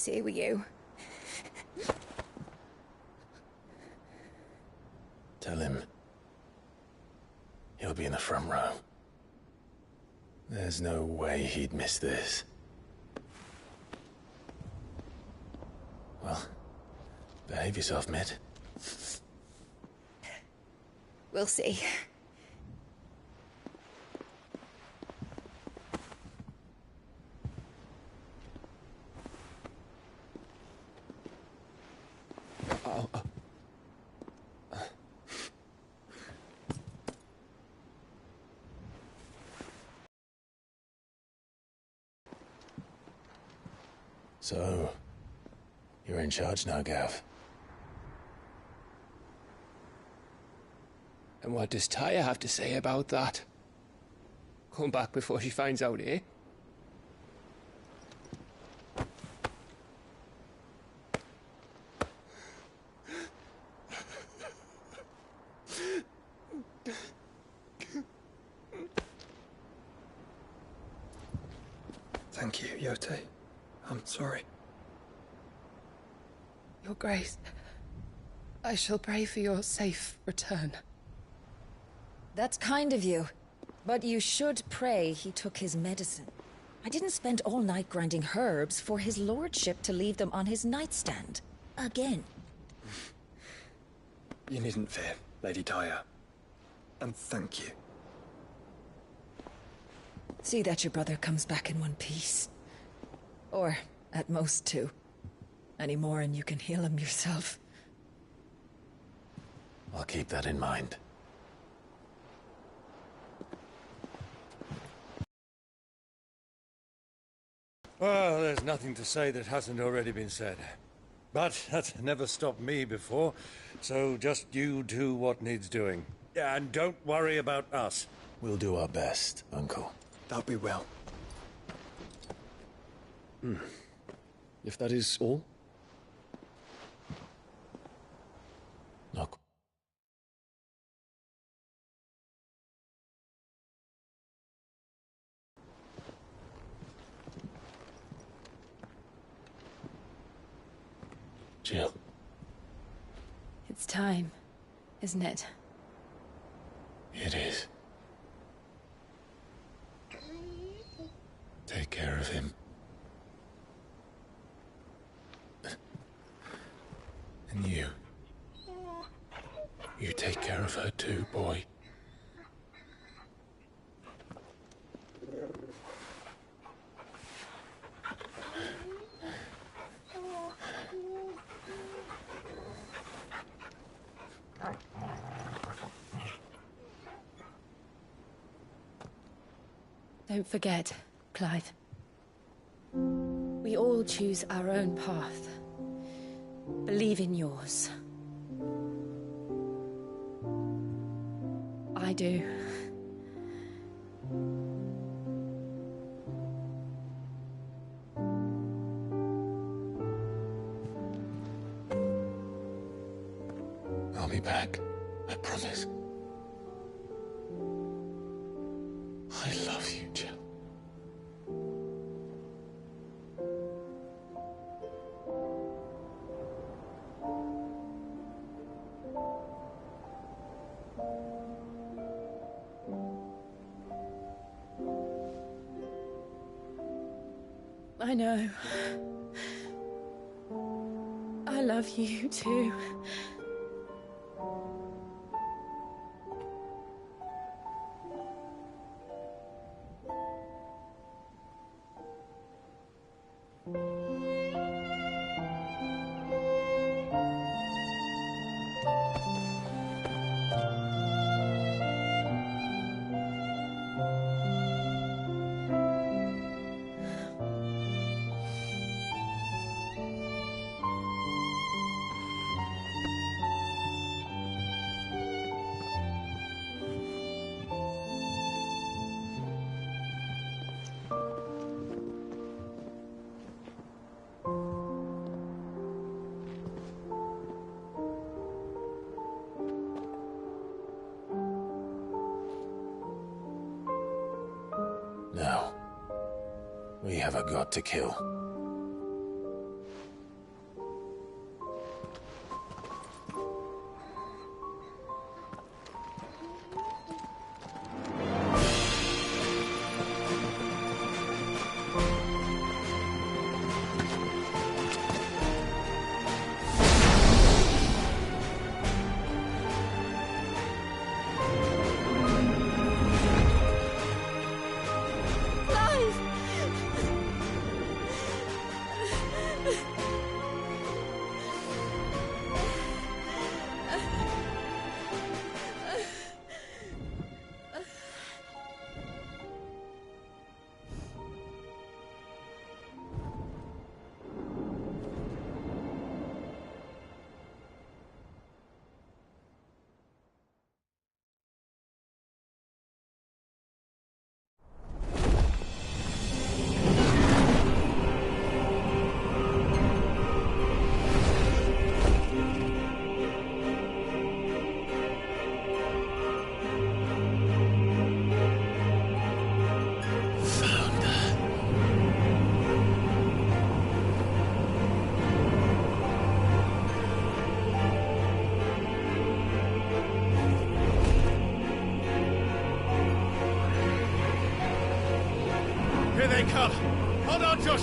Stay with you. Tell him he'll be in the front row. There's no way he'd miss this. Well, behave yourself, Mitt. We'll see. So, you're in charge now, Gav. And what does Taya have to say about that? Come back before she finds out, eh? Thank you, Yote. I'm sorry. Your Grace, I shall pray for your safe return. That's kind of you. But you should pray he took his medicine. I didn't spend all night grinding herbs for his lordship to leave them on his nightstand. Again. You needn't fear, Lady Taya. And thank you. See that your brother comes back in one piece. Or, at most, two. Any more and you can heal him yourself. I'll keep that in mind. Well, there's nothing to say that hasn't already been said. But that's never stopped me before, so just you do what needs doing. And don't worry about us. We'll do our best, Uncle. That'll be well. If that is all? Look. Jill. It's time, isn't it? It is. Take care of him. And you. You take care of her too, boy. Don't forget, Clyde. We all choose our own path. Believe in yours. I do. I'll be back. I promise. I love you, Jill. I know. I love you too. Now, we have a god to kill.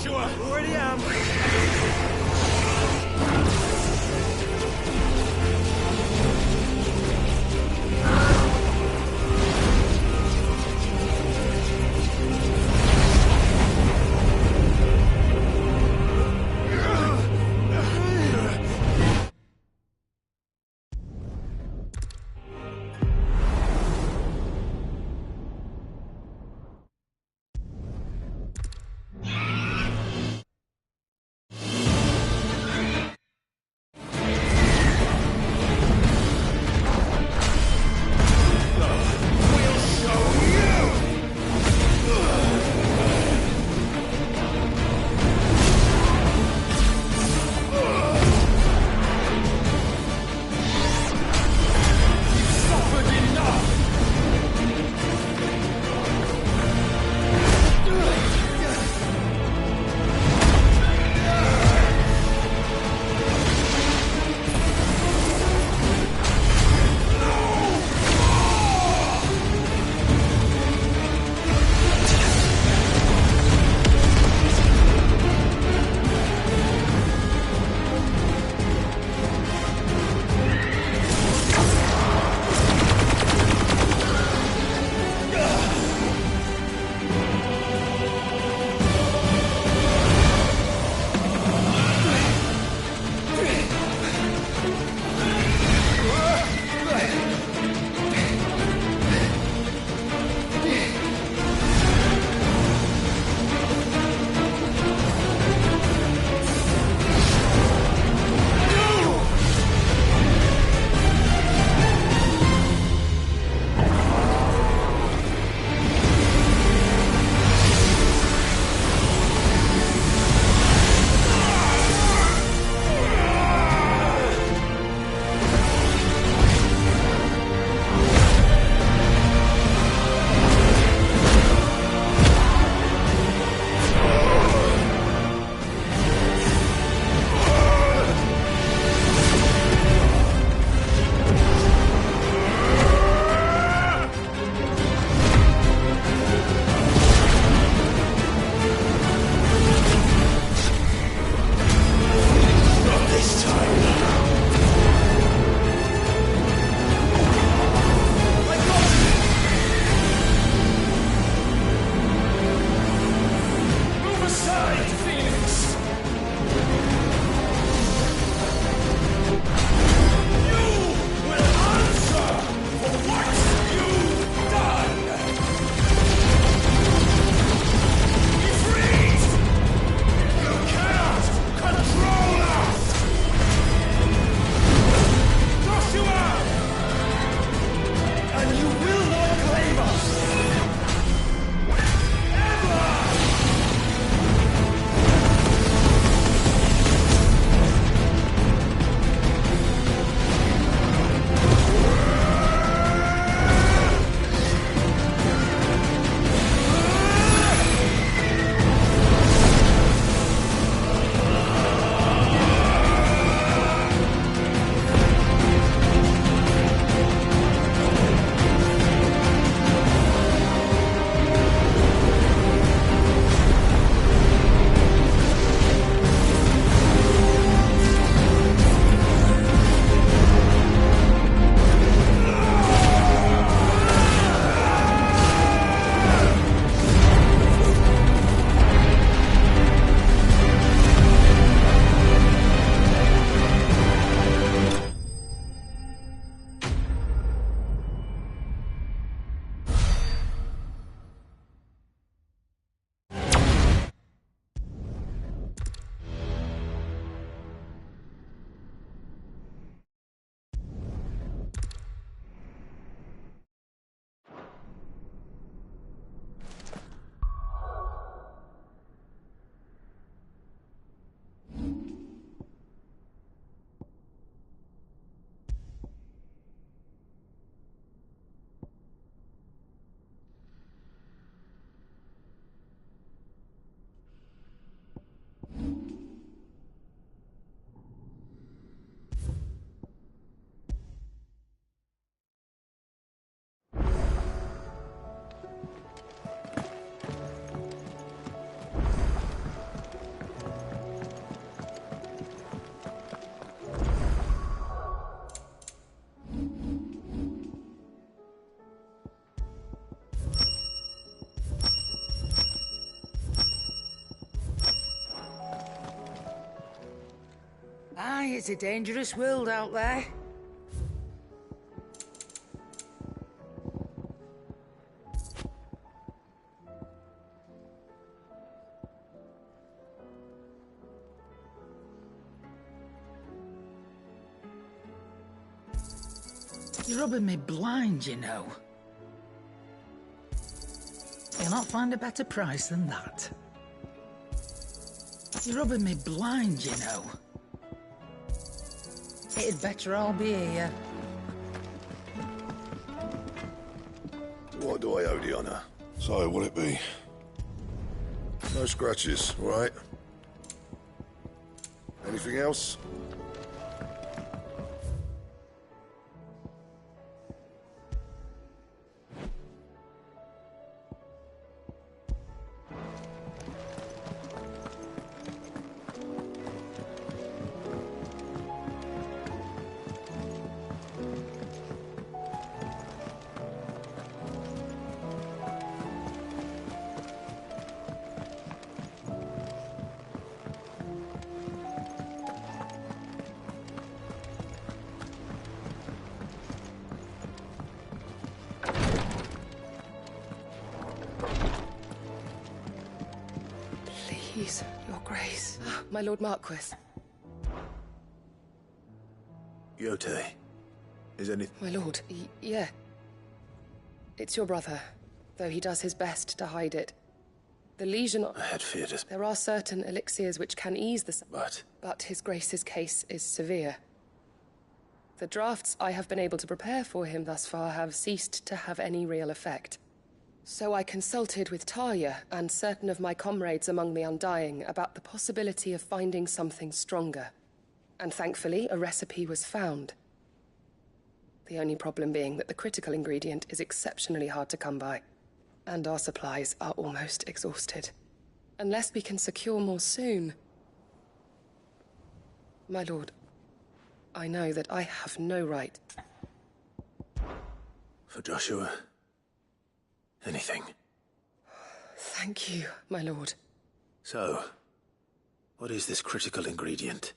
to her! Already am! Aye, it's a dangerous world out there. You're rubbing me blind, you know. You'll not find a better price than that. You're rubbing me blind, you know. It'd better all be here. What do I owe the honour? So, will it be? No scratches, right? Anything else? Please, Your Grace. My Lord Marquis. Yote, is any... My lord, yeah. It's your brother, though he does his best to hide it. The Legion... I had feared it. There are certain elixirs which can ease the... But His Grace's case is severe. The drafts I have been able to prepare for him thus far have ceased to have any real effect. So I consulted with Talia and certain of my comrades among the Undying about the possibility of finding something stronger. And thankfully, a recipe was found. The only problem being that the critical ingredient is exceptionally hard to come by, and our supplies are almost exhausted. Unless we can secure more soon... My lord, I know that I have no right. for Joshua... anything. Thank you, my lord. So, what is this critical ingredient?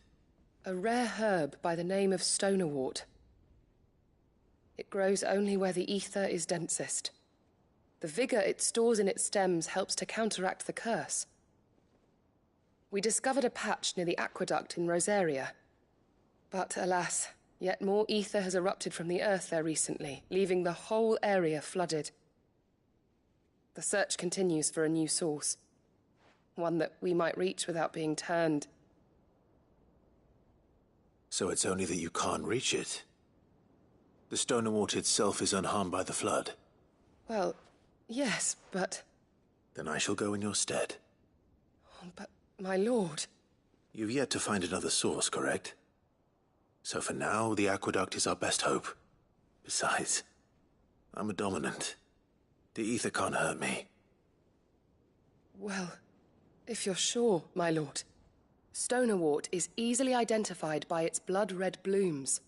A rare herb by the name of stonerwort. It grows only where the ether is densest. The vigor it stores in its stems helps to counteract the curse. We discovered a patch near the aqueduct in Rosaria. But alas, yet more ether has erupted from the earth there recently, leaving the whole area flooded. The search continues for a new source. One that we might reach without being turned. So it's only that you can't reach it? The Stonerwort itself is unharmed by the flood? Well, yes, but... Then I shall go in your stead. But, my lord... You've yet to find another source, correct? So for now, the aqueduct is our best hope. Besides, I'm a dominant. The ether can't hurt me. Well, if you're sure, my lord. Stonerwort is easily identified by its blood-red blooms.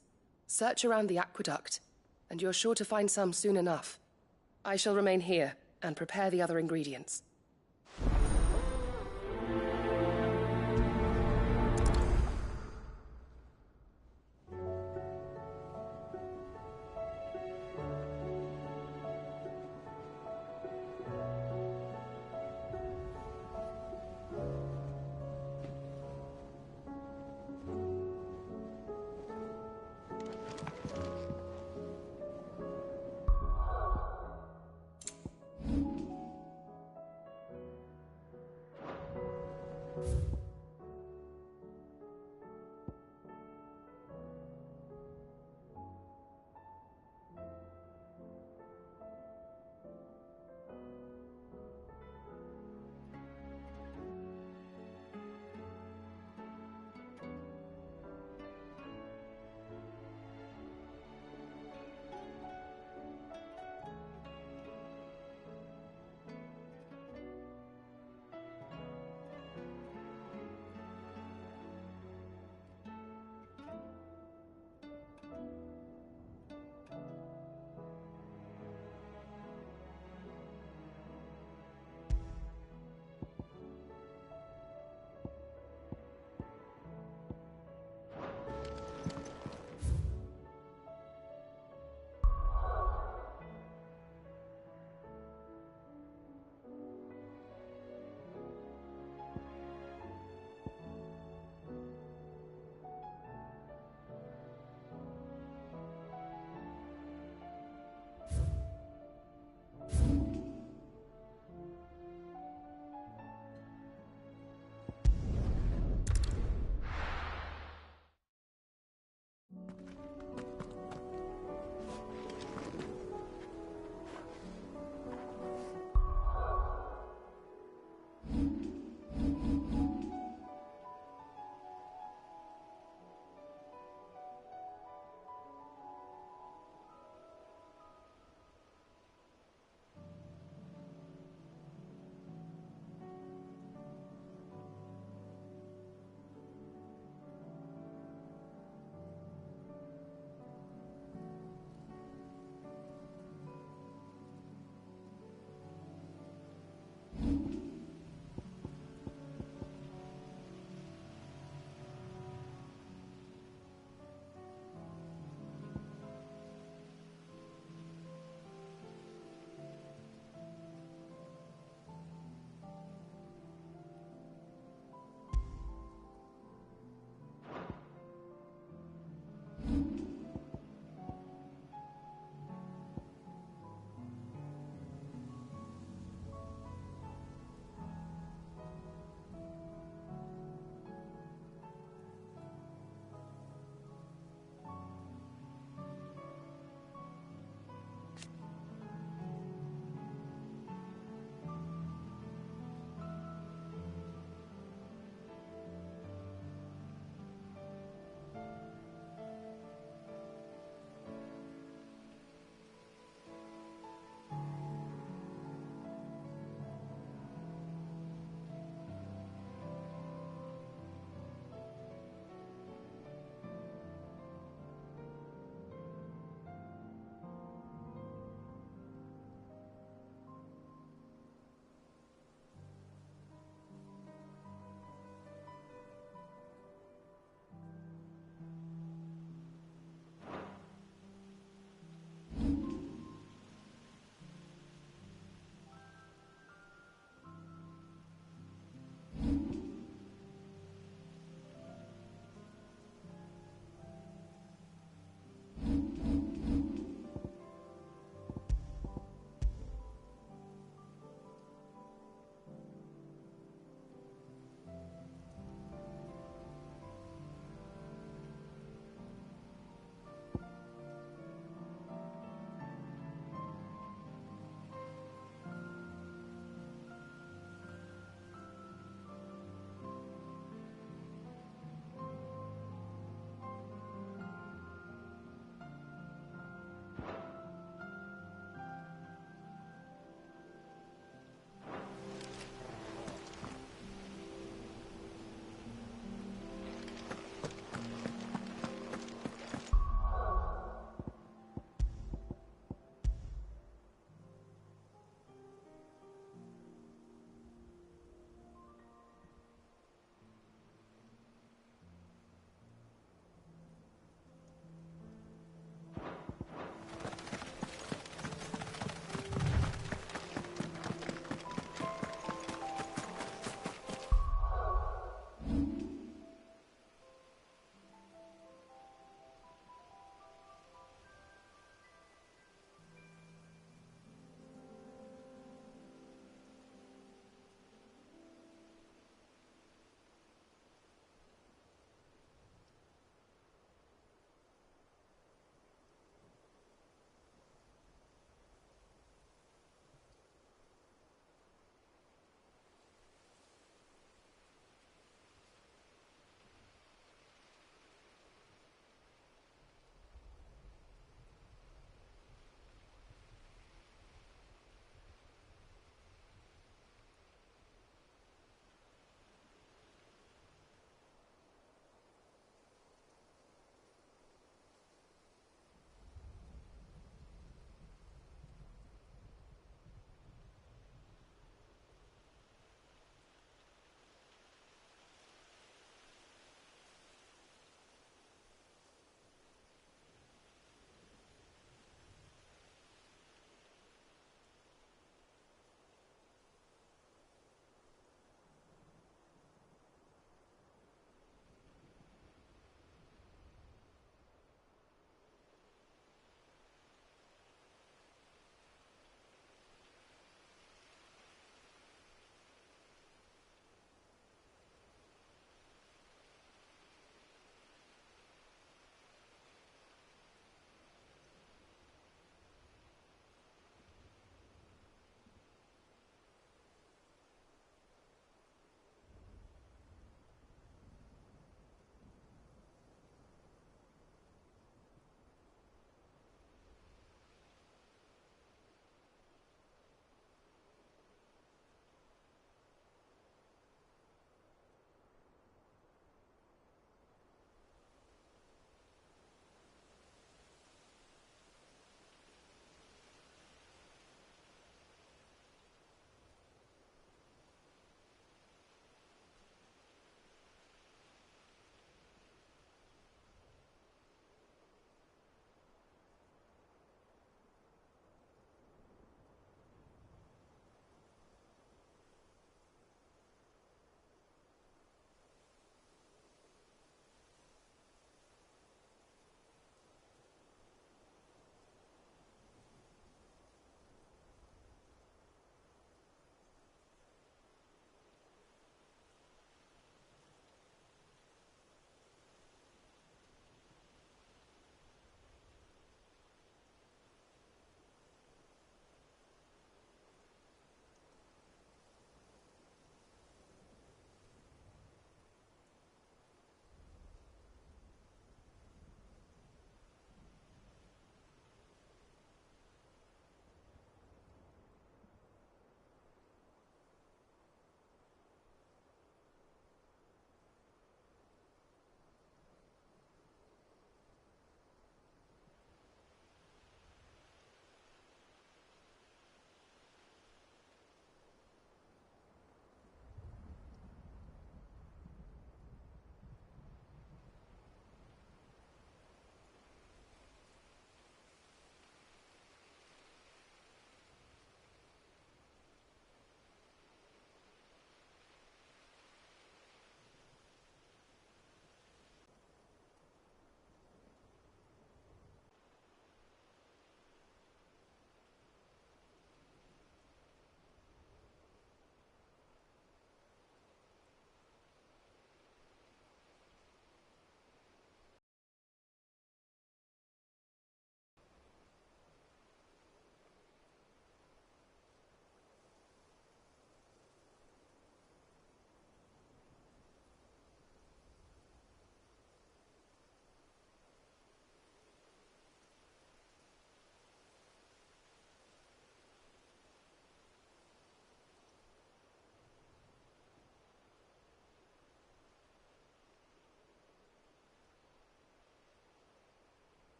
Search around the aqueduct, and you're sure to find some soon enough. I shall remain here and prepare the other ingredients.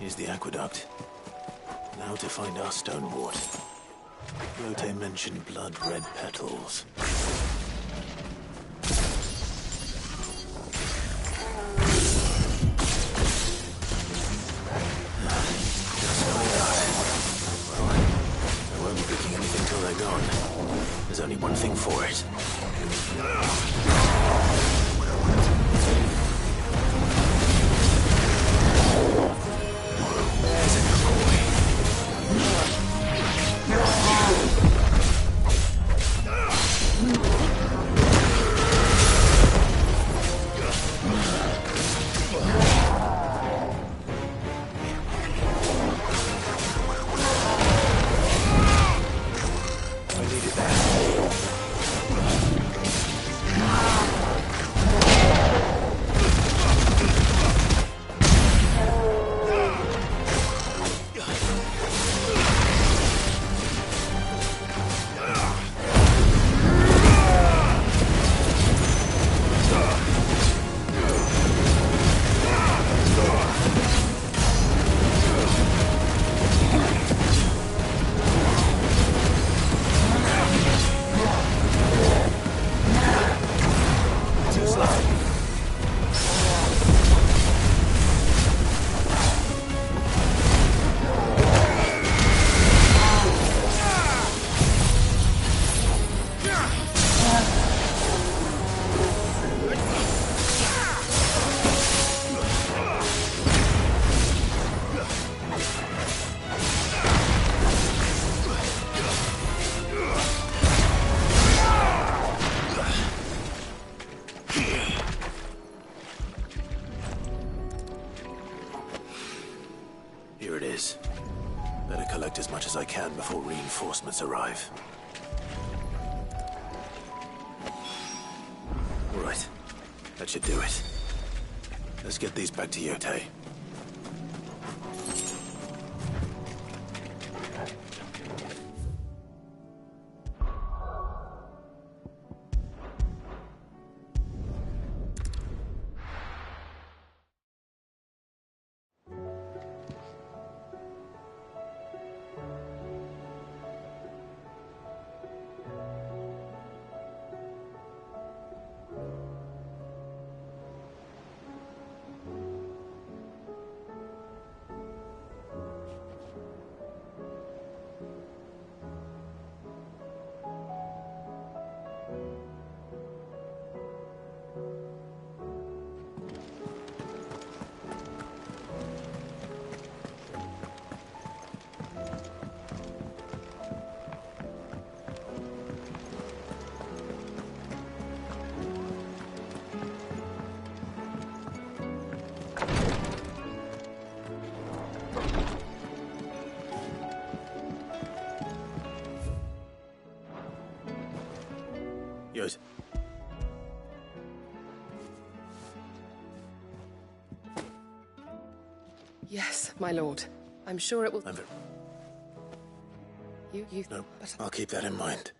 Here's the aqueduct. Now to find our Stonewort. Rote mentioned blood-red petals. There's only one thing for it. There's a Here it is. Better collect as much as I can before reinforcements arrive. All right. That should do it. Let's get these back to Yote. Yours. Yes, my lord. I'm sure it will... You... No, but... I'll keep that in mind.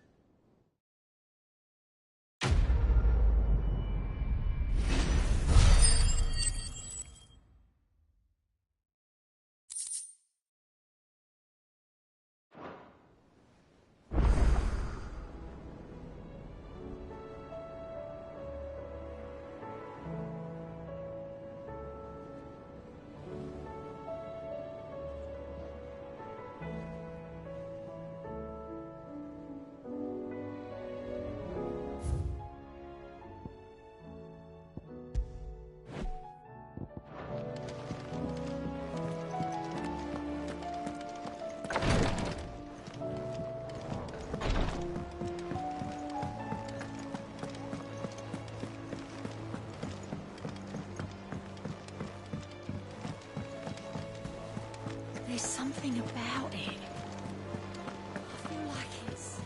There's something about it. I feel like it's...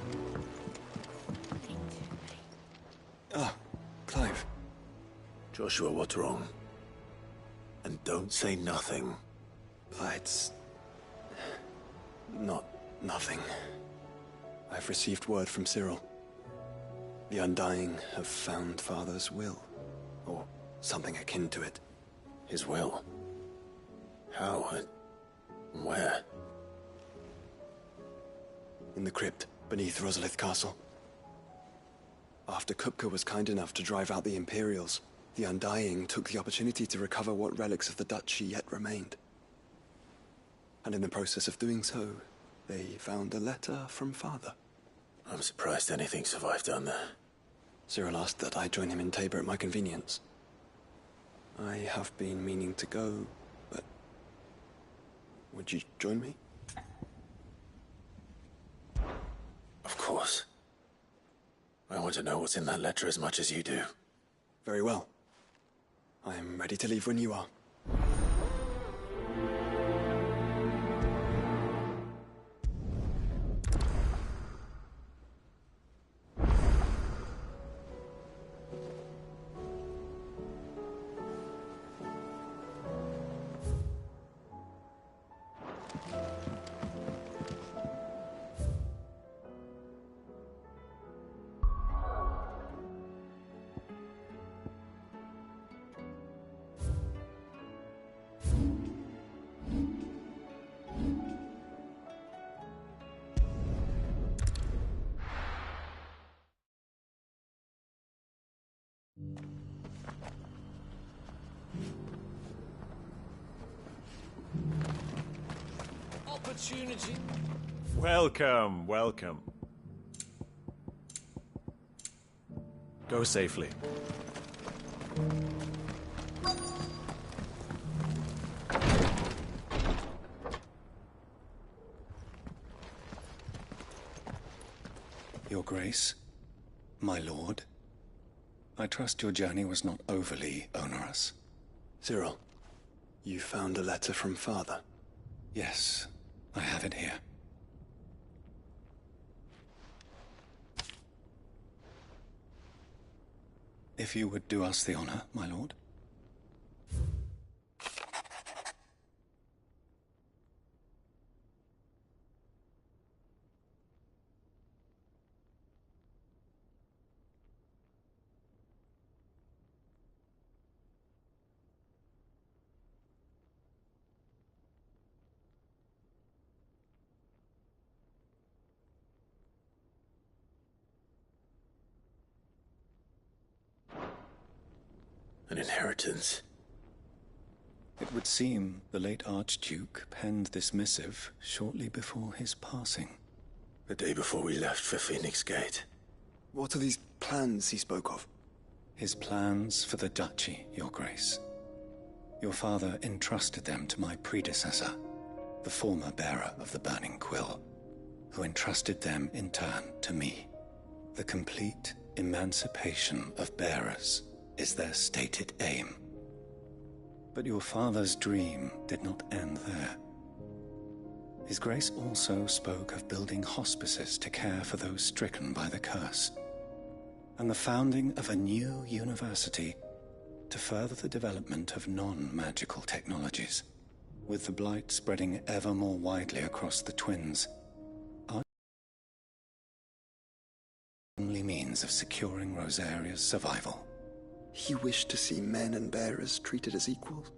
talking to me. Ah, Clive. Joshua, what's wrong? And don't say nothing. It's... not nothing. I've received word from Cyril. The Undying have found Father's will. Or something akin to it. His will? How? Where? In the crypt beneath Rosalith Castle. After Kupka was kind enough to drive out the Imperials, the Undying took the opportunity to recover what relics of the Duchy yet remained. And in the process of doing so, they found a letter from Father. I'm surprised anything survived down there. Cyril asked that I join him in Tabor at my convenience. I have been meaning to go, but... would you join me? Of course. I want to know what's in that letter as much as you do. Very well. I am ready to leave when you are. Opportunity. Welcome, welcome. Go safely. Your Grace, my lord, I trust your journey was not overly onerous. Cyril, you found a letter from Father? Yes, I have it here. If you would do us the honor, my lord. An inheritance. It would seem the late Archduke penned this missive shortly before his passing. The day before we left for Phoenix Gate. What are these plans he spoke of? His plans for the Duchy, Your Grace. Your father entrusted them to my predecessor, the former bearer of the Burning Quill, who entrusted them in turn to me. The complete emancipation of bearers is their stated aim. But your father's dream did not end there. His Grace also spoke of building hospices to care for those stricken by the curse, and the founding of a new university to further the development of non-magical technologies. With the blight spreading ever more widely across the Twins, our only means of securing Rosaria's survival. He wished to see men and bearers treated as equals.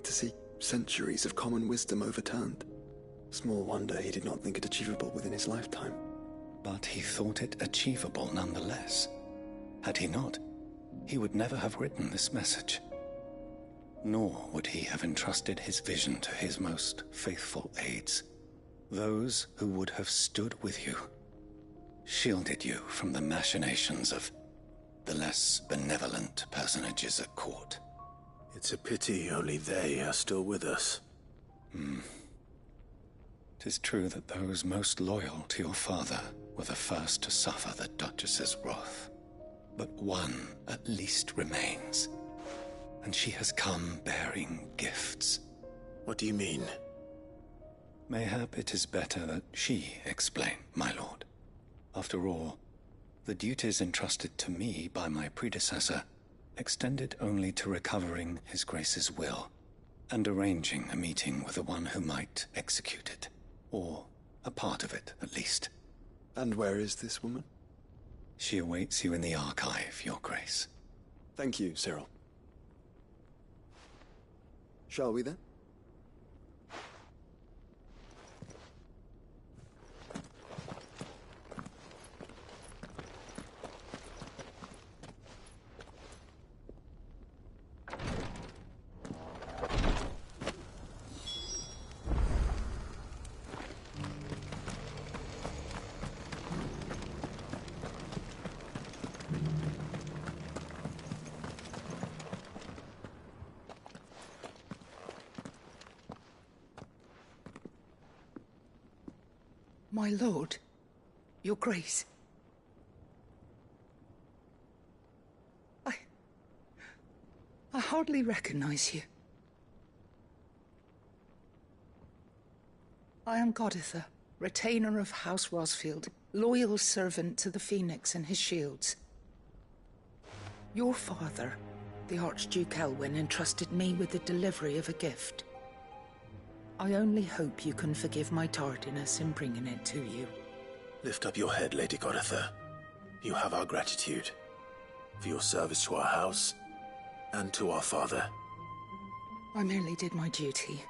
To see centuries of common wisdom overturned. Small wonder he did not think it achievable within his lifetime. But he thought it achievable nonetheless. Had he not, he would never have written this message. Nor would he have entrusted his vision to his most faithful aides, those who would have stood with you, shielded you from the machinations of the less benevolent personages at court. It's a pity only they are still with us. 'Tis true that those most loyal to your father were the first to suffer the Duchess's wrath. But one at least remains, and she has come bearing gifts. What do you mean? Mayhap it is better that she explain, my lord. After all, the duties entrusted to me by my predecessor extended only to recovering His Grace's will and arranging a meeting with the one who might execute it, or a part of it at least. And where is this woman? She awaits you in the archive, Your Grace. Thank you, Cyril. Shall we then? My lord, your grace. I hardly recognize you. I am Goditha, retainer of House Rosfield, loyal servant to the Phoenix and his shields. Your father, the Archduke Elwyn, entrusted me with the delivery of a gift. I only hope you can forgive my tardiness in bringing it to you. Lift up your head, Lady Goditha. You have our gratitude for your service to our house and to our father. I merely did my duty,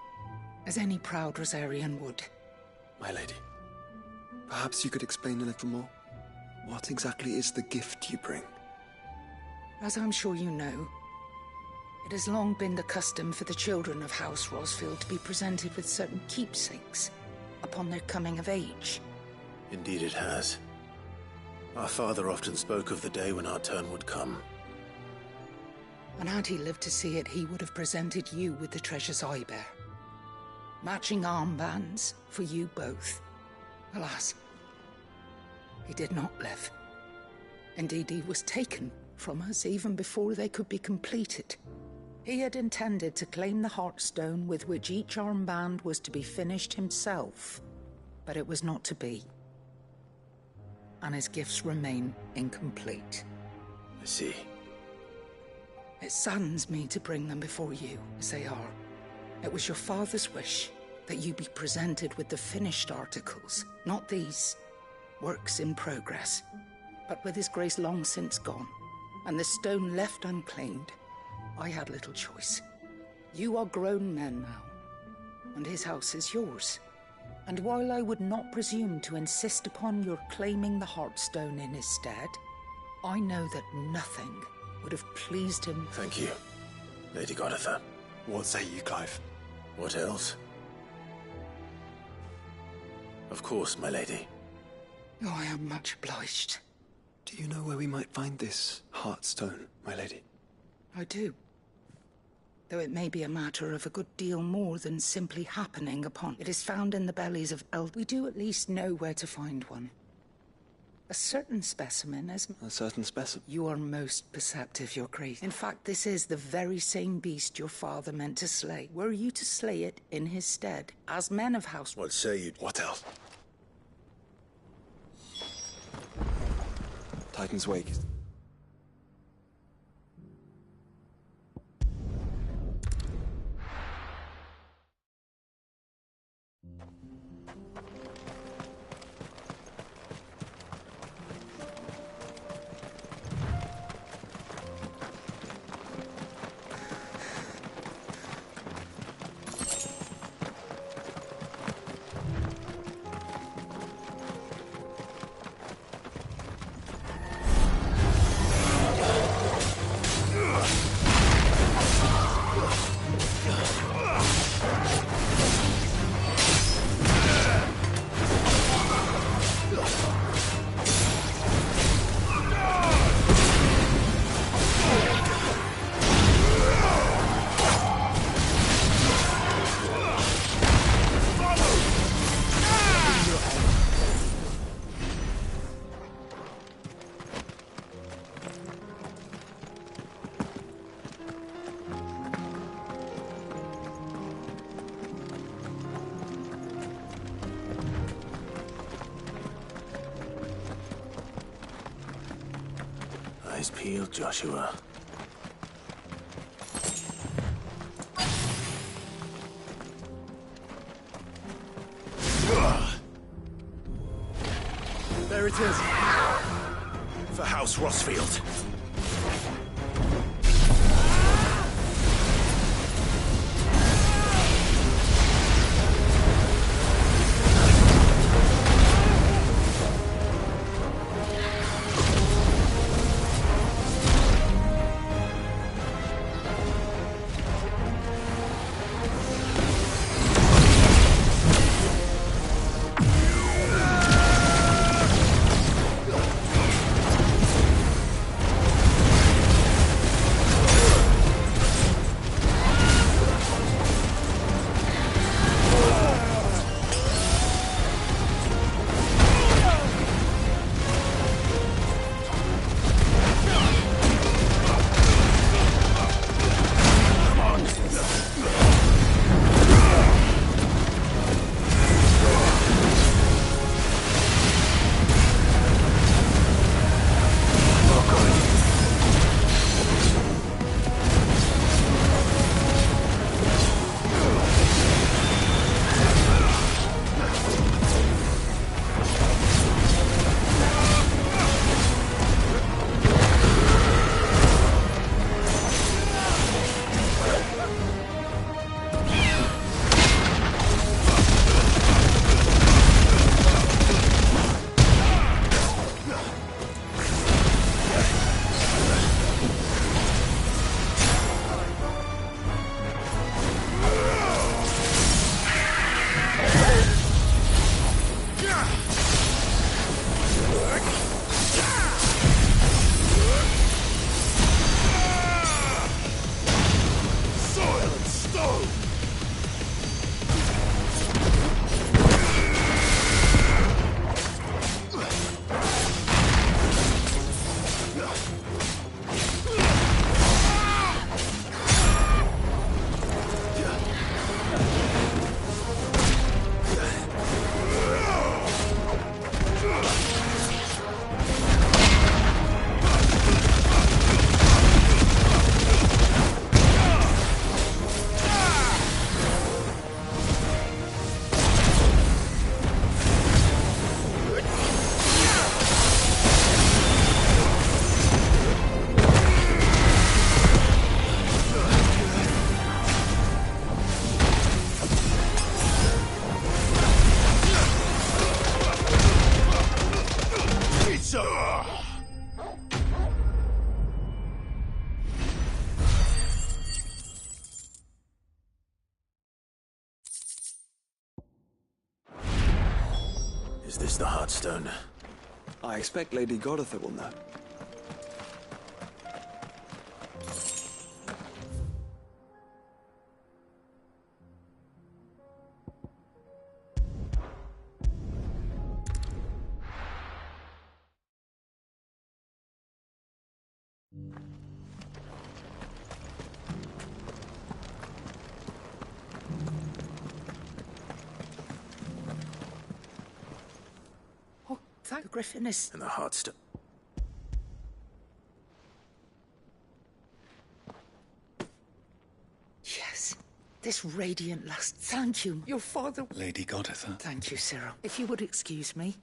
as any proud Rosarian would. My lady, perhaps you could explain a little more? What exactly is the gift you bring? As I'm sure you know, it has long been the custom for the children of House Rosfield to be presented with certain keepsakes upon their coming of age. Indeed it has. Our father often spoke of the day when our turn would come. And had he lived to see it, he would have presented you with the treasures I bear. Matching armbands for you both. Alas, he did not live. Indeed, he was taken from us even before they could be completed. He had intended to claim the Heartstone with which each armband was to be finished himself, but it was not to be. And his gifts remain incomplete. I see. It saddens me to bring them before you, as they are. It was your father's wish that you be presented with the finished articles, not these works in progress. But with his grace long since gone, and the stone left unclaimed, I had little choice. You are grown men now, and his house is yours. And while I would not presume to insist upon your claiming the Heartstone in his stead, I know that nothing would have pleased him. Thank you, Lady Goditha. What say you, Clive? What else? Of course, my lady. Oh, I am much obliged. Do you know where we might find this Heartstone, my lady? I do. Though it may be a matter of a good deal more than simply happening upon. It is found in the bellies of elk. We do at least know where to find one. A certain specimen is... A certain specimen? You are most perceptive, your grace. In fact, this is the very same beast your father meant to slay. Were you to slay it in his stead, as men of House... What say you? What else? Titan's Wake. Eyes peeled, Joshua. There it is. For House Rosfield. Is this the Heartstone? I expect Lady Goditha will know. The griffin is... And the Heartstone. Yes. This radiant lust. Thank you. Your father... Lady Goditha. Thank you, Cyril. If you would excuse me.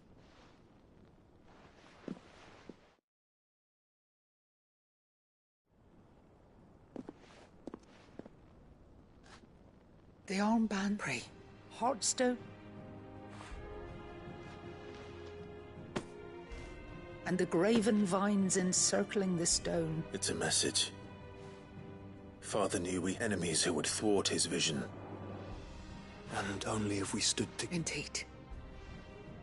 The armband, pray. Heartstone. And the graven vines encircling the stone. It's a message. Father knew we enemies who would thwart his vision. And only if we stood together. Indeed.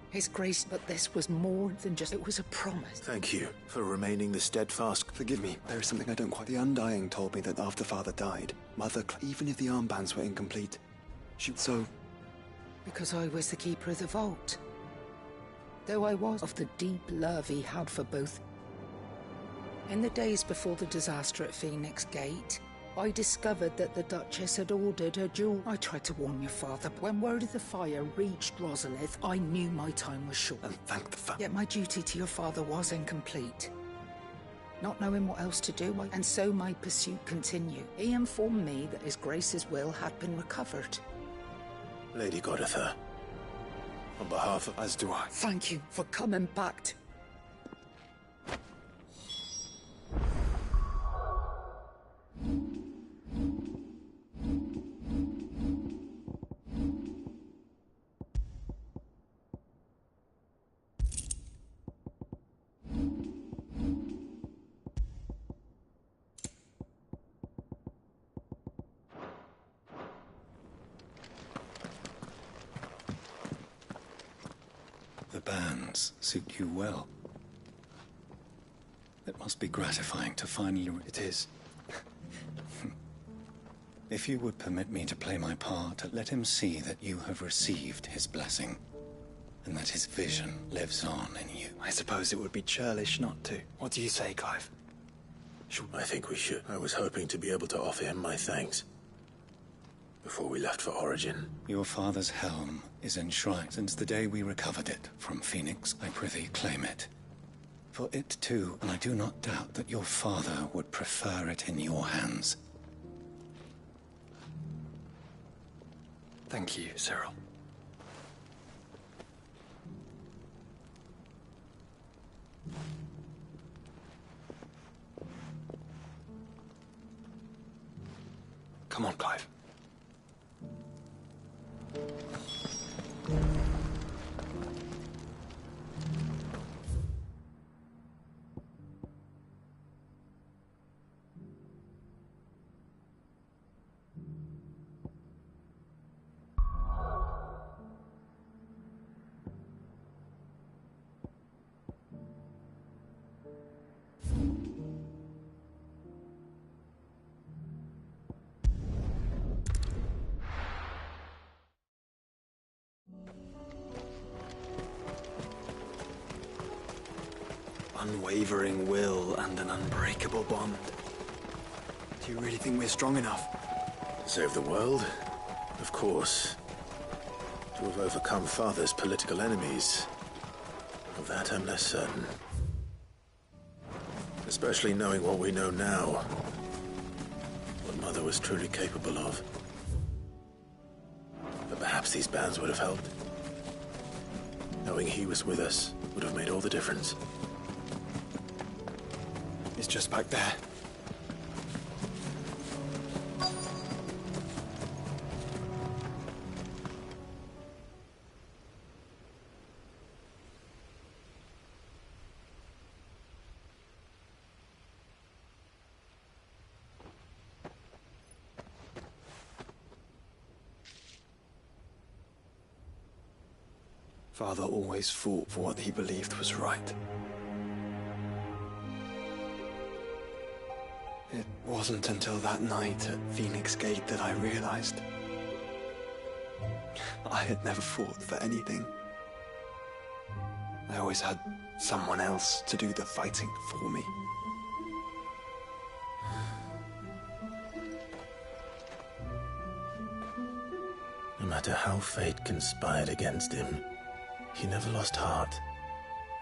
His grace, but this was more than just... It was a promise. Thank you for remaining the steadfast... Forgive me, there is something I don't quite... The Undying told me that after Father died, Mother... Even if the armbands were incomplete, she... So... Because I was the keeper of the vault. Though I was of the deep love he had for both. In the days before the disaster at Phoenix Gate, I discovered that the Duchess had ordered her jewel. I tried to warn your father, but when word of the fire reached Rosalith, I knew my time was short. And thank the fact. Yet my duty to your father was incomplete. Not knowing what else to do, and so my pursuit continued. He informed me that His Grace's will had been recovered. Lady Goditha, on behalf of... As do I. Thank you for coming back to... The bands suit you well. It must be gratifying to finally... It is. If you would permit me to play my part, let him see that you have received his blessing, and that his vision lives on in you. I suppose it would be churlish not to. What do you say, Clive? I think we should. I was hoping to be able to offer him my thanks before we left for Origin. Your father's helm is enshrined since the day we recovered it from Phoenix. I prithee claim it. For it too, and I do not doubt that your father would prefer it in your hands. Thank you, Cyril. Come on, Clive. Unwavering will and an unbreakable bond. Do you really think we're strong enough? To save the world? Of course. To have overcome Father's political enemies? Of that I'm less certain. Especially knowing what we know now. What Mother was truly capable of. But perhaps these bands would have helped. Knowing he was with us would have made all the difference. It's just back there. Father always fought for what he believed was right. It wasn't until that night at Phoenix Gate that I realized I had never fought for anything. I always had someone else to do the fighting for me. No matter how fate conspired against him, he never lost heart,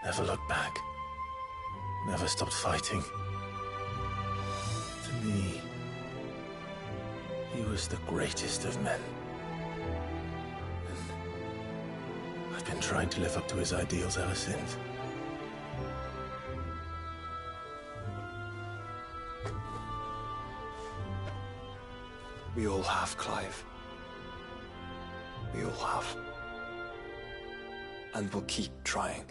never looked back, never stopped fighting. To me, he was the greatest of men. And I've been trying to live up to his ideals ever since. We all have, Clive. We all have. And we'll keep trying.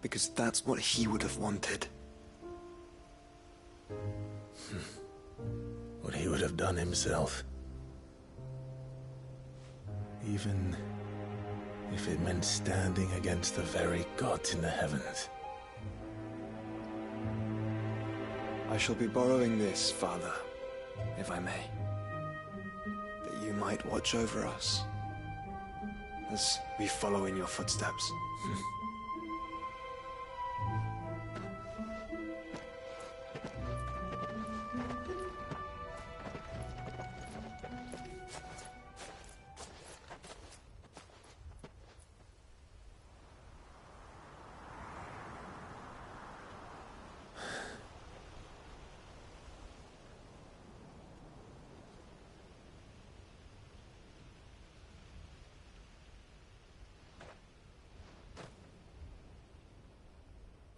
Because that's what he would have wanted. What he would have done himself. Even if it meant standing against the very gods in the heavens. I shall be borrowing this, Father, if I may. That you might watch over us as we follow in your footsteps.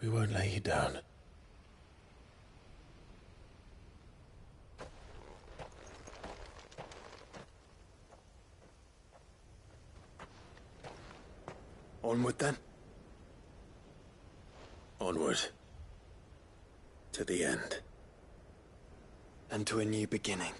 We won't lay you down. Onward, then? Onward. To the end. And to a new beginning.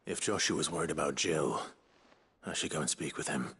If Joshua's worried about Jill, I should go and speak with him.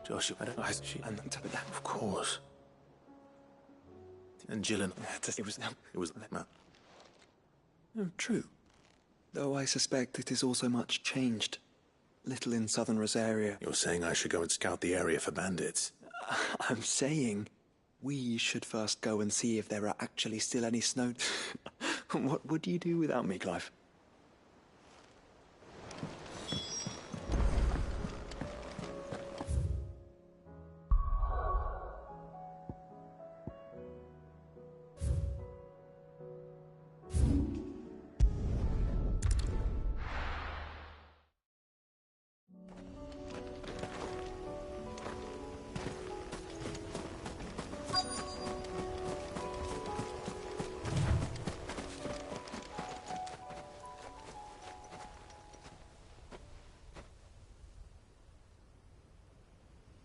Joshua, of course. And Jill and... It was... No, true. Though I suspect it is also much changed. Little in southern Rosaria. You're saying I should go and scout the area for bandits? I'm saying we should first go and see if there are actually still any snow... What would you do without me, Clive?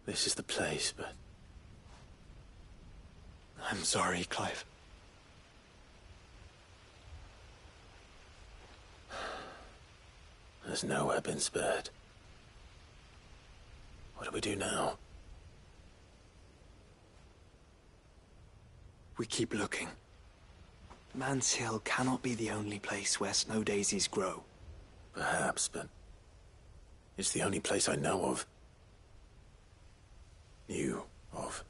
This is the place, but... I'm sorry, Clive. There's nowhere been spared. What do we do now? We keep looking. Man's Hill cannot be the only place where snow daisies grow. Perhaps, but... it's the only place I know of. Knew of.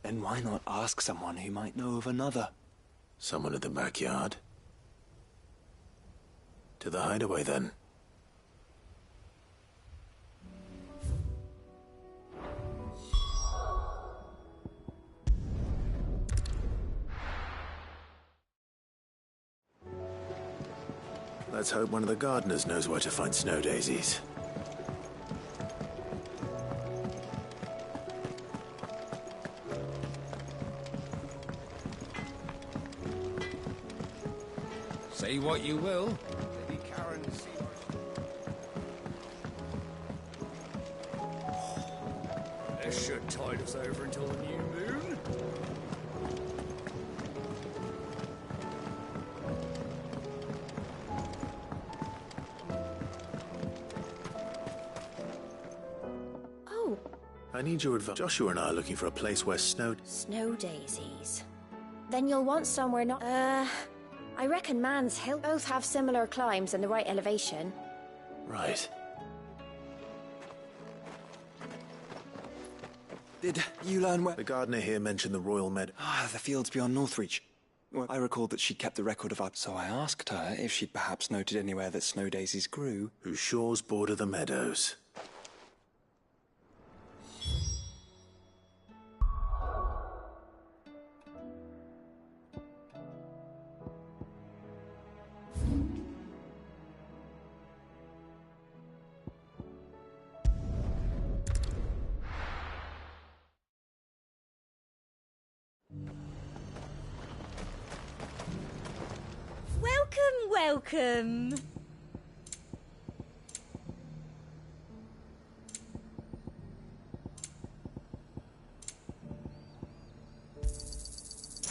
Then why not ask someone who might know of another? Someone in the backyard? To the hideaway, then. Let's hope one of the gardeners knows where to find snow daisies. Say what you will. Lady Karen, see This should tide us over until the new moon. Oh. I need your advice. Joshua and I are looking for a place where snow Daisies. Then you'll want somewhere not... I reckon Man's Hill both have similar climbs and the right elevation. Right. Did you learn where... The gardener here mentioned the Royal Meadow. Ah, the fields beyond Northreach. Well, I recalled that she kept the record of our... So I asked her if she'd perhaps noted anywhere that snow daisies grew. Whose shores border the meadows. Welcome.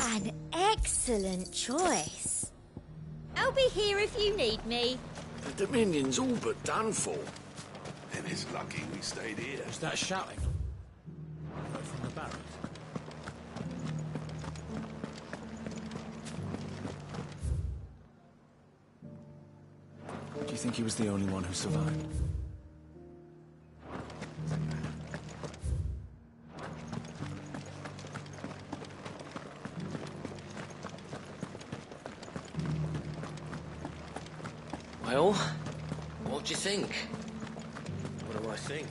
An excellent choice. I'll be here if you need me. The Dominion's all but done for. And it's lucky we stayed here. Is that shouting? From the barracks. Do you think he was the only one who survived? Well, what do you think? What do I think?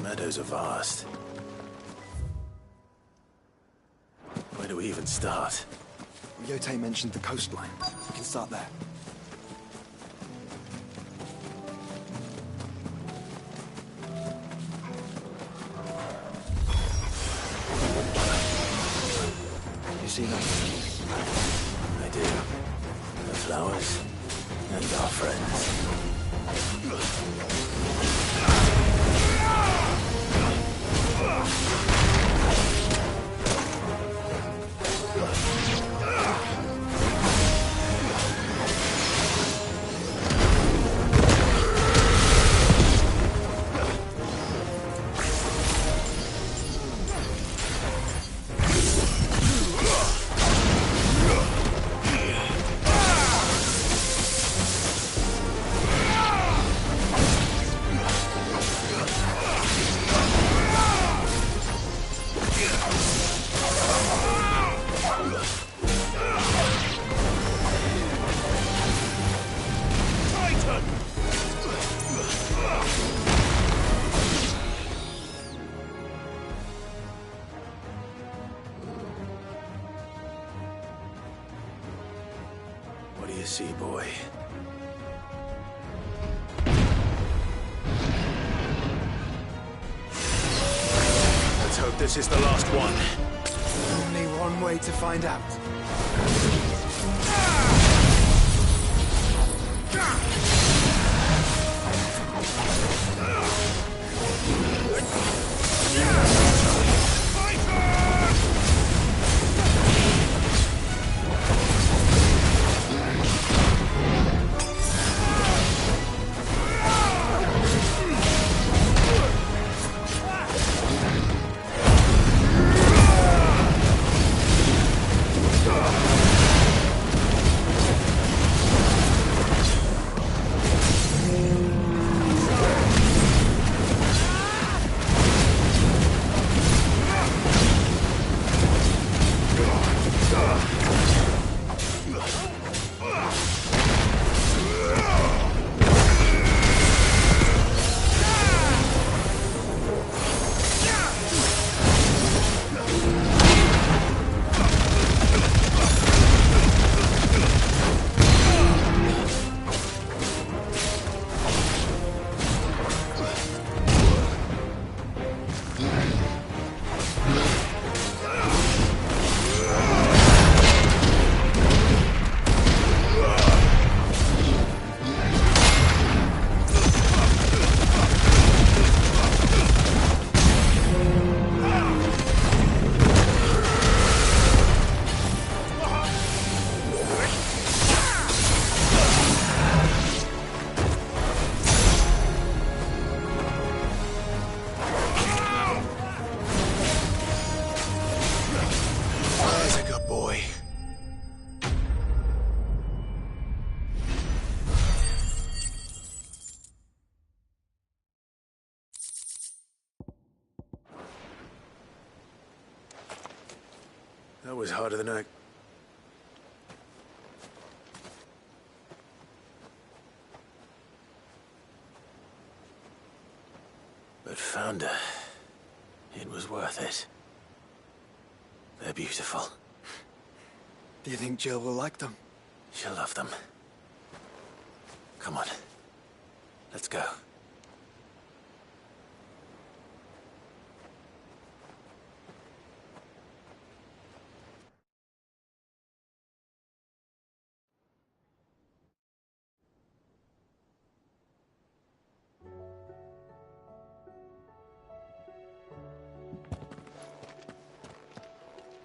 Meadows are vast. Where do we even start? Yote mentioned the coastline. We can start there. You see that? I do. The flowers and our friends. What do you see, boy? Let's hope this is the last one. Only one way to find out. was harder than I... But found her. It was worth it. They're beautiful. Do you think Jill will like them? She'll love them. Come on. Let's go.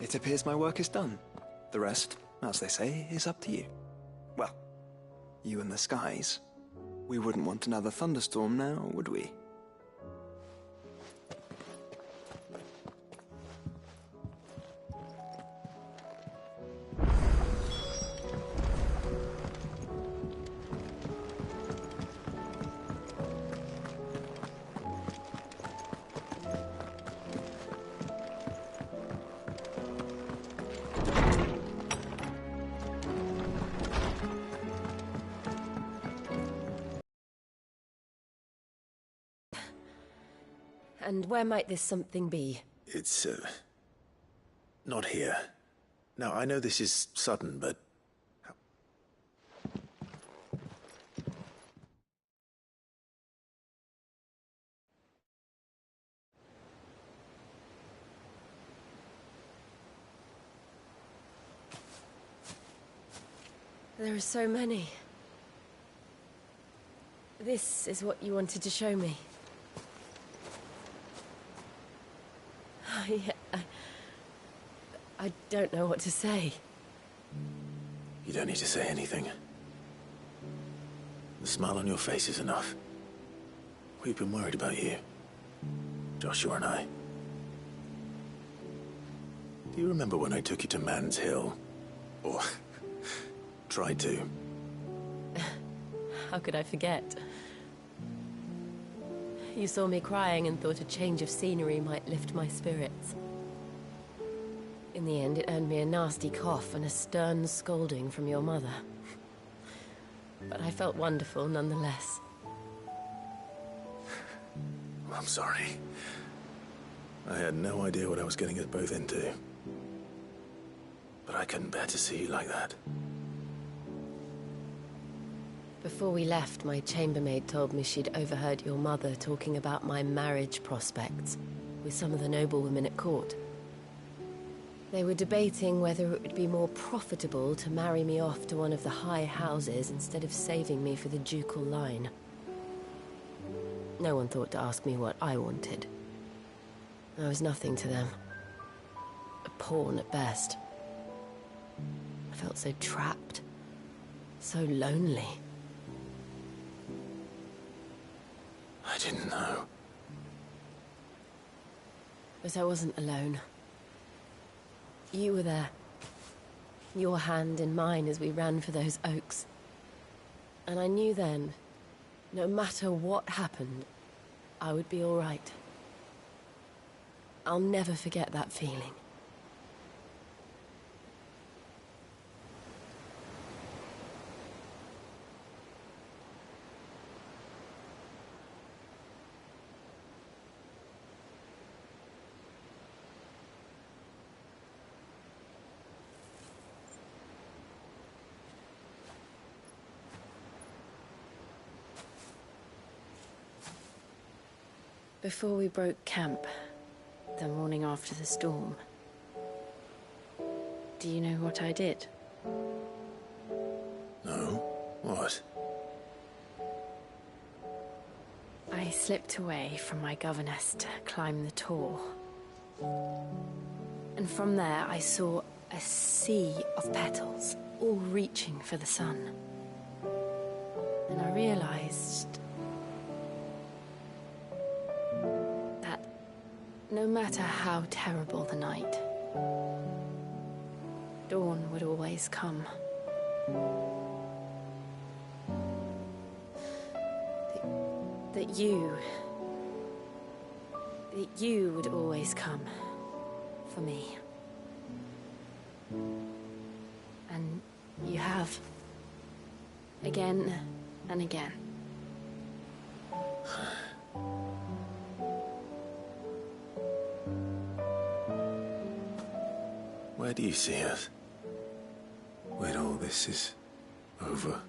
It appears my work is done. The rest, as they say, is up to you. Well, you and the skies. We wouldn't want another thunderstorm now, would we? And where might this something be? It's, not here. Now, I know this is sudden, but... There are so many. This is what you wanted to show me. I don't know what to say. You don't need to say anything. The smile on your face is enough. We've been worried about you. Joshua and I. Do you remember when I took you to Man's Hill? Or... tried to? How could I forget? You saw me crying and thought a change of scenery might lift my spirits. In the end, it earned me a nasty cough and a stern scolding from your mother. But I felt wonderful nonetheless. I'm sorry. I had no idea what I was getting us both into. But I couldn't bear to see you like that. Before we left, my chambermaid told me she'd overheard your mother talking about my marriage prospects with some of the noblewomen at court. They were debating whether it would be more profitable to marry me off to one of the high houses instead of saving me for the ducal line. No one thought to ask me what I wanted. I was nothing to them. A pawn at best. I felt so trapped, so lonely. I didn't know. But I wasn't alone. You were there. Your hand in mine as we ran for those oaks. And I knew then, no matter what happened, I would be all right. I'll never forget that feeling. Before we broke camp, the morning after the storm, do you know what I did? No? What? I slipped away from my governess to climb the tor. And from there I saw a sea of petals, all reaching for the sun. And I realized that no matter how terrible the night, dawn would always come. That you would always come for me. And you have. Again and again. Where do you see us? When all this is over?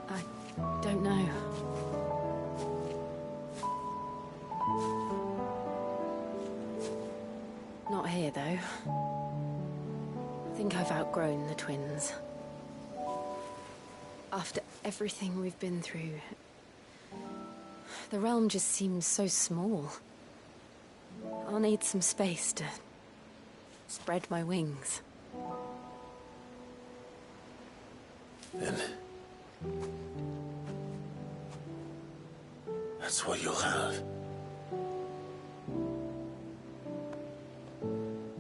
I don't know. Not here, though. I think I've outgrown the twins. After everything we've been through, the realm just seems so small. I'll need some space to spread my wings. Then that's what you'll have.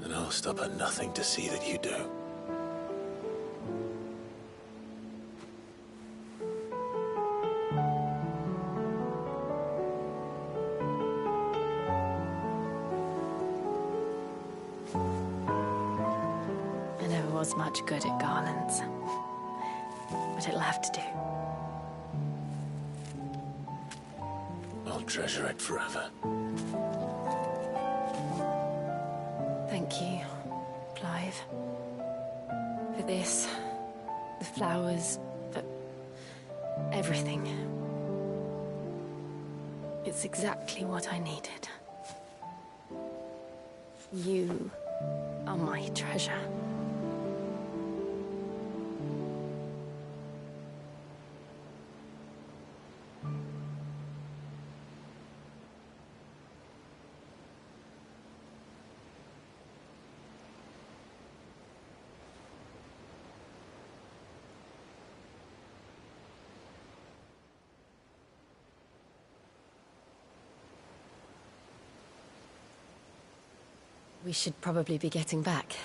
And I'll stop at nothing to see that you do. I never was much good at garlands, but it'll have to do. I'll treasure it forever. Thank you, Clive. For this, the flowers, for everything. It's exactly what I needed. You are my treasure. We should probably be getting back.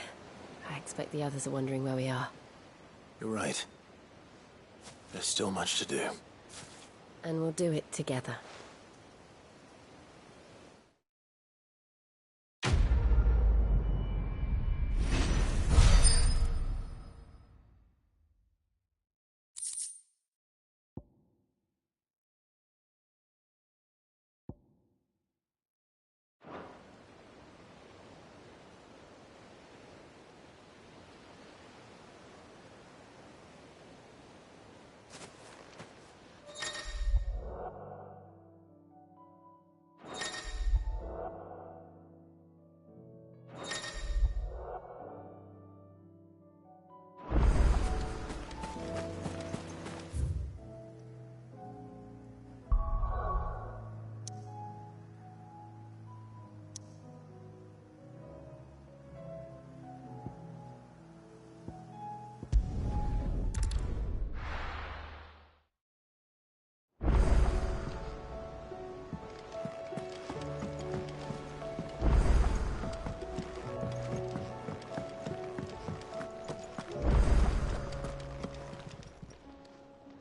I expect the others are wondering where we are. You're right. There's still much to do. And we'll do it together.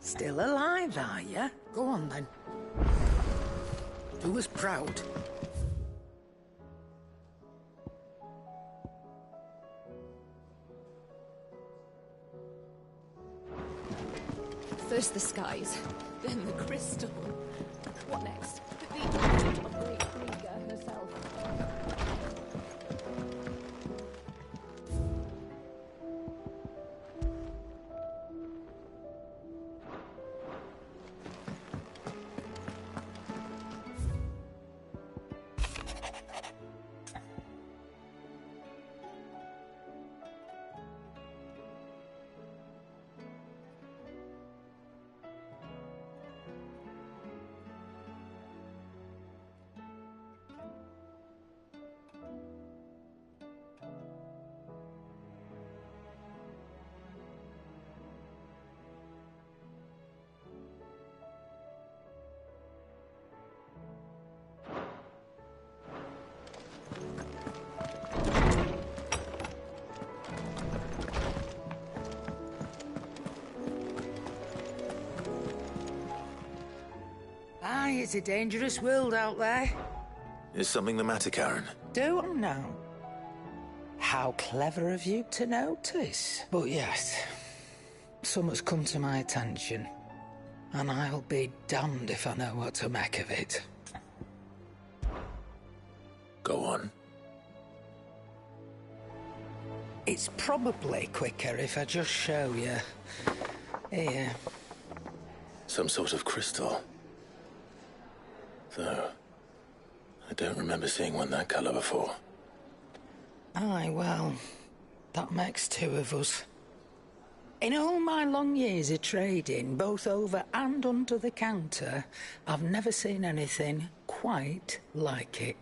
Still alive, are you? Go on, then. Do us proud. First the skies, then the crystal. What next? The agent of Great Kriga herself. Aye, it's a dangerous world out there. Is something the matter, Karen? Do I know? How clever of you to notice. But yes, something's come to my attention, and I'll be damned if I know what to make of it. Go on. It's probably quicker if I just show you. Here. Some sort of crystal. Though, I don't remember seeing one that colour before. Aye, well, that makes two of us. In all my long years of trading, both over and under the counter, I've never seen anything quite like it.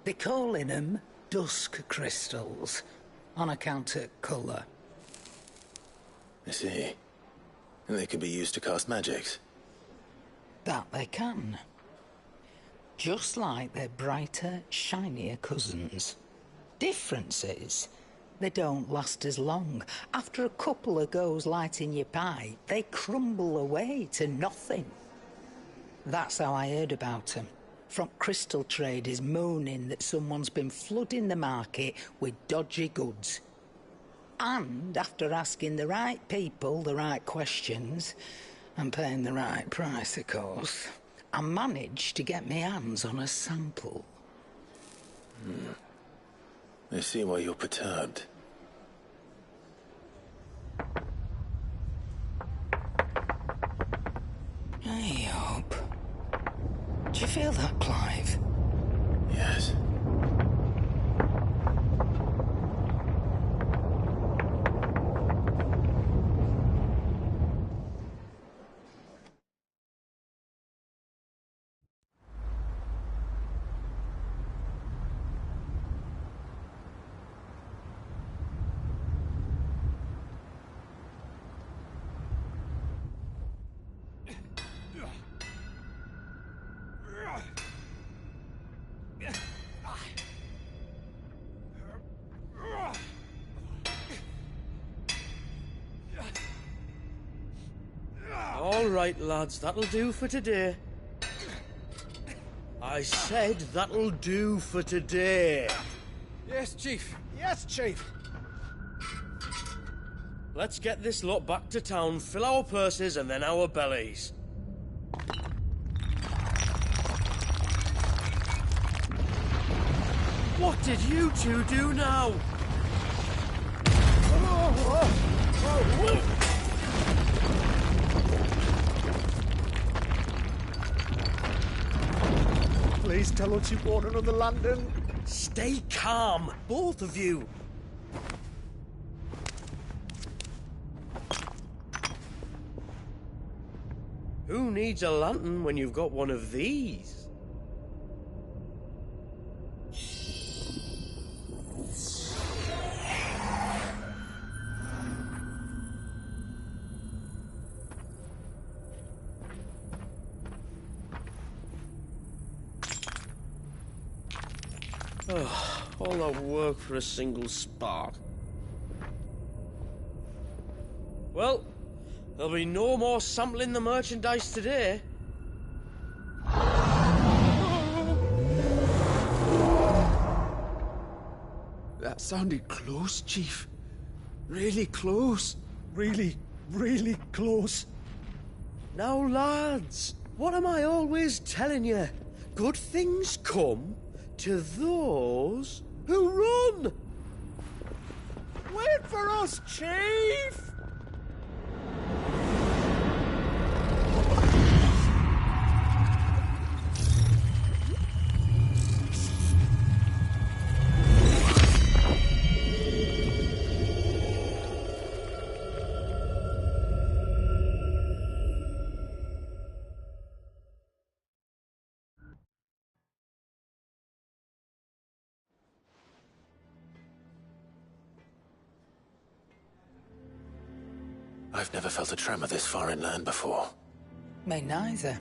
They're calling them dusk crystals, on account of colour. I see. And they can be used to cast magics. That they can. Just like their brighter, shinier cousins. Difference is, they don't last as long. After a couple of goes lighting your pipe, they crumble away to nothing. That's how I heard about them. From crystal traders moaning that someone's been flooding the market with dodgy goods. And after asking the right people the right questions, and paying the right price, of course, I managed to get my hands on a sample. I see why you're perturbed. Hey, Hope. Do you feel that, Clive? Yes. All right, lads, that'll do for today. I said that'll do for today. Yes, Chief. Yes, Chief. Let's get this lot back to town, fill our purses and then our bellies. What did you two do now? Please tell us you bought another lantern. Stay calm, both of you. Who needs a lantern when you've got one of these? Oh, all that work for a single spark. Well, there'll be no more sampling the merchandise today. That sounded close, Chief. Really close. Really, really close. Now, lads, what am I always telling you? Good things come to those who run! Wait for us, Chief! I've never felt a tremor this far inland before. Me neither.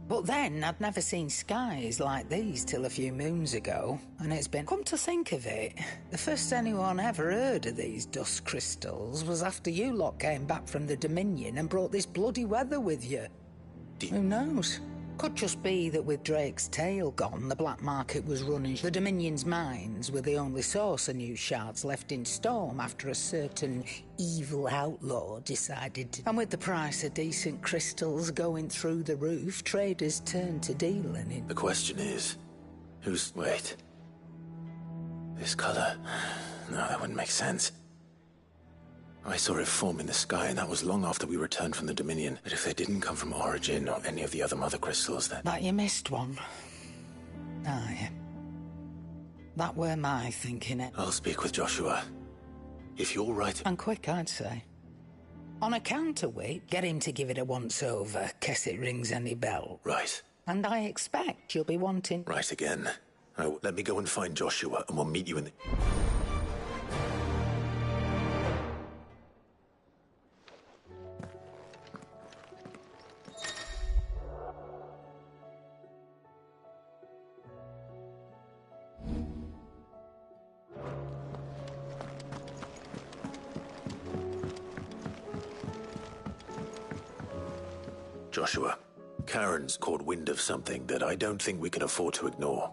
But then, I'd never seen skies like these till a few moons ago, and it's been... Come to think of it, the first anyone ever heard of these dust crystals was after you lot came back from the Dominion and brought this bloody weather with you. Who knows? Could just be that with Drake's tail gone, the black market was running. The Dominion's mines were the only source of new shards left in Storm after a certain evil outlaw decided to... And with the price of decent crystals going through the roof, traders turned to dealing in... The question is, who's... Wait. This color... No, that wouldn't make sense. I saw it form in the sky, and that was long after we returned from the Dominion. But if they didn't come from Origin or any of the other Mother Crystals, then... But you missed one. Aye. That were my thinking it. I'll speak with Joshua. If you're right... And quick, I'd say. On a counterweight, get him to give it a once-over, guess it rings any bell. Right. And I expect you'll be wanting... Right again. Now, let me go and find Joshua, and we'll meet you in the... Joshua, Karen's caught wind of something that I don't think we can afford to ignore.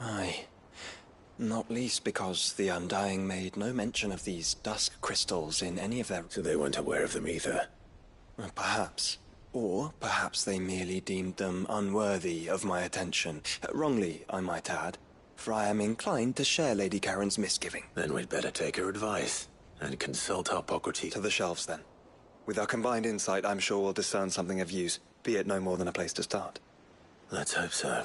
Aye. Not least because the Undying made no mention of these dusk crystals in any of their... So they weren't aware of them either? Perhaps. Or perhaps they merely deemed them unworthy of my attention. Wrongly, I might add. For I am inclined to share Lady Karen's misgiving. Then we'd better take her advice and consult Hippocrates. To the shelves, then. With our combined insight, I'm sure we'll discern something of use, be it no more than a place to start. Let's hope so.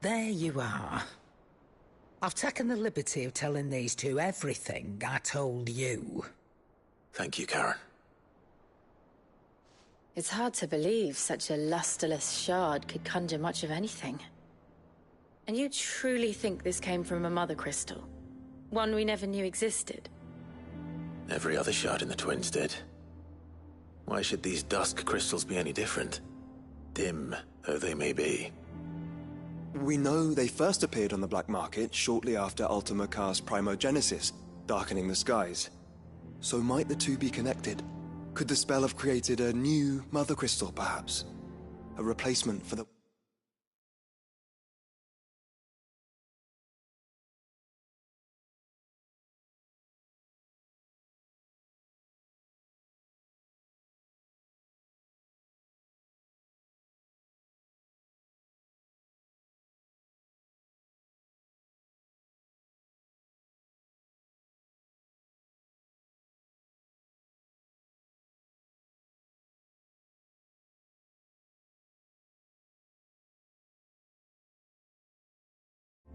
There you are. I've taken the liberty of telling these two everything I told you. Thank you, Karen. It's hard to believe such a lusterless shard could conjure much of anything. And you truly think this came from a Mother Crystal? One we never knew existed? Every other shard in the Twins did. Why should these dusk crystals be any different? Dim though they may be. We know they first appeared on the black market shortly after Ultima Car's primogenesis, darkening the skies. So might the two be connected? Could the spell have created a new Mother Crystal, perhaps? A replacement for the...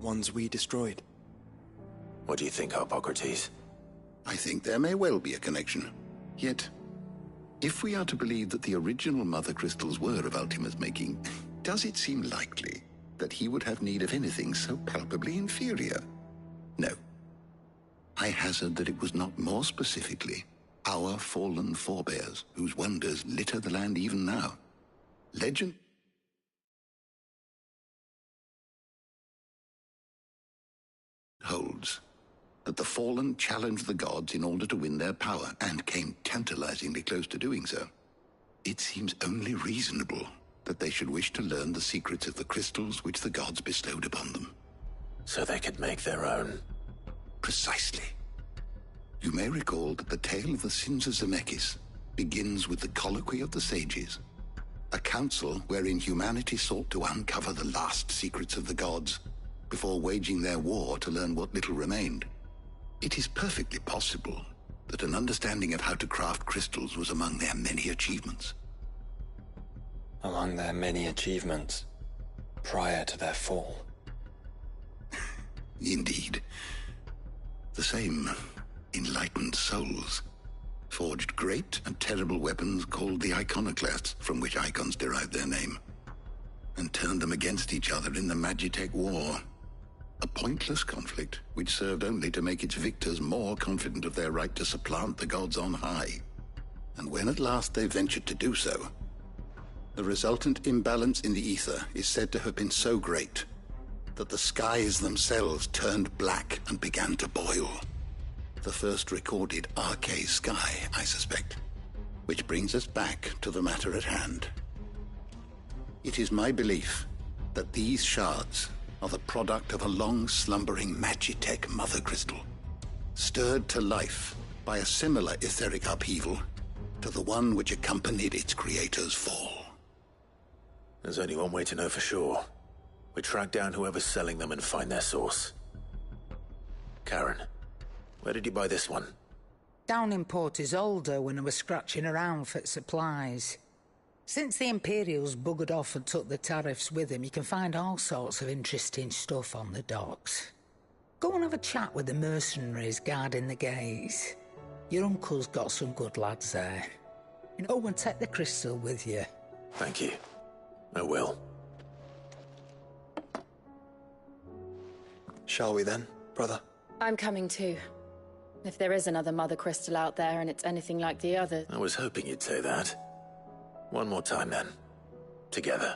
ones we destroyed. What do you think, Hippocrates? I think there may well be a connection. Yet, if we are to believe that the original Mother Crystals were of Ultima's making, does it seem likely that he would have need of anything so palpably inferior? No. I hazard that it was not more specifically our fallen forebears whose wonders litter the land even now. Legend holds that the fallen challenged the gods in order to win their power, and came tantalizingly close to doing so. It seems only reasonable that they should wish to learn the secrets of the crystals which the gods bestowed upon them. So they could make their own. Precisely. You may recall that the tale of the sins of Zemeckis begins with the colloquy of the sages, a council wherein humanity sought to uncover the last secrets of the gods before waging their war to learn what little remained. It is perfectly possible that an understanding of how to craft crystals was among their many achievements. Among their many achievements, prior to their fall. Indeed. The same enlightened souls forged great and terrible weapons called the Iconoclasts, from which icons derived their name, and turned them against each other in the Magitech War. A pointless conflict which served only to make its victors more confident of their right to supplant the gods on high. and when at last they ventured to do so, the resultant imbalance in the ether is said to have been so great that the skies themselves turned black and began to boil. The first recorded Arcade sky, I suspect. Which brings us back to the matter at hand. It is my belief that these shards are the product of a long-slumbering Magitech mother crystal, stirred to life by a similar etheric upheaval to the one which accompanied its creator's fall. There's only one way to know for sure. We track down whoever's selling them and find their source. Karen, where did you buy this one? Down in Port Isolde when I was scratching around for supplies. Since the Imperials buggered off and took the tariffs with them, you can find all sorts of interesting stuff on the docks. Go and have a chat with the mercenaries guarding the gates. Your uncle's got some good lads there. And go and take the crystal with you. Thank you. I will. Shall we then, brother? I'm coming too. If there is another Mother Crystal out there and it's anything like the others... I was hoping you'd say that. One more time then. Together.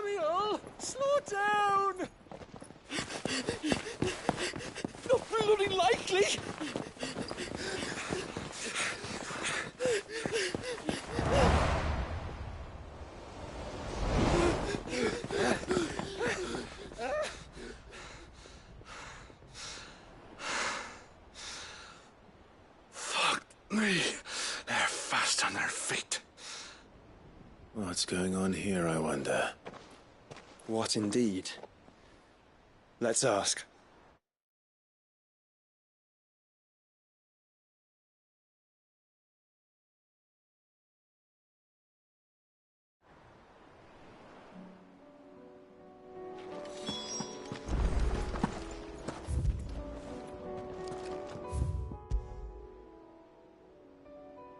Samuel, slow down! Not bloody likely! Fuck me. They're fast on their feet. What's going on here, I wonder? What indeed? Let's ask.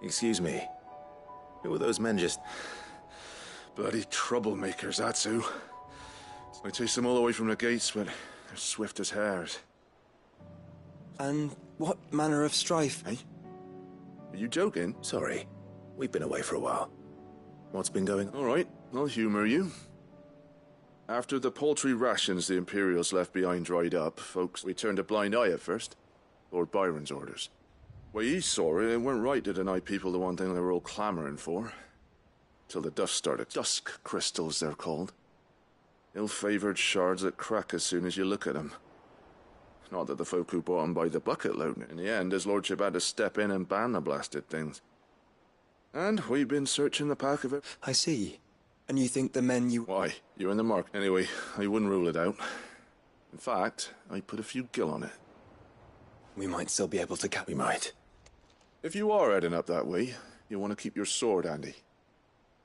Excuse me. Who were those men just... Bloody troublemakers, that's who. I chased them all the way from the gates, but they're swift as hares. And what manner of strife? Hey? Are you joking? Sorry. We've been away for a while. What's been going on? All right, I'll humor you. After the paltry rations the Imperials left behind dried up, folks, we turned a blind eye at first. Lord Byron's orders. Way he saw it, it weren't right to deny people the one thing they were all clamoring for. Till the dust started. Dusk crystals, they're called. Ill-favored shards that crack as soon as you look at them. Not that the folk who bought them by the bucket load. In the end, his lordship had to step in and ban the blasted things. And we've been searching the pack of it. I see. And you think the men you... Why? You're in the mark. Anyway, I wouldn't rule it out. In fact, I put a few gil on it. We might still be able to cap... We might. If you are heading up that way, you want to keep your sword handy.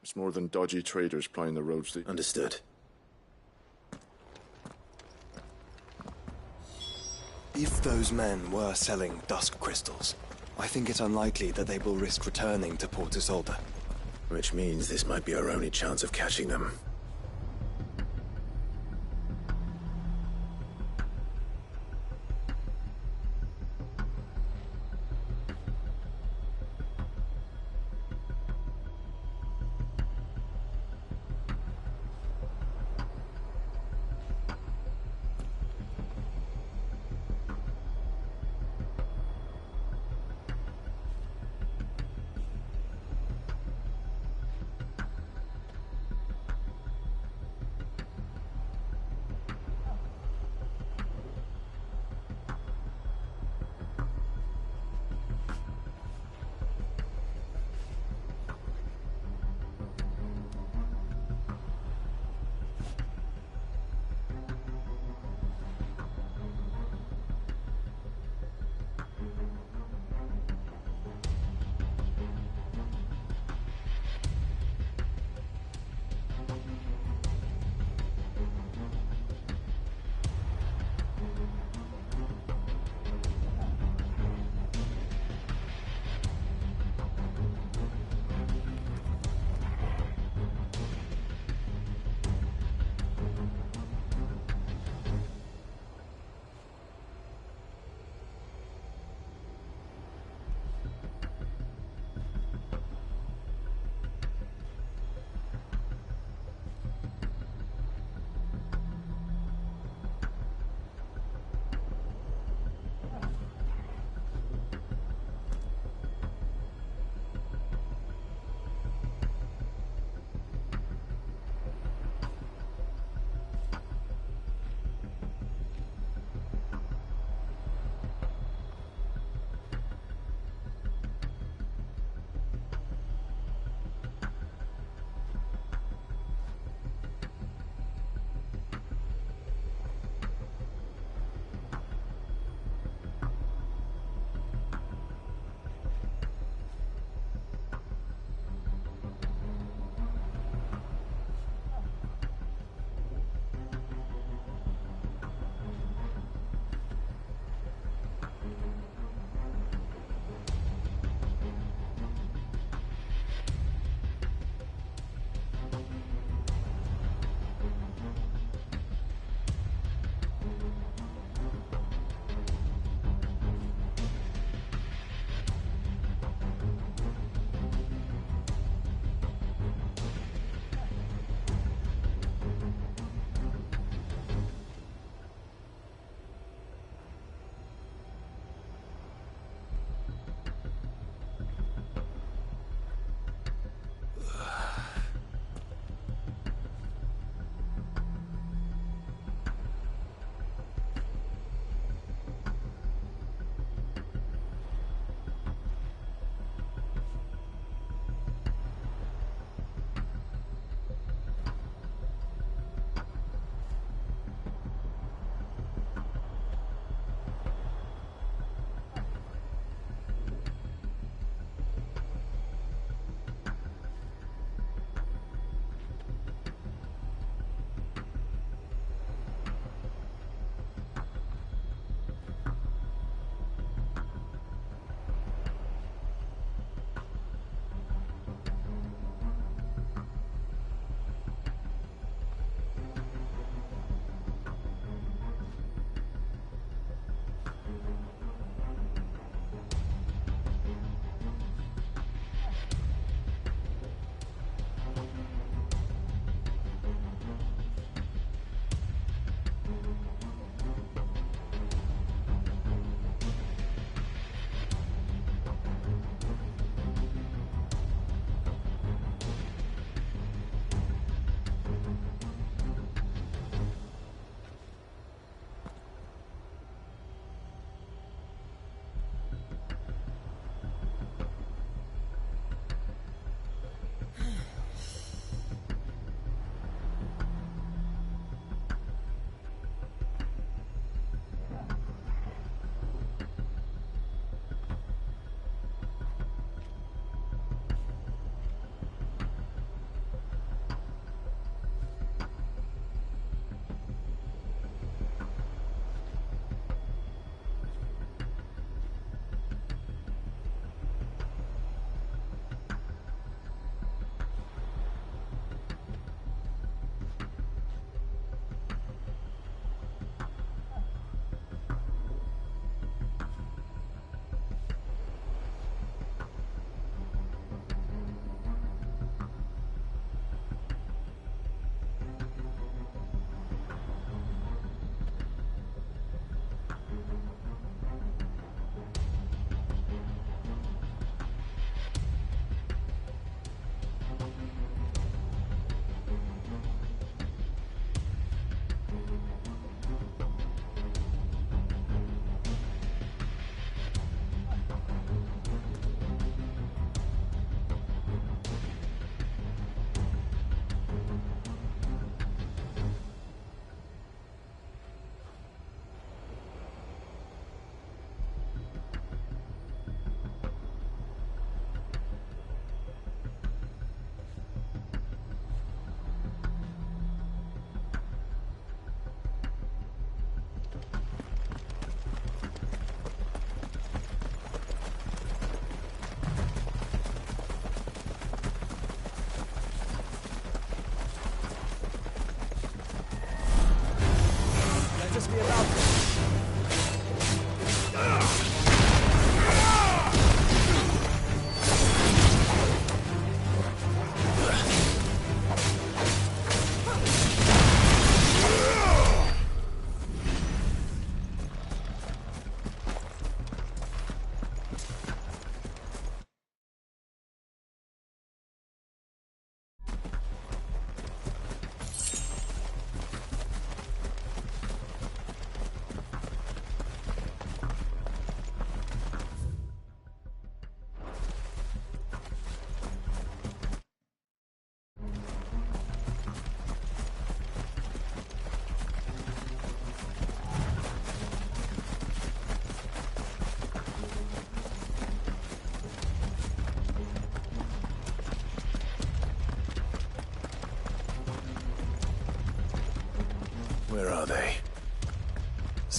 It's more than dodgy traders plying the roads to... Understood. If those men were selling dusk crystals, I think it unlikely that they will risk returning to Port Isolde. Which means this might be our only chance of catching them.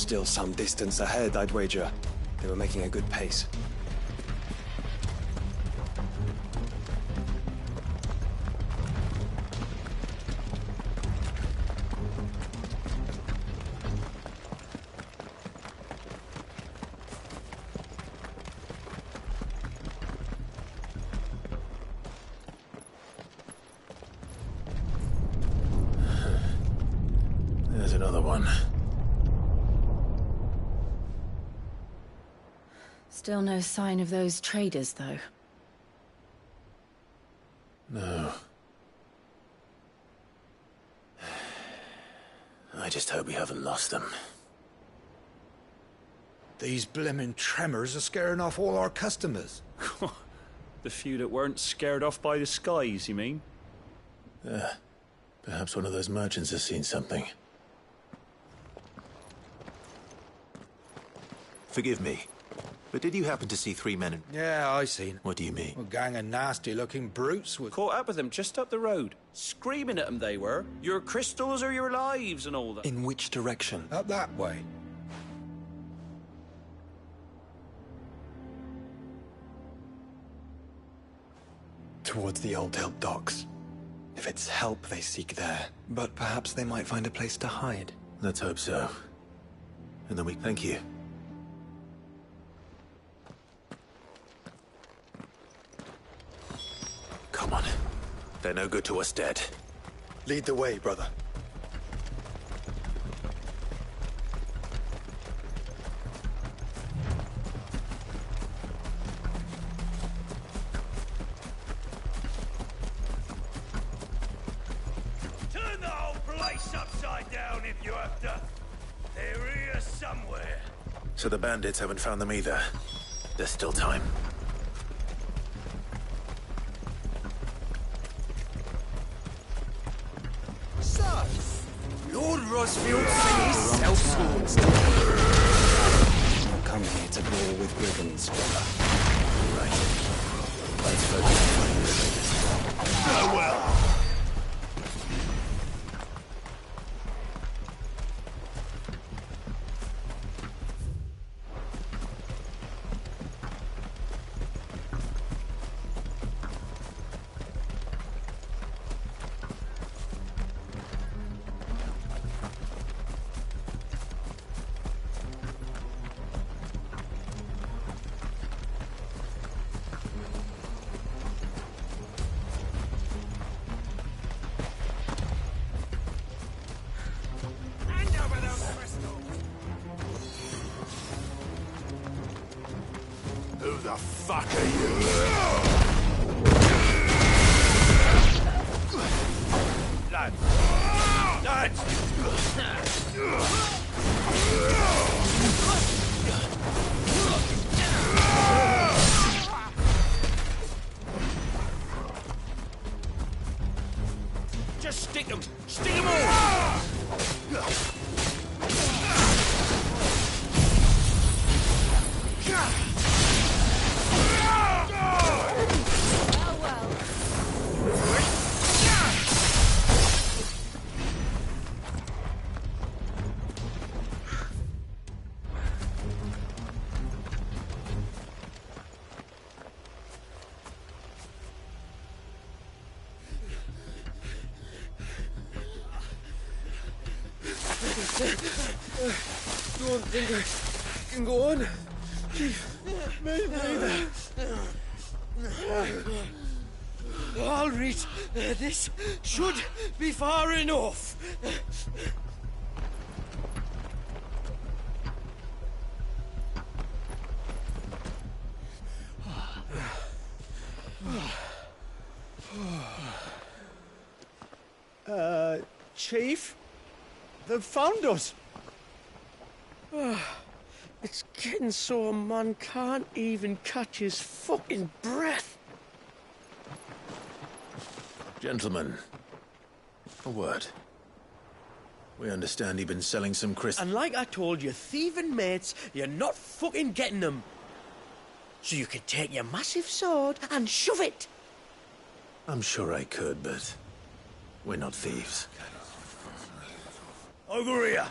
Still some distance ahead, I'd wager. They were making a good pace. There's another one. Still no sign of those traders, though. No. I just hope we haven't lost them. These blimmin' tremors are scaring off all our customers. The few that weren't scared off by the skies, you mean? Perhaps one of those merchants has seen something. Forgive me, but did you happen to see 3 men in... Yeah, I seen. What do you mean? A gang of nasty-looking brutes with... Caught up with them just up the road. Screaming at them they were. Your crystals or your lives and all that. In which direction? Up that way. Towards the Old Hill docks. If it's help they seek there, but perhaps they might find a place to hide. Let's hope so. And then we... Thank you. Come on. They're no good to us dead. Lead the way, brother. Turn the whole place upside down if you have to. They're here somewhere. So the bandits haven't found them either. There's still time. Lord Rosfield sent his self-swords. Come here to brawl with brigands, brother. Right. Let's focus. Farewell. Who the fuck are you? Lads! Just stick them! Stick them all! Don't think I can go on. Maybe. I'll reach. This should be far enough. Chief? They've found us. It's getting so a man can't even catch his fucking breath. Gentlemen, a word. We understand you've been selling some crystals. And like I told your thieving mates, you're not fucking getting them. So you can take your massive sword and shove it. I'm sure I could, but we're not thieves. Over here.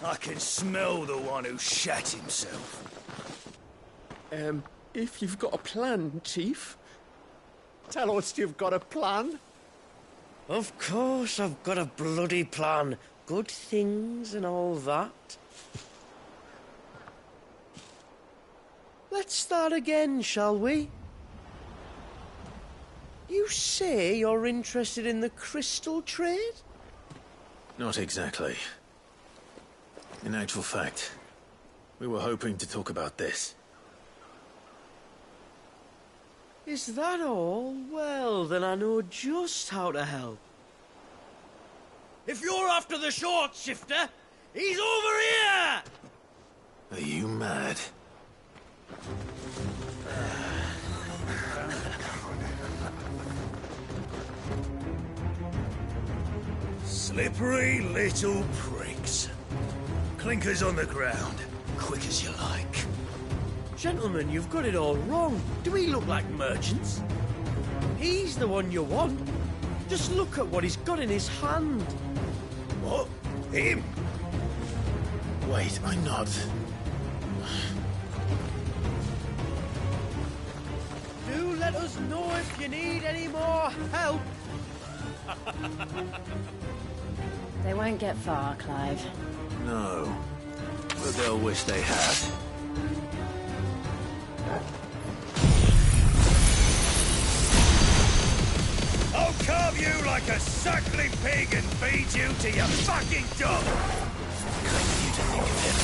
I can smell the one who shat himself. If you've got a plan, Chief, tell us you've got a plan. Of course I've got a bloody plan. Good things and all that. Let's start again, shall we? You say you're interested in the crystal trade? Not exactly. In actual fact, we were hoping to talk about this. Is that all? Well, then I know just how to help. If you're after the short shifter, he's over here! Are you mad? Slippery little pricks. Clinkers on the ground, quick as you like. Gentlemen, you've got it all wrong. Do we look like merchants? He's the one you want. Just look at what he's got in his hand. What? Him? Wait, I'm not. Do let us know if you need any more help. They won't get far, Clive. No. But they'll wish they had. I'll carve you like a suckling pig and feed you to your fucking dog! Kind of you to think of him.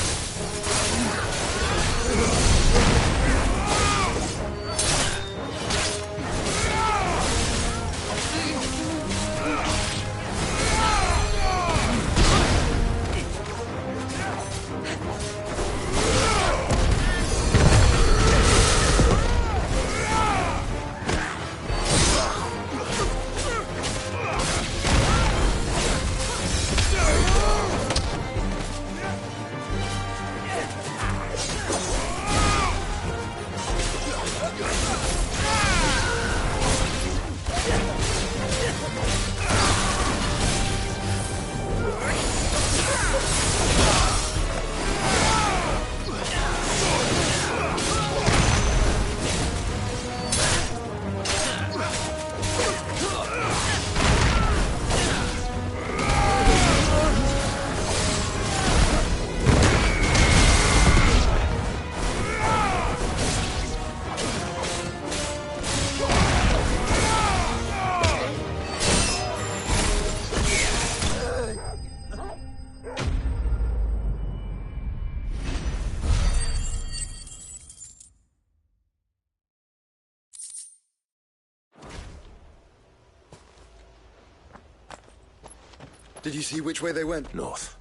Did you see which way they went? North.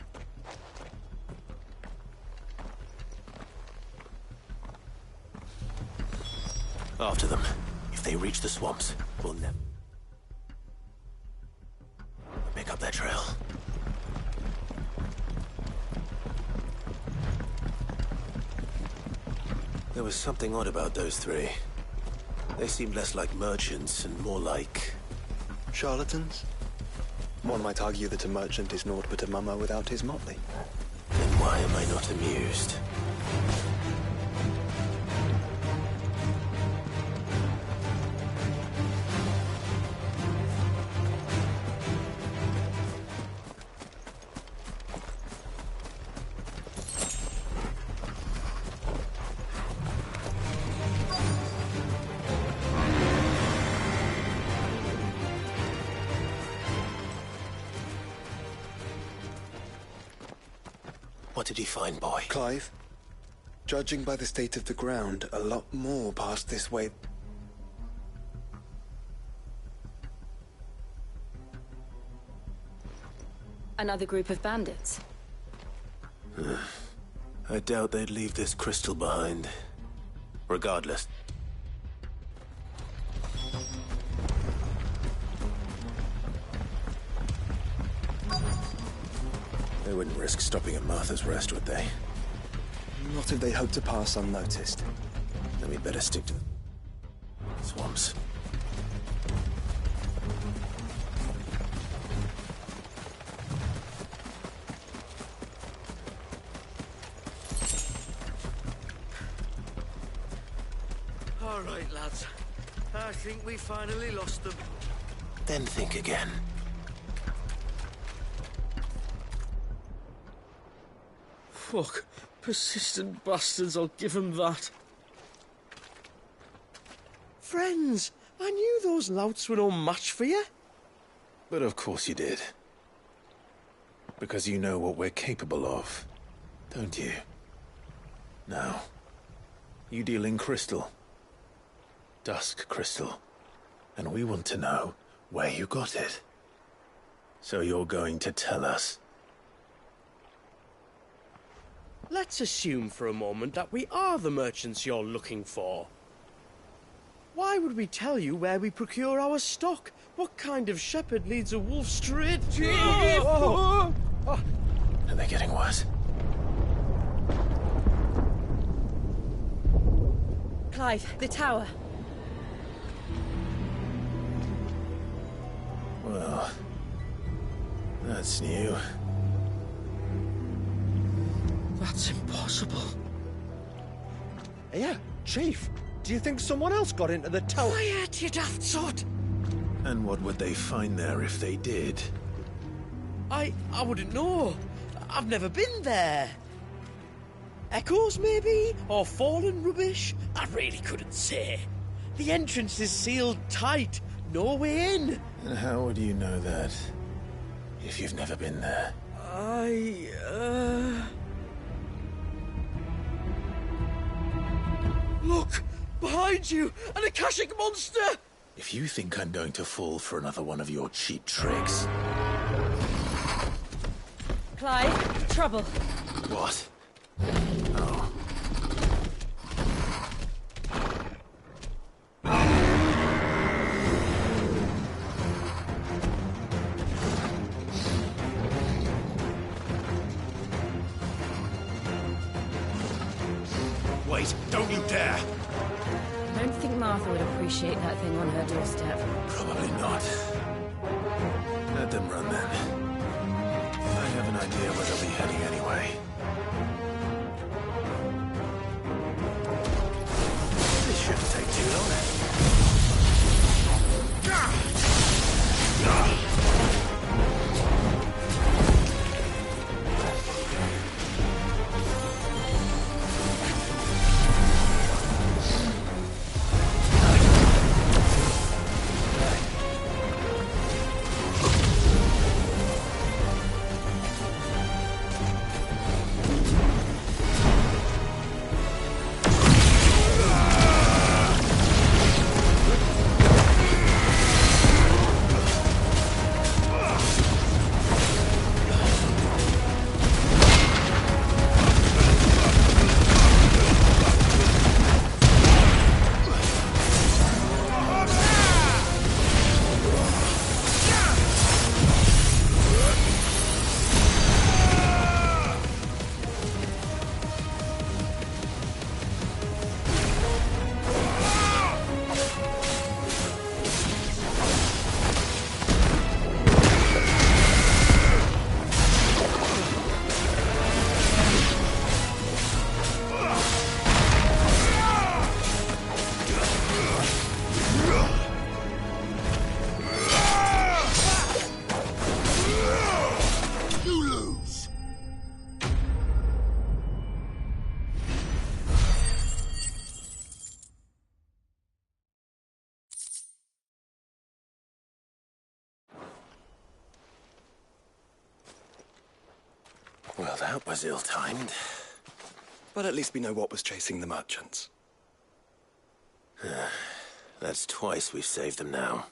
After them. If they reach the swamps, we'll never pick up their trail. There was something odd about those three. They seemed less like merchants and more like... charlatans? One might argue that a merchant is naught but a mummer without his motley. Then why am I not amused? What did he find, boy? Clive, judging by the state of the ground, a lot more passed this way. Another group of bandits. I doubt they'd leave this crystal behind. Regardless. They wouldn't risk stopping at Martha's Rest, would they? Not if they hope to pass unnoticed. Then we'd better stick to the swamps. All right, lads. I think we finally lost them. Then think again. Fuck. Persistent bastards, I'll give them that. Friends, I knew those louts were no match for you. But of course you did. Because you know what we're capable of, don't you? Now, you deal in crystal. Dusk crystal. And we want to know where you got it. So you're going to tell us. Let's assume for a moment that we are the merchants you're looking for. Why would we tell you where we procure our stock? What kind of shepherd leads a wolf straight to... Are they getting worse? Clive, the tower. Well, that's new. That's impossible. Yeah, Chief. Do you think someone else got into the tower? Quiet, you daft sod! And what would they find there if they did? I wouldn't know. I've never been there. Echoes, maybe? Or fallen rubbish? I really couldn't say. The entrance is sealed tight. No way in. And how would you know that? If you've never been there? Look! Behind you! An Akashic monster! If you think I'm going to fall for another one of your cheap tricks... Clive, trouble. What? Oh. Wait, don't you dare! I don't think Martha would appreciate that thing on her doorstep. Probably not. Let them run then. I have an idea where they'll be heading anyway. This shouldn't take too long. Well, that was ill-timed. But at least we know what was chasing the merchants. That's twice we've saved them now.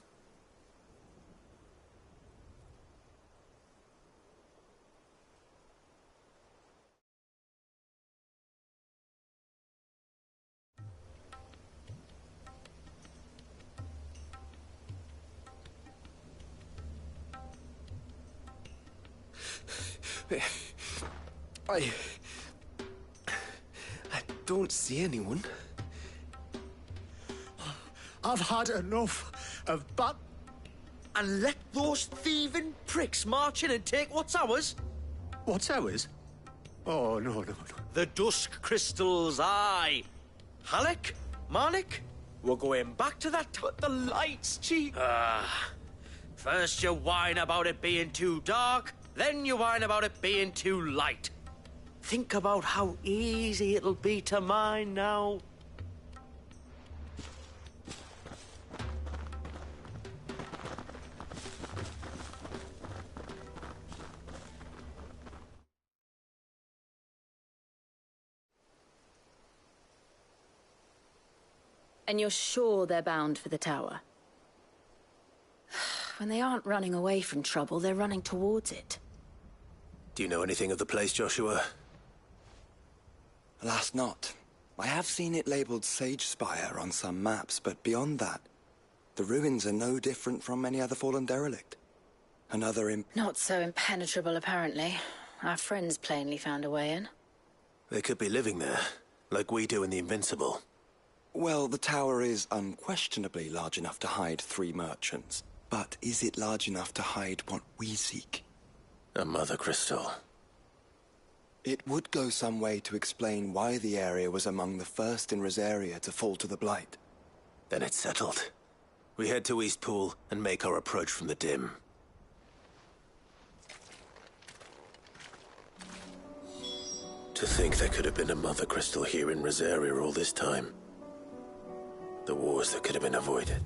I don't see anyone. I've had enough of And let those thieving pricks march in and take what's ours? What's ours? Oh, no. The dusk crystals, aye. Halleck? Marnik? We're going back to that but the lights, Chief. First you whine about it being too dark, then you whine about it being too light. Think about how easy it'll be to mine now. And you're sure they're bound for the tower? When they aren't running away from trouble, they're running towards it. Do you know anything of the place, Joshua? Alas, not. I have seen it labelled Sage Spire on some maps, but beyond that, the ruins are no different from any other fallen derelict. Another Not so impenetrable, apparently. Our friends plainly found a way in. They could be living there, like we do in the Invincible. Well, the tower is unquestionably large enough to hide 3 merchants. But is it large enough to hide what we seek? A Mother Crystal. It would go some way to explain why the area was among the first in Rosaria to fall to the Blight. Then it's settled. We head to Eastpool and make our approach from the dim. To think there could have been a Mother Crystal here in Rosaria all this time. The wars that could have been avoided.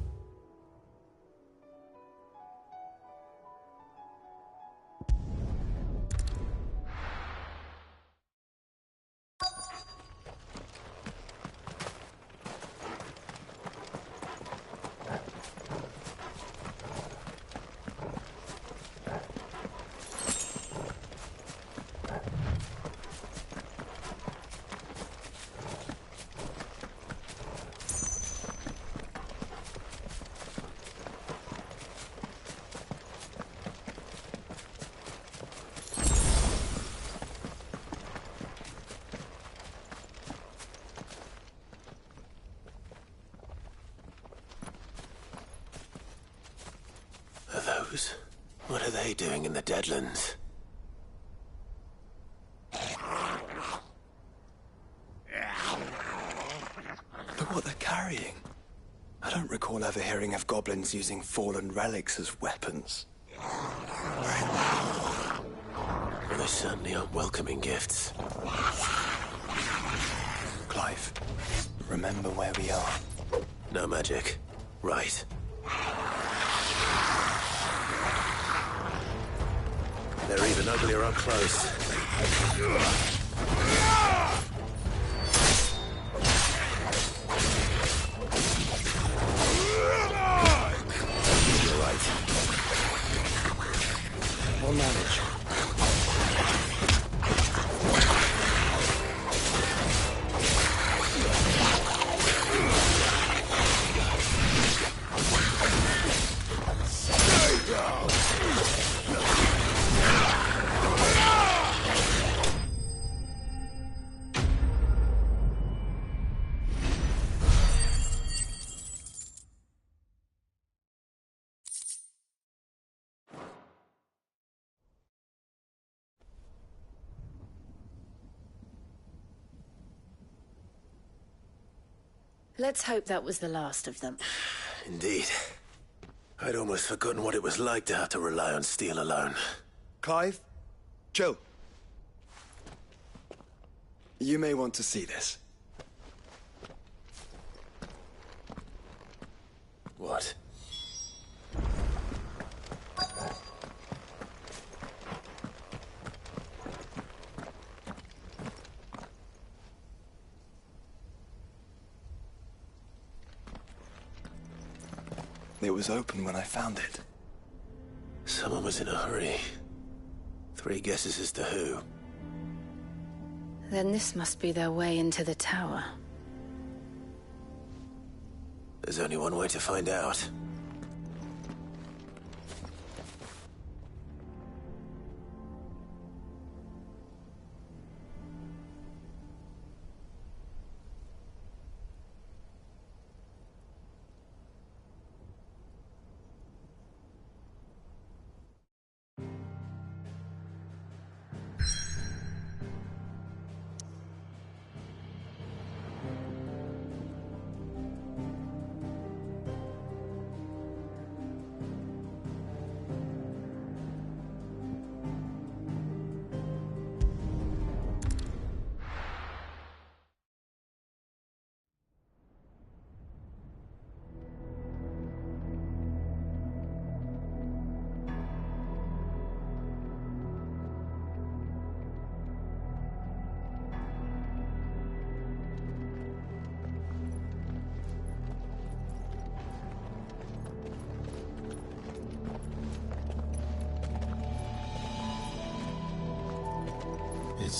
What are they doing in the Deadlands? Look what they're carrying. I don't recall ever hearing of goblins using fallen relics as weapons. Well, they certainly aren't welcoming gifts. Clive, remember where we are. No magic. Right. They're even uglier up close. You're right. We'll manage. Let's hope that was the last of them. Indeed. I'd almost forgotten what it was like to have to rely on steel alone. Clive? Joe? You may want to see this. What? It was open when I found it. Someone was in a hurry. 3 guesses as to who. Then this must be their way into the tower. There's only one way to find out.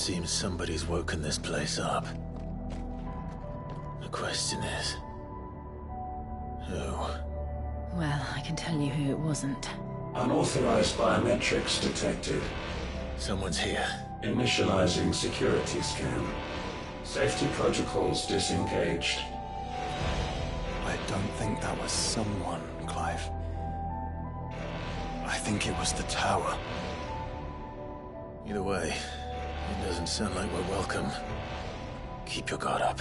seems somebody's woken this place up. The question is, who? Well, I can tell you who it wasn't. Unauthorized biometrics detected. Someone's here. Initializing security scan. Safety protocols disengaged. I don't think that was someone, Clive. I think it was the tower. Either way, it doesn't sound like we're welcome. Keep your guard up.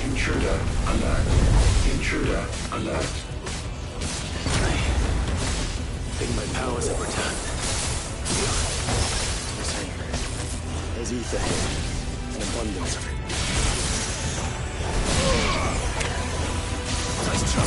Intruder alert. Intruder alert. I think my powers have returned. There's ether here. An abundance of it. Nice try.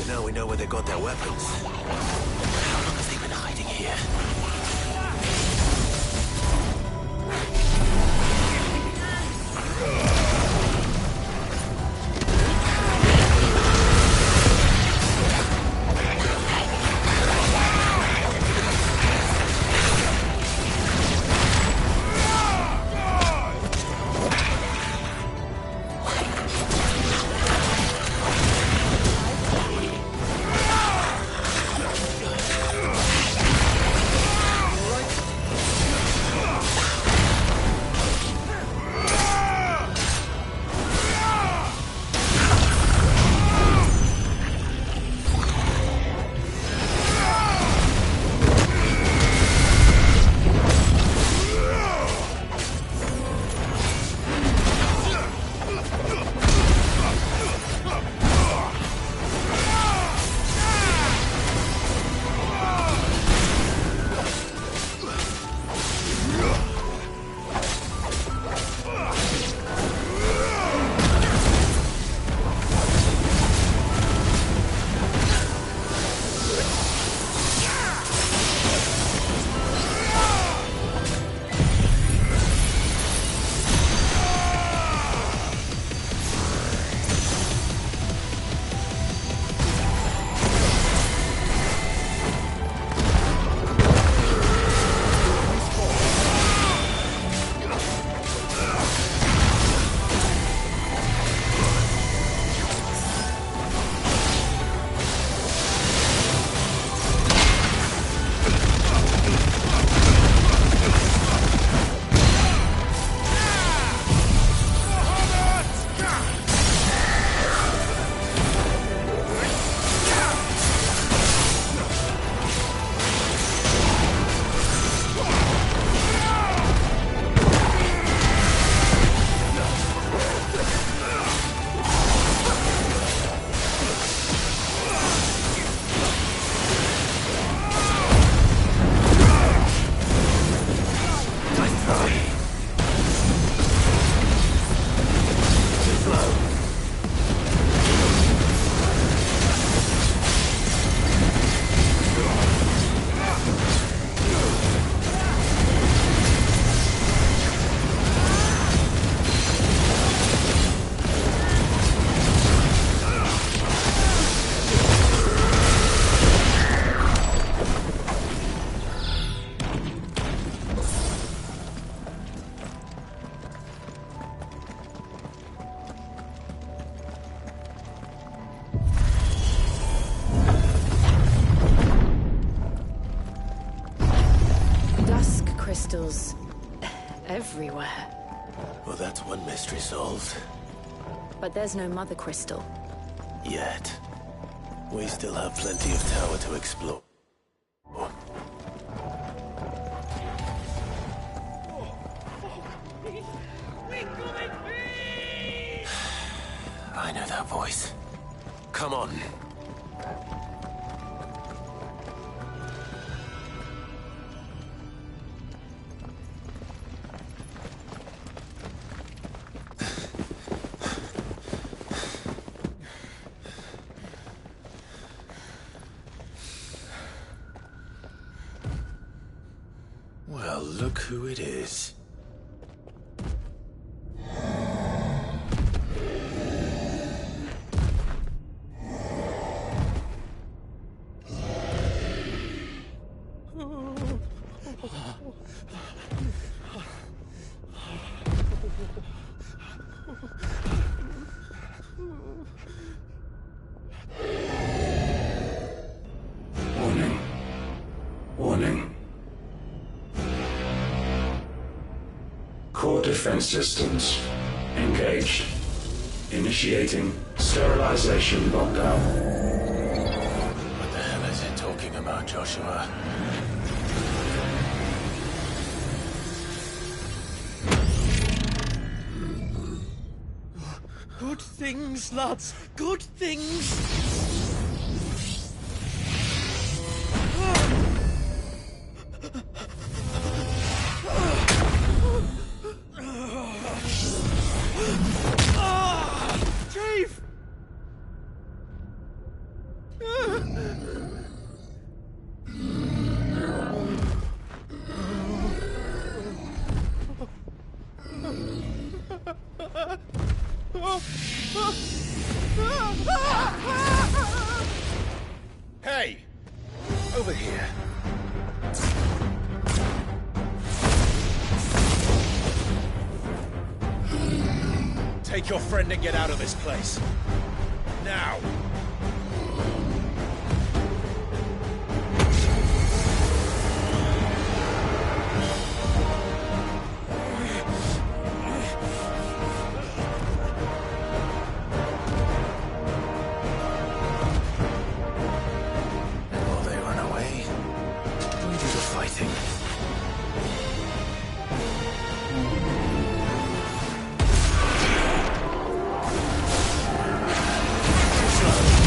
Now we know where they got their weapons. How long have they been hiding here? everywhere. Well, that's one mystery solved. But there's no Mother Crystal. Yet. We still have plenty of tower to explore. I know that voice. Come on. Well, look who it is. Warning. Warning. Core defense systems engaged. Initiating sterilization lockdown. What the hell is it talking about, Joshua? Good things, lads. Good things. Chief! Hey! Over here. Take your friend and get out of this place. Now! While they run away, we do the fighting. Slow.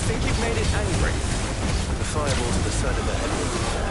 think you've made it angry. The fireball to the side of the head will do that.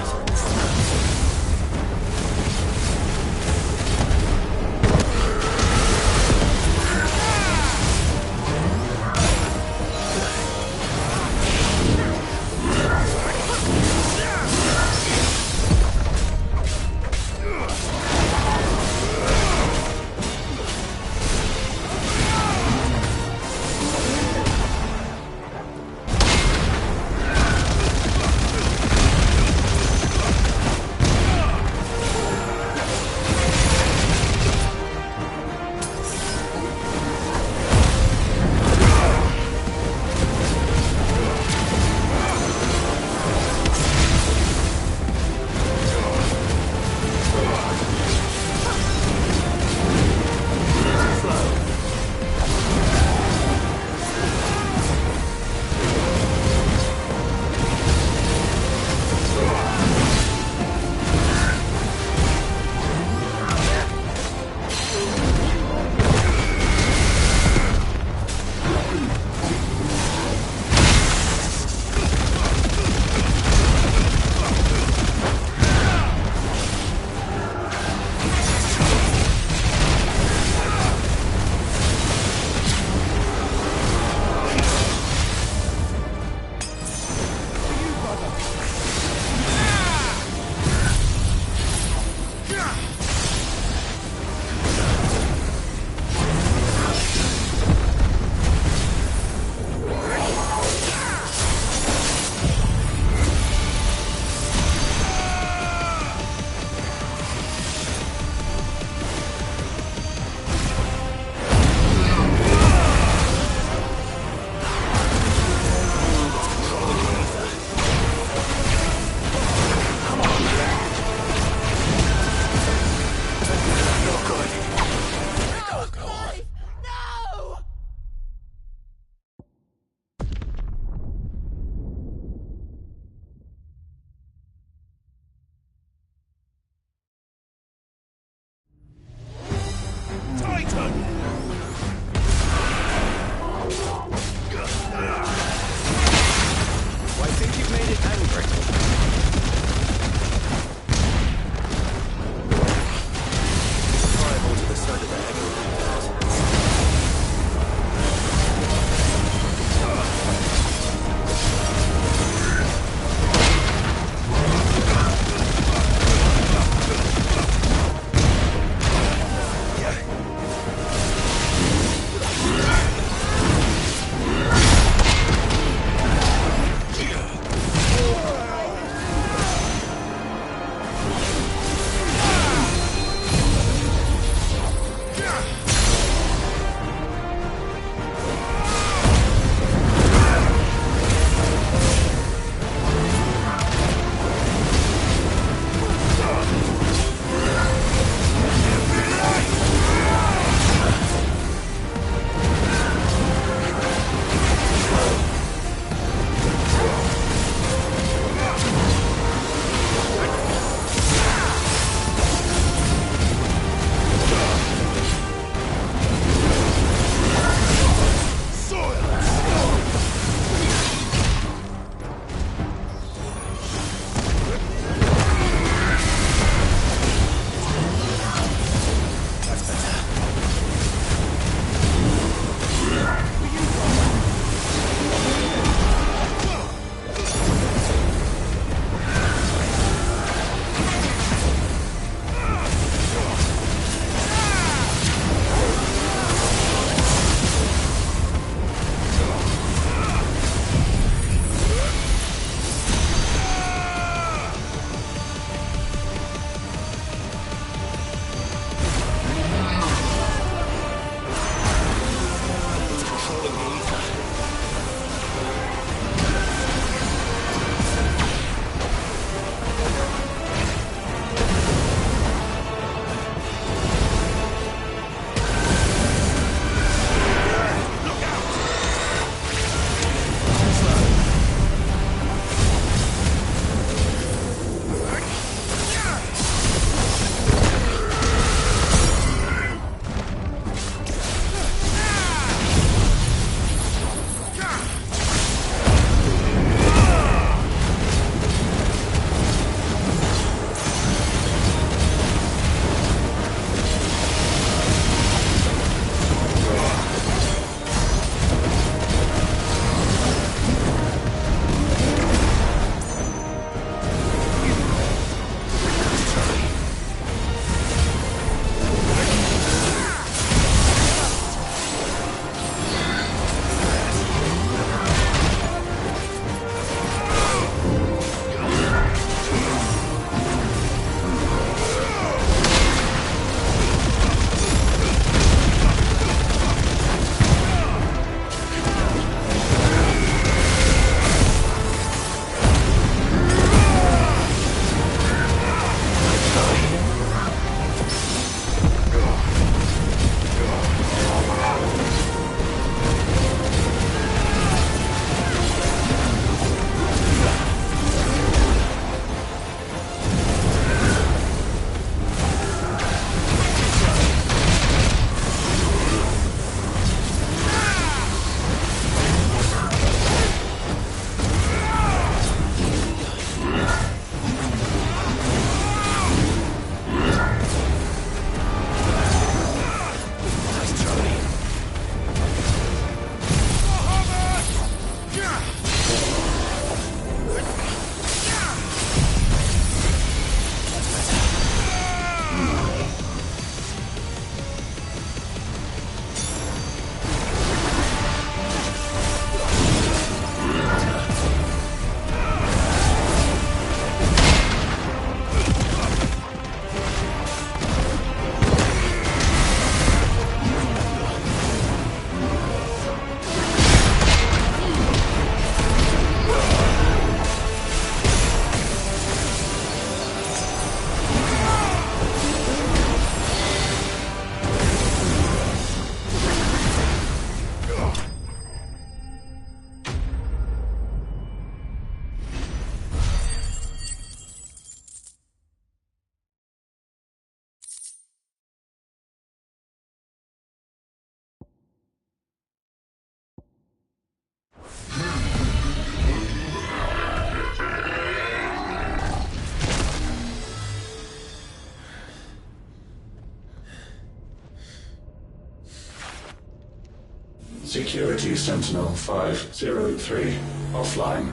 Security Sentinel 503 offline.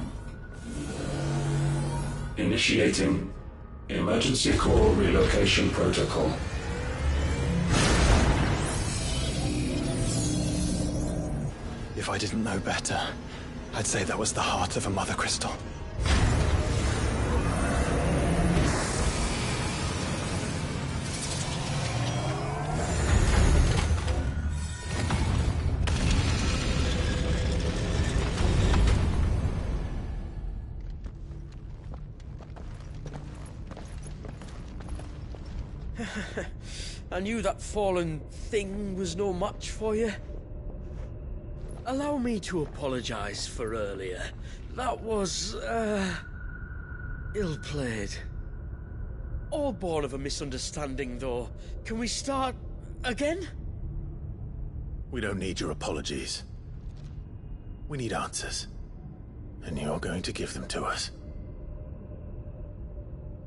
Initiating Emergency Core Relocation Protocol. If I didn't know better, I'd say that was the heart of a Mother Crystal. I knew that fallen thing was no match for you. Allow me to apologize for earlier. That was, ill-played. All born of a misunderstanding, though. Can we start again? We don't need your apologies. We need answers. And you're going to give them to us.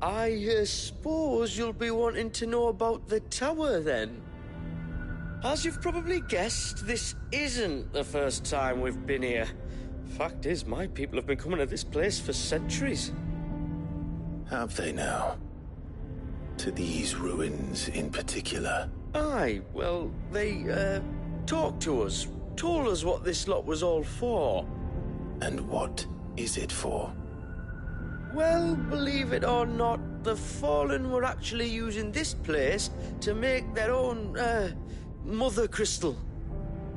I suppose you'll be wanting to know about the tower, then. As you've probably guessed, this isn't the first time we've been here. Fact is, my people have been coming to this place for centuries. Have they now? To these ruins in particular? Aye, well, they, talked to us, told us what this lot was all for. And what is it for? Well, believe it or not, the Fallen were actually using this place to make their own, Mother Crystal.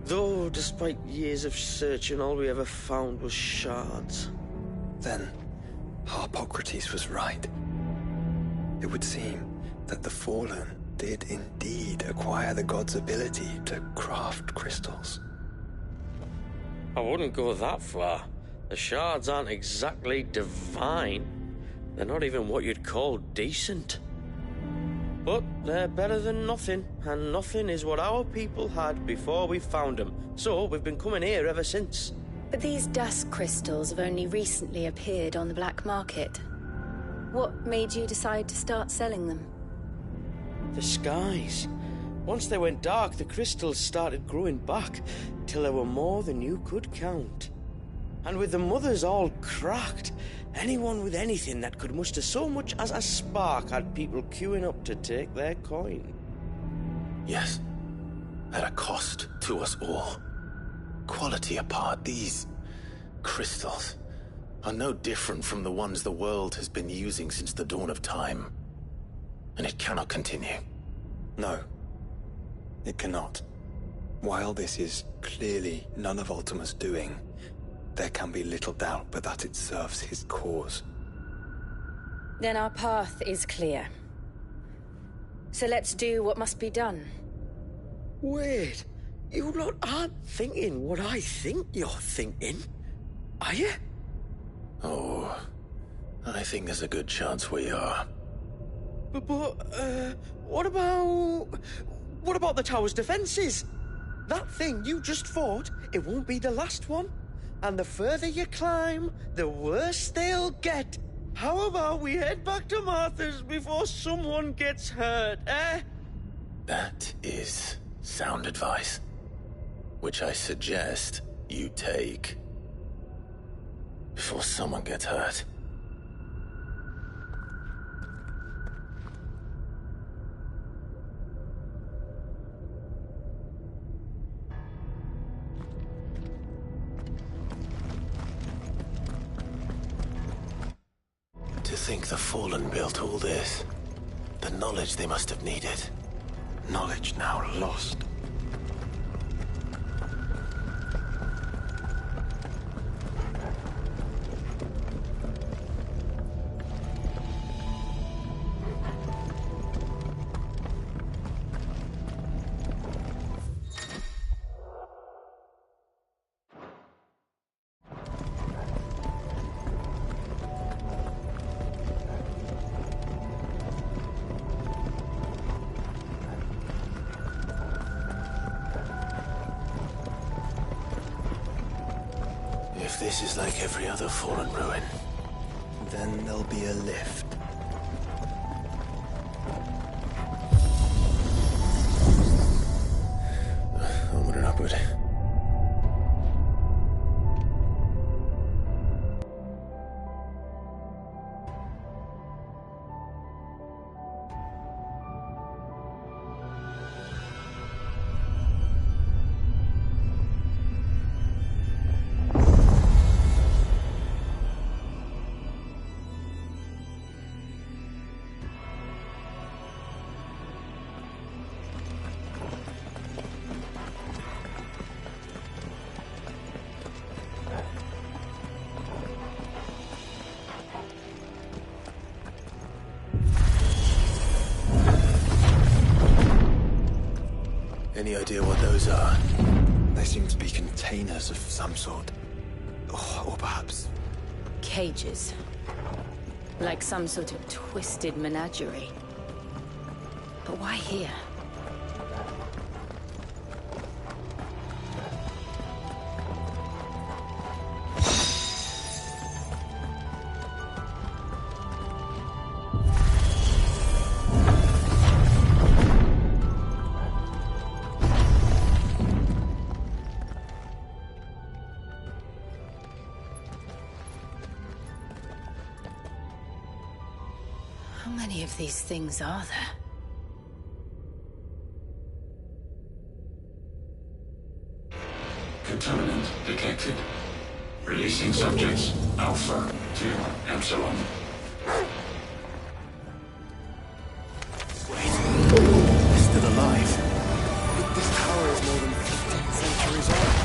Though, despite years of searching, all we ever found was shards. Then, Harpocrates was right. It would seem that the Fallen did indeed acquire the god's ability to craft crystals. I wouldn't go that far. The shards aren't exactly divine. They're not even what you'd call decent. But they're better than nothing, and nothing is what our people had before we found them. So we've been coming here ever since. But these dusk crystals have only recently appeared on the black market. What made you decide to start selling them? The skies. Once they went dark, the crystals started growing back, till there were more than you could count. And with the mothers all cracked, anyone with anything that could muster so much as a spark had people queuing up to take their coin. Yes, at a cost to us all. Quality apart, these crystals are no different from the ones the world has been using since the dawn of time. And it cannot continue. No, it cannot. While this is clearly none of Ultima's doing, there can be little doubt but that it serves his cause. Then our path is clear. So let's do what must be done. Wait, you lot aren't thinking what I think you're thinking, are you? Oh, I think there's a good chance we are. But what about the tower's defenses? That thing you just fought, it won't be the last one. And the further you climb, the worse they'll get. How about we head back to Martha's before someone gets hurt, eh? That is sound advice, which I suggest you take before someone gets hurt. To think the Fallen built all this. The knowledge they must have needed. Knowledge now lost. If this is like every other Fallen ruin, then there'll be a lift. Onward and upward. Any idea what those are? They seem to be containers of some sort. Or perhaps... Cages. Like some sort of twisted menagerie. But why here? How many of these things are there? Contaminant detected. Releasing subjects Alpha to Epsilon. They're still alive. This tower is more than 15 centuries old.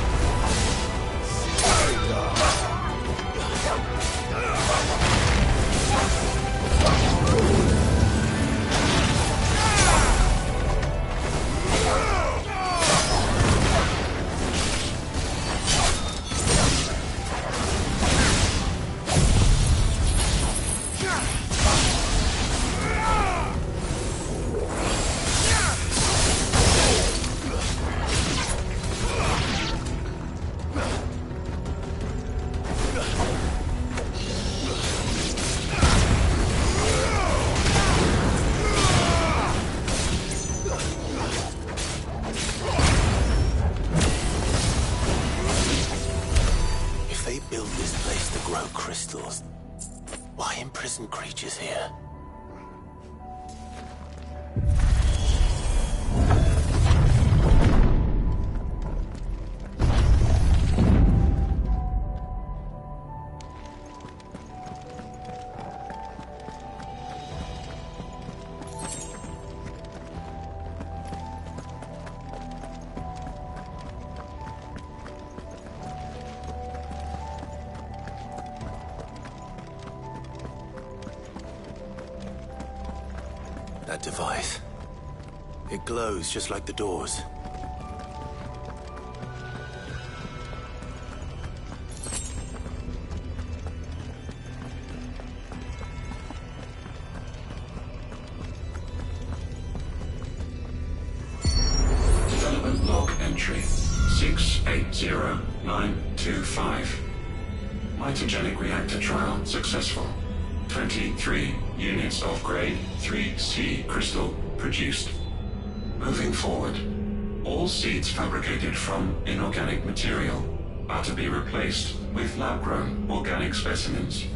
Crystals. Why imprison creatures here? That device. It glows just like the doors. Development log entry 680925. Mitogenic reactor trial successful. 23 units of grade 3C crystal produced. Moving forward, all seeds fabricated from inorganic material are to be replaced with lab-grown organic specimens.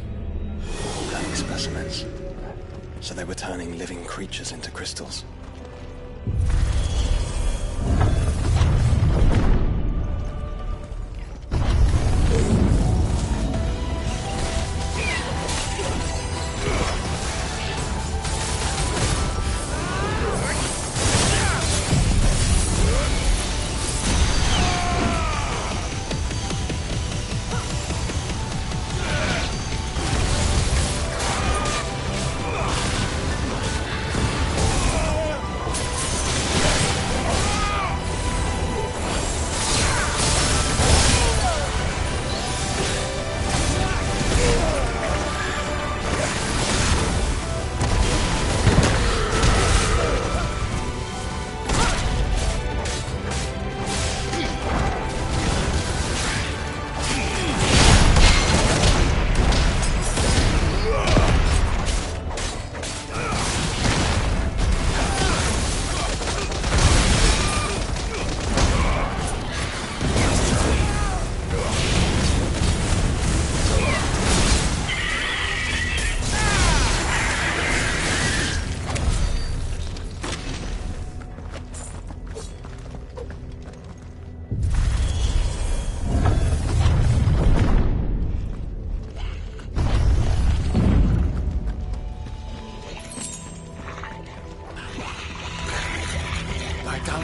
Organic specimens? So they were turning living creatures into crystals?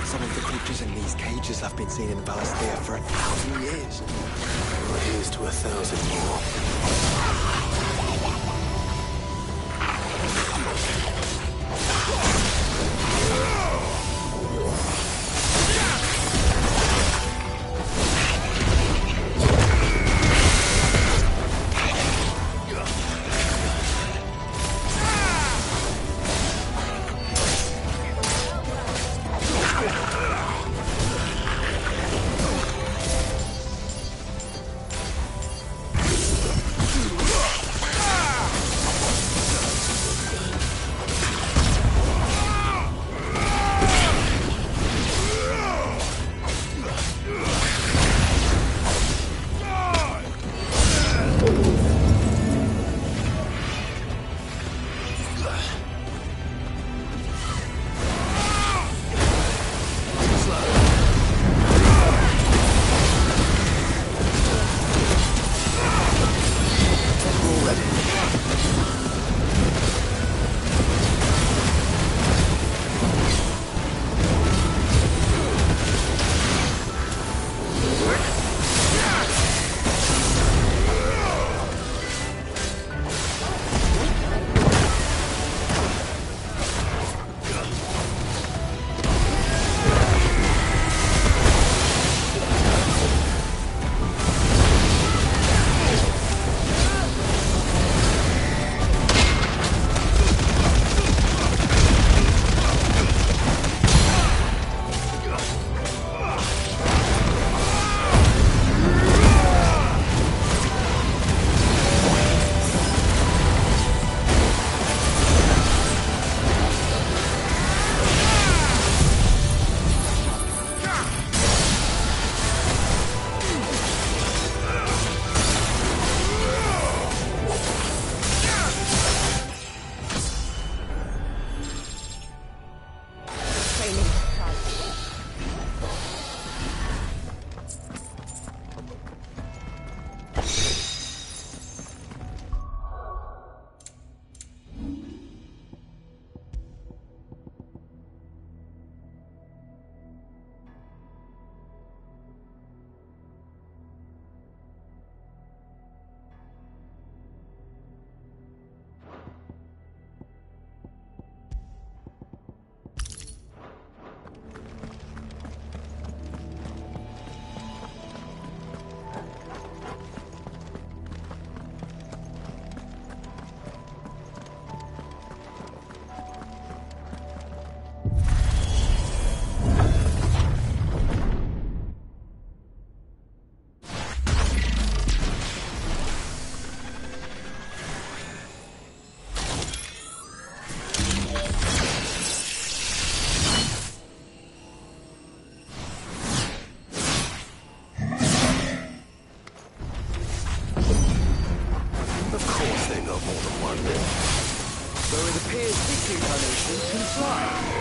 Some of the creatures in these cages have been seen in Valisthea for 1,000 years. Well, here's to 1,000 more. one. Though it appears this incarnation can fly.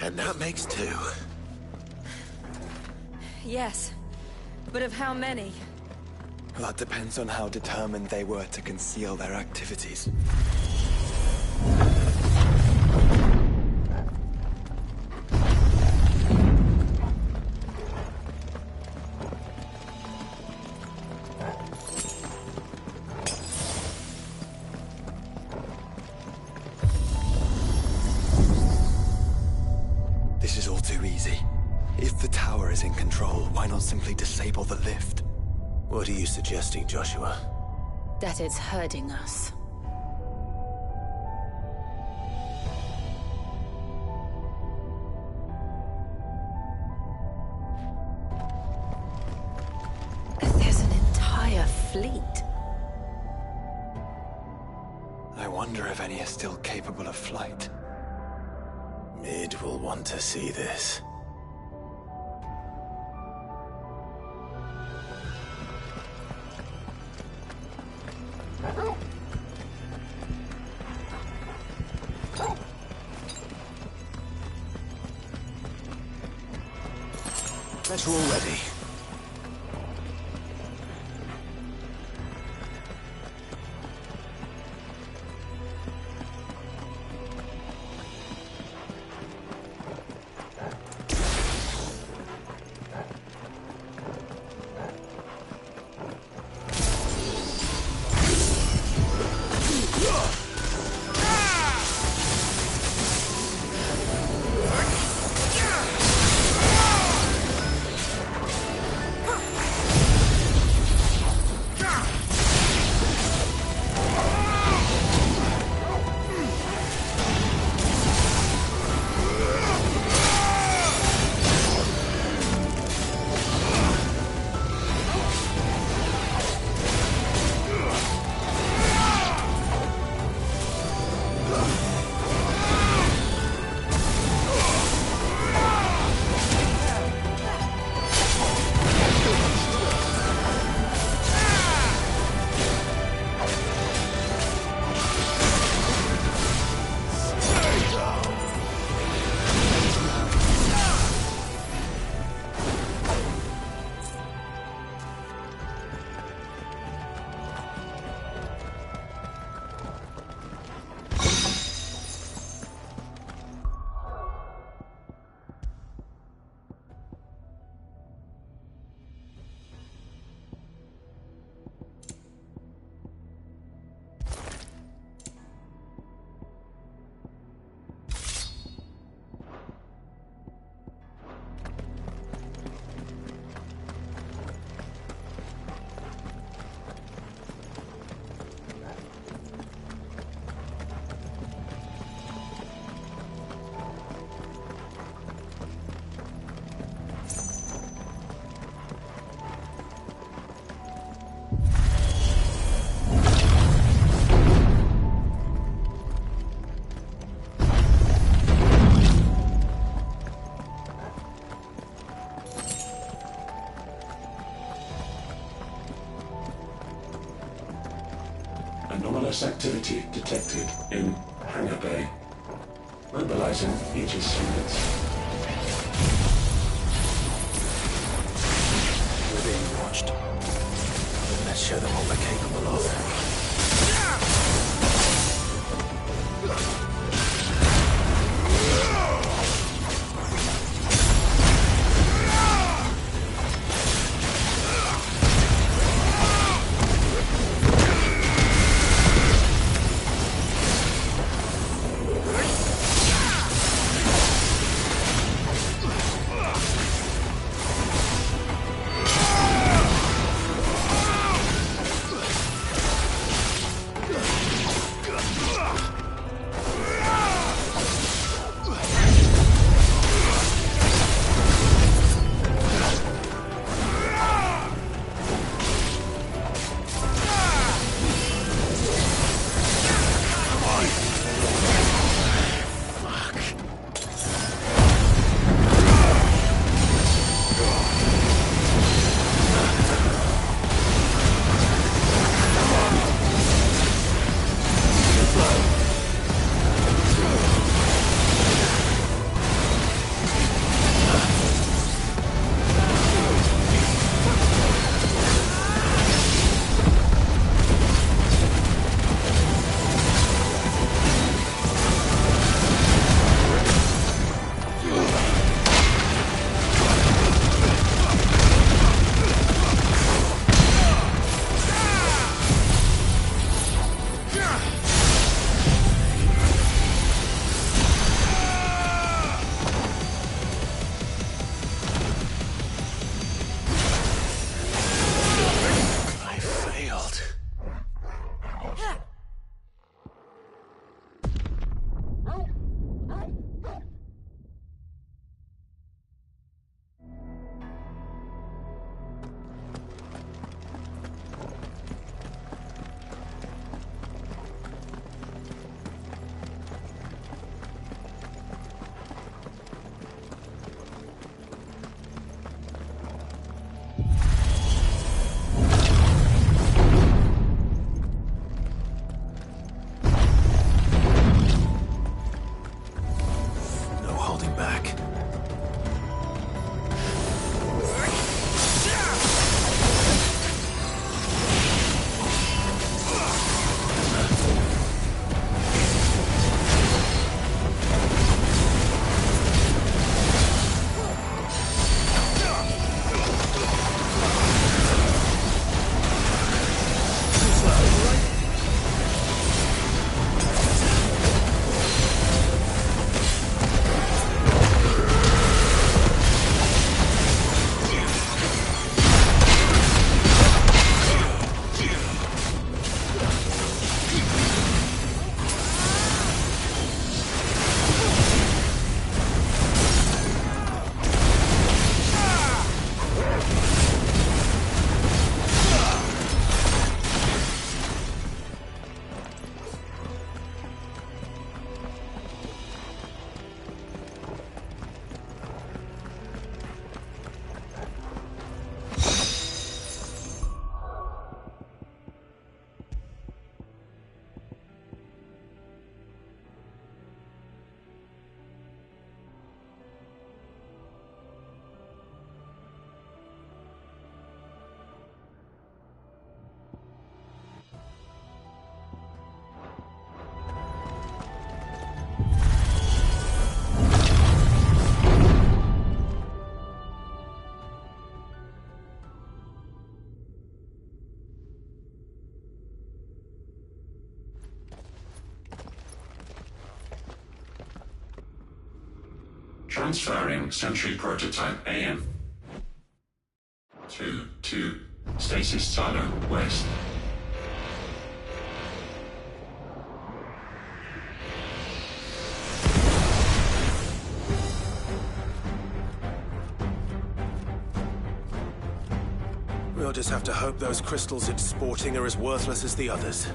And that makes 2. Yes, but of how many? That depends on how determined they were to conceal their activities. This is all too easy. If the tower is in control, why not simply disable the lift? What are you suggesting, Joshua? That it's hurting us. There's an entire fleet. I wonder if any are still capable of flight. Mid will want to see this. Better already. Anomalous activity detected in Hangar Bay. Mobilizing Aegis units. We're being watched. Let's show them what we're capable of. Transferring Sentry Prototype AM. 2-2, Stasis Silo West. We'll just have to hope those crystals it's sporting are as worthless as the others.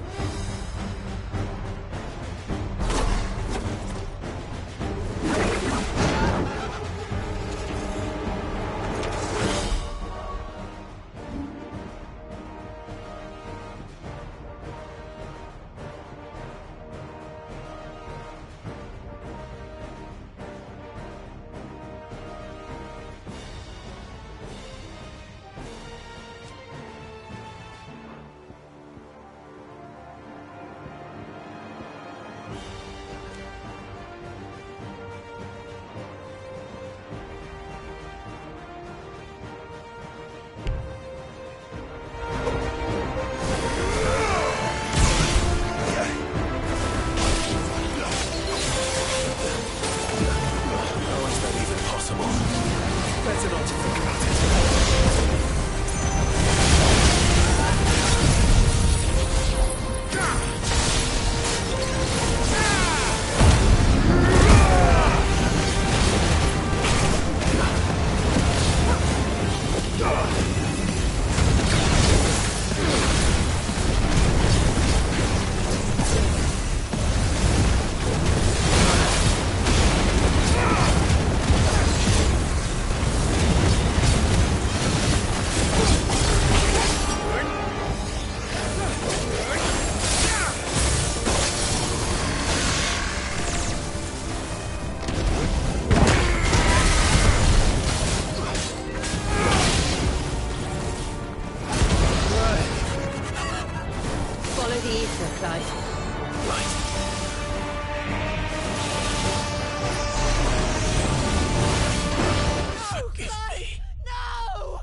Forgive me. No!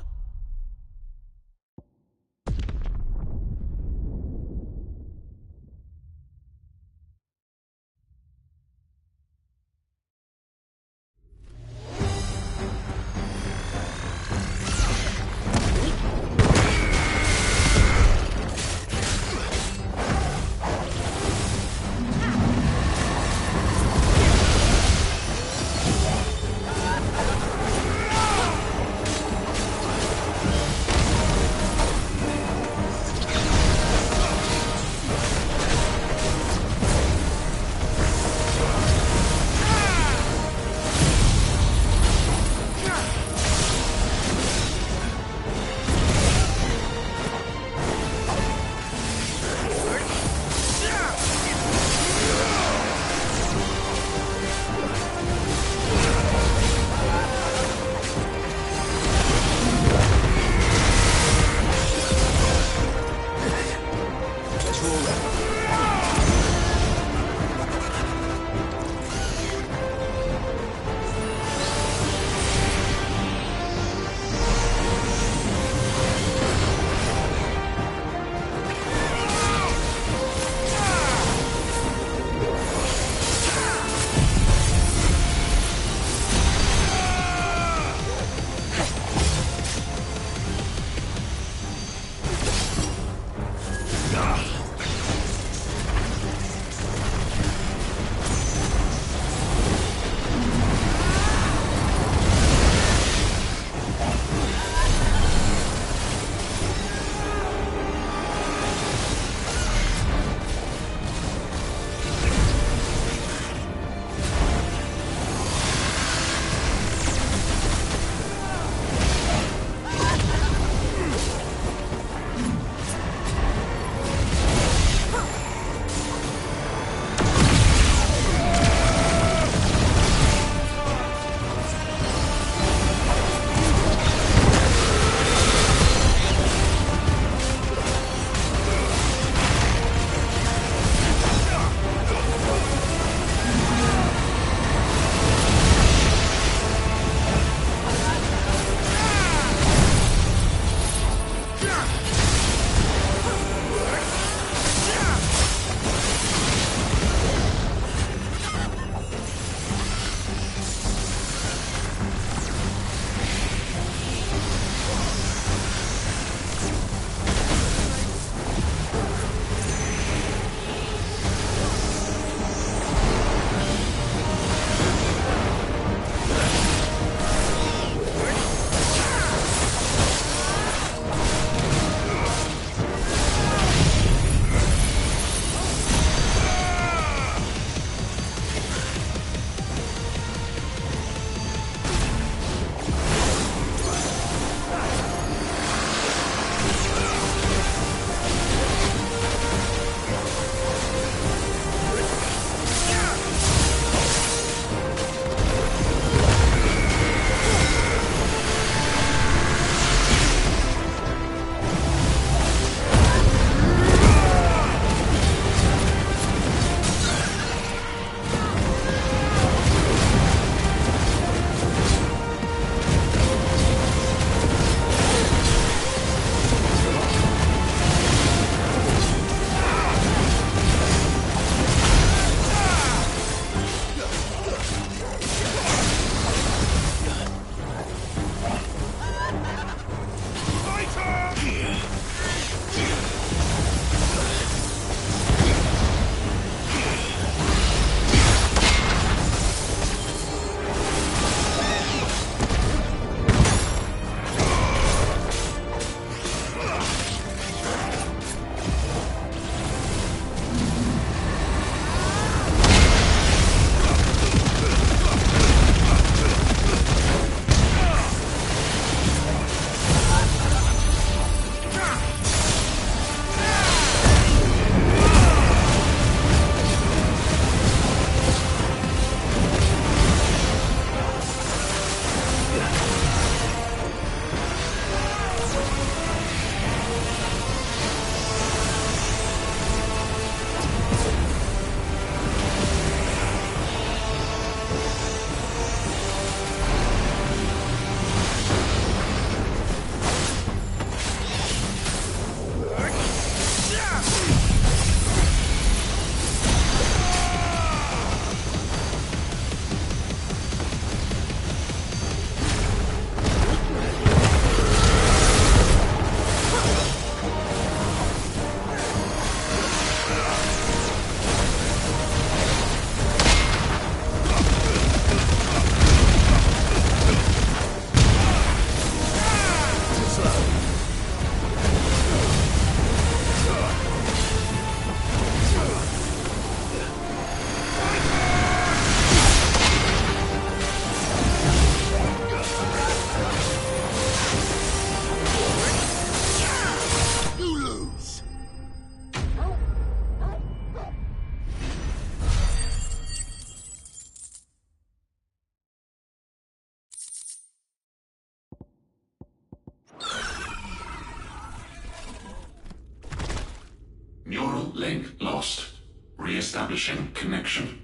link lost. Re-establishing connection.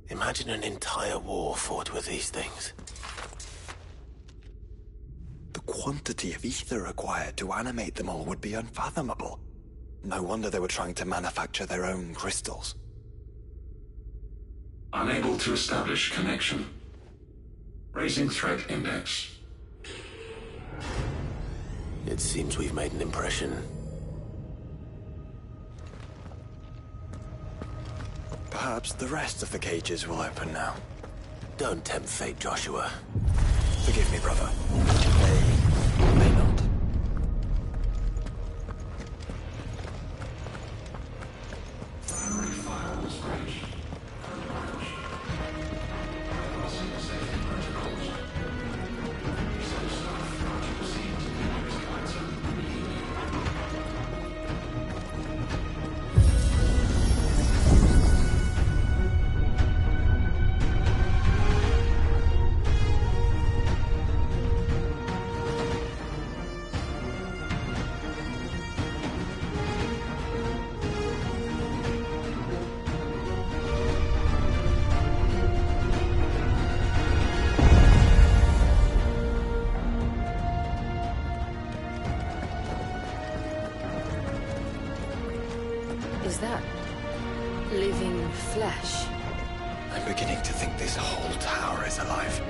Imagine an entire war fought with these things. The quantity of ether required to animate them all would be unfathomable. No wonder they were trying to manufacture their own crystals. Unable to establish connection. Raising threat index. It seems we've made an impression. Perhaps the rest of the cages will open now. Don't tempt fate, Joshua. Forgive me, brother. They may not. Is that living flesh? I'm beginning to think this whole tower is alive.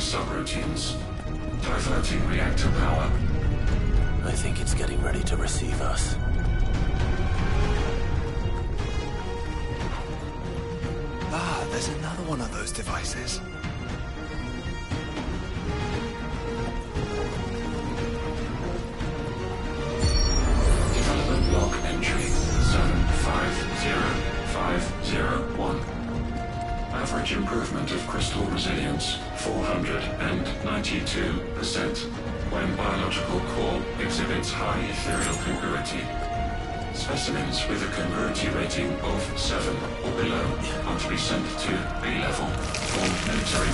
subroutines. Diverting reactor power. I think it's getting ready to receive us. Ah, there's another one of those devices. Development log entry 750501. Average improvement of crystal resilience 492% when biological core exhibits high ethereal congruity. Specimens with a congruity rating of 7 or below are to be sent to B level for military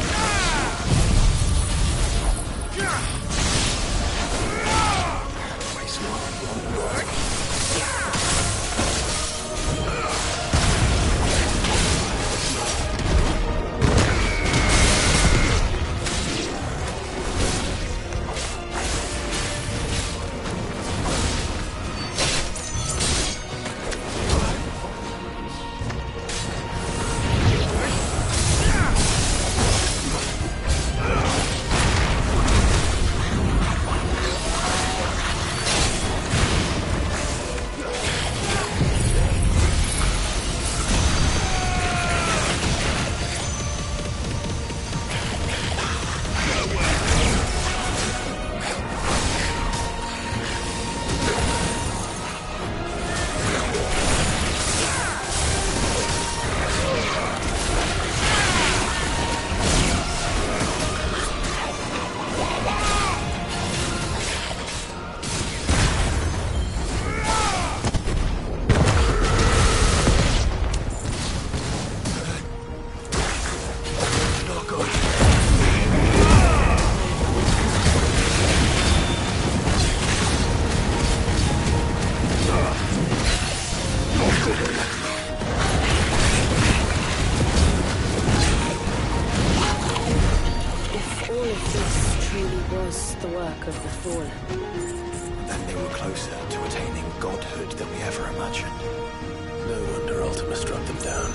work of the Fallen. Then they were closer to attaining godhood than we ever imagined. No wonder Ultima struck them down.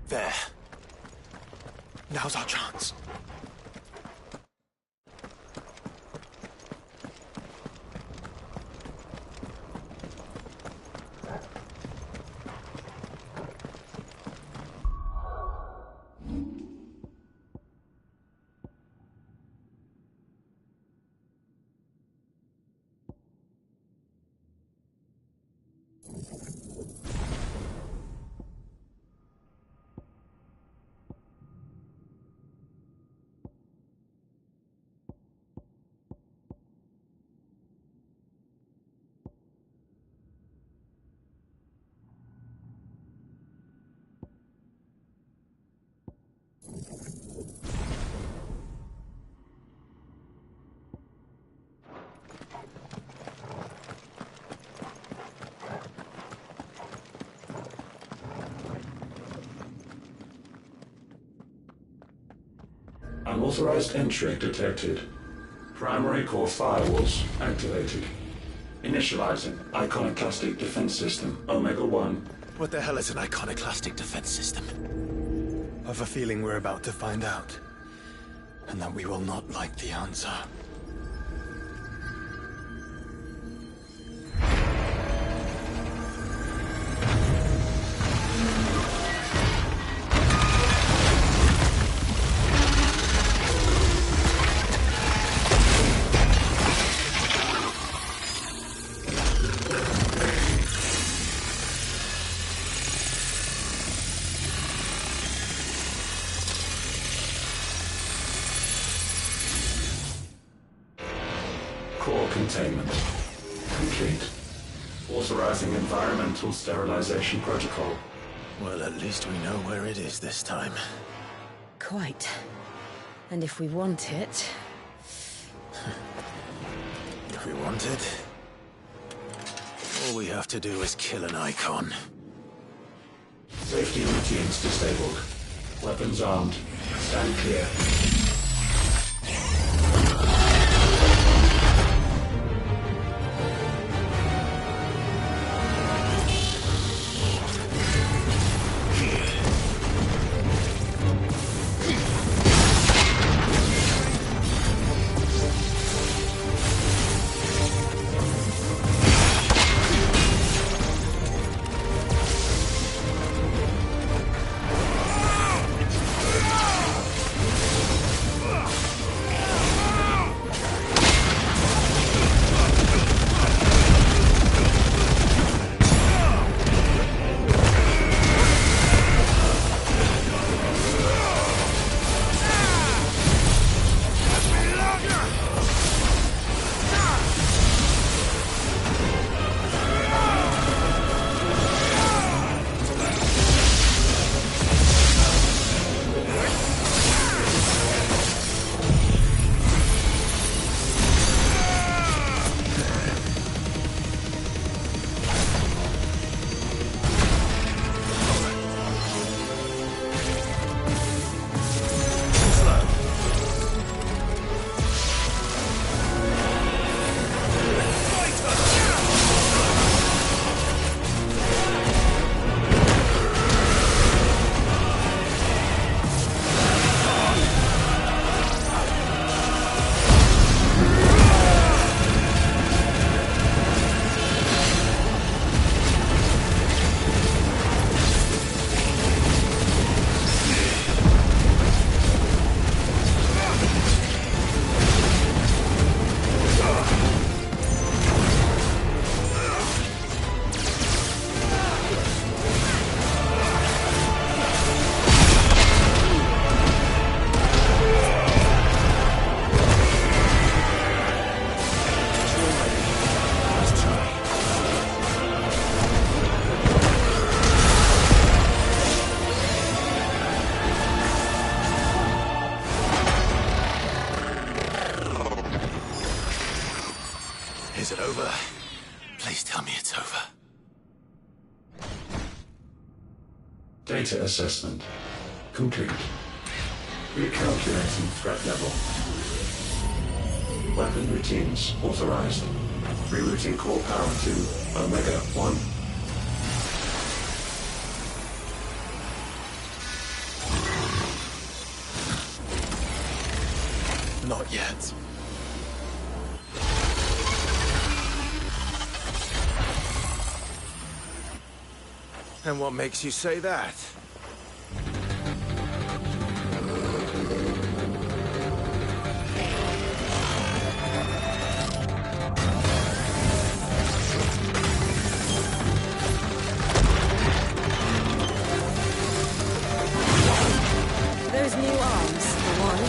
There. Now's our chance. Unauthorized entry detected. Primary core firewalls activated. Initializing iconoclastic defense system Omega-1. What the hell is an iconoclastic defense system? I've a feeling we're about to find out. And that we will not like the answer. Core containment complete. Authorizing environmental sterilization protocol. Well, at least we know where it is this time. Quite. And if we want it... If we want it, all we have to do is kill an icon. Safety routines disabled. Weapons armed. Stand clear. Is it over? Please tell me it's over. Data assessment complete. Recalculating threat level. Weapon routines authorized. Rerouting core power to Omega 1. Not yet. And what makes you say that? Those new arms, for one.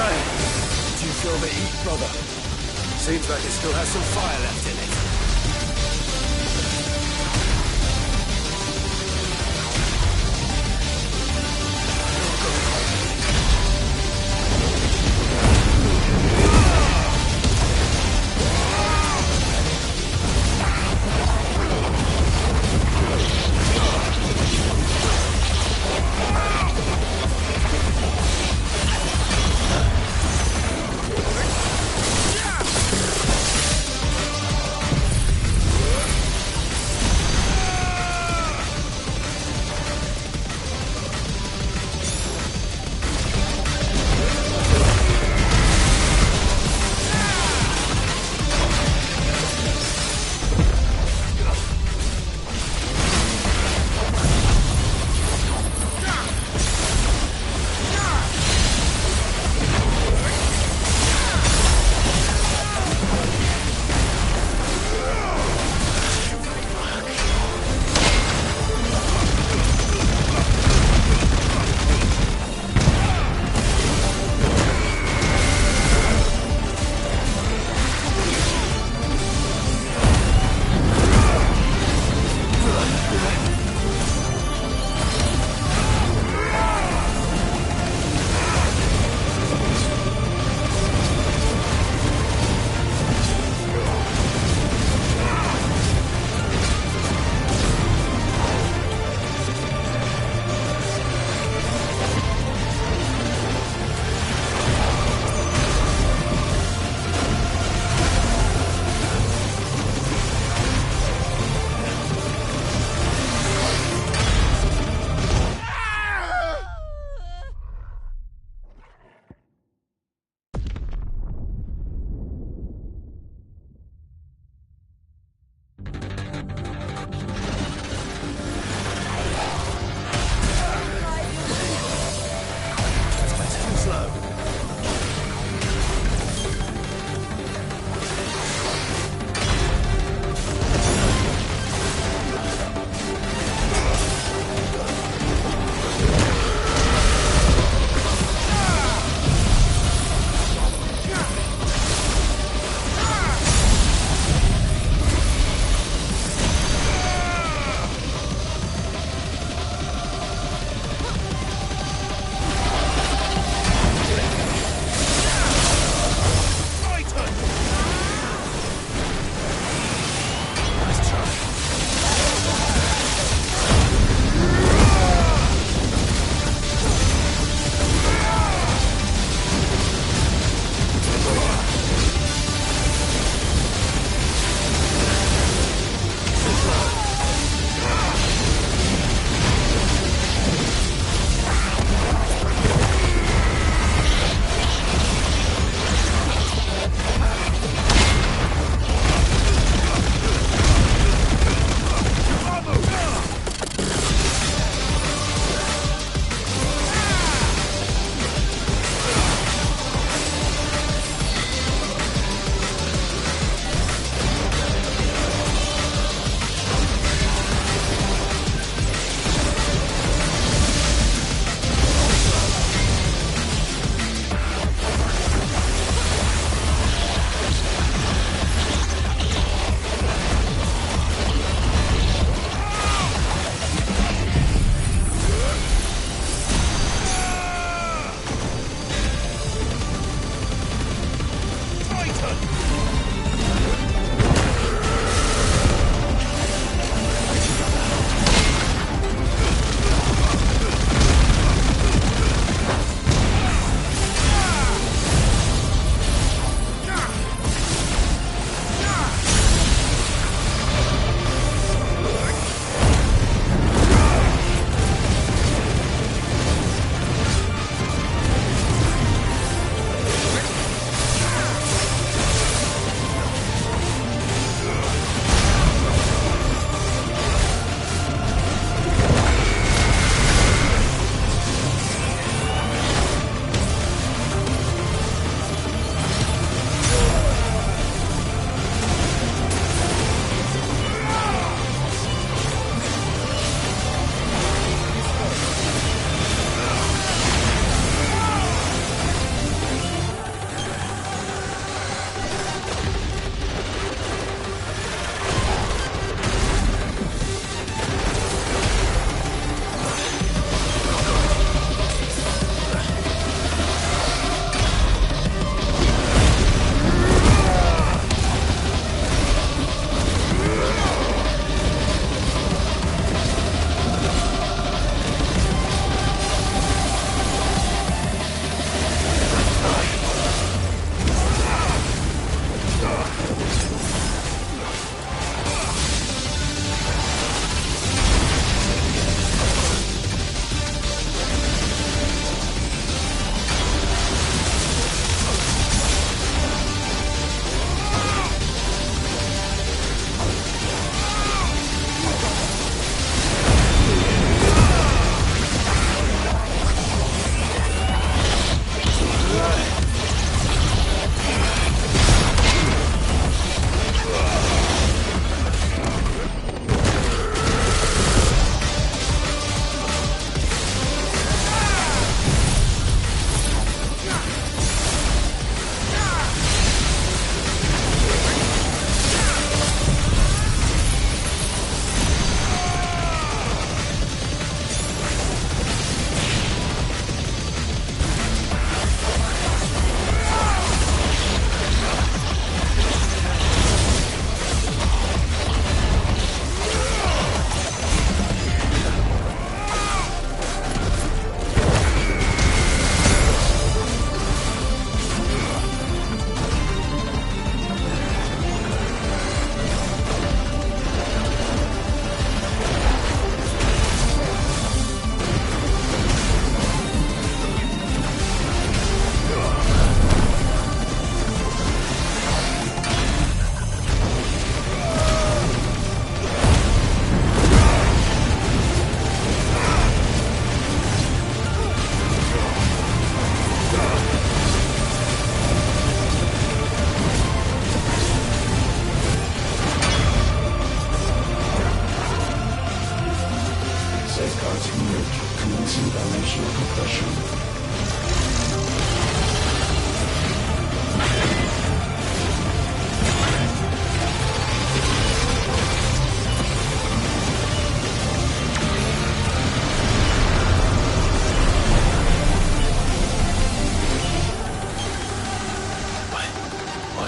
Did you feel the heat, brother? Seems like it still has some fire left in it.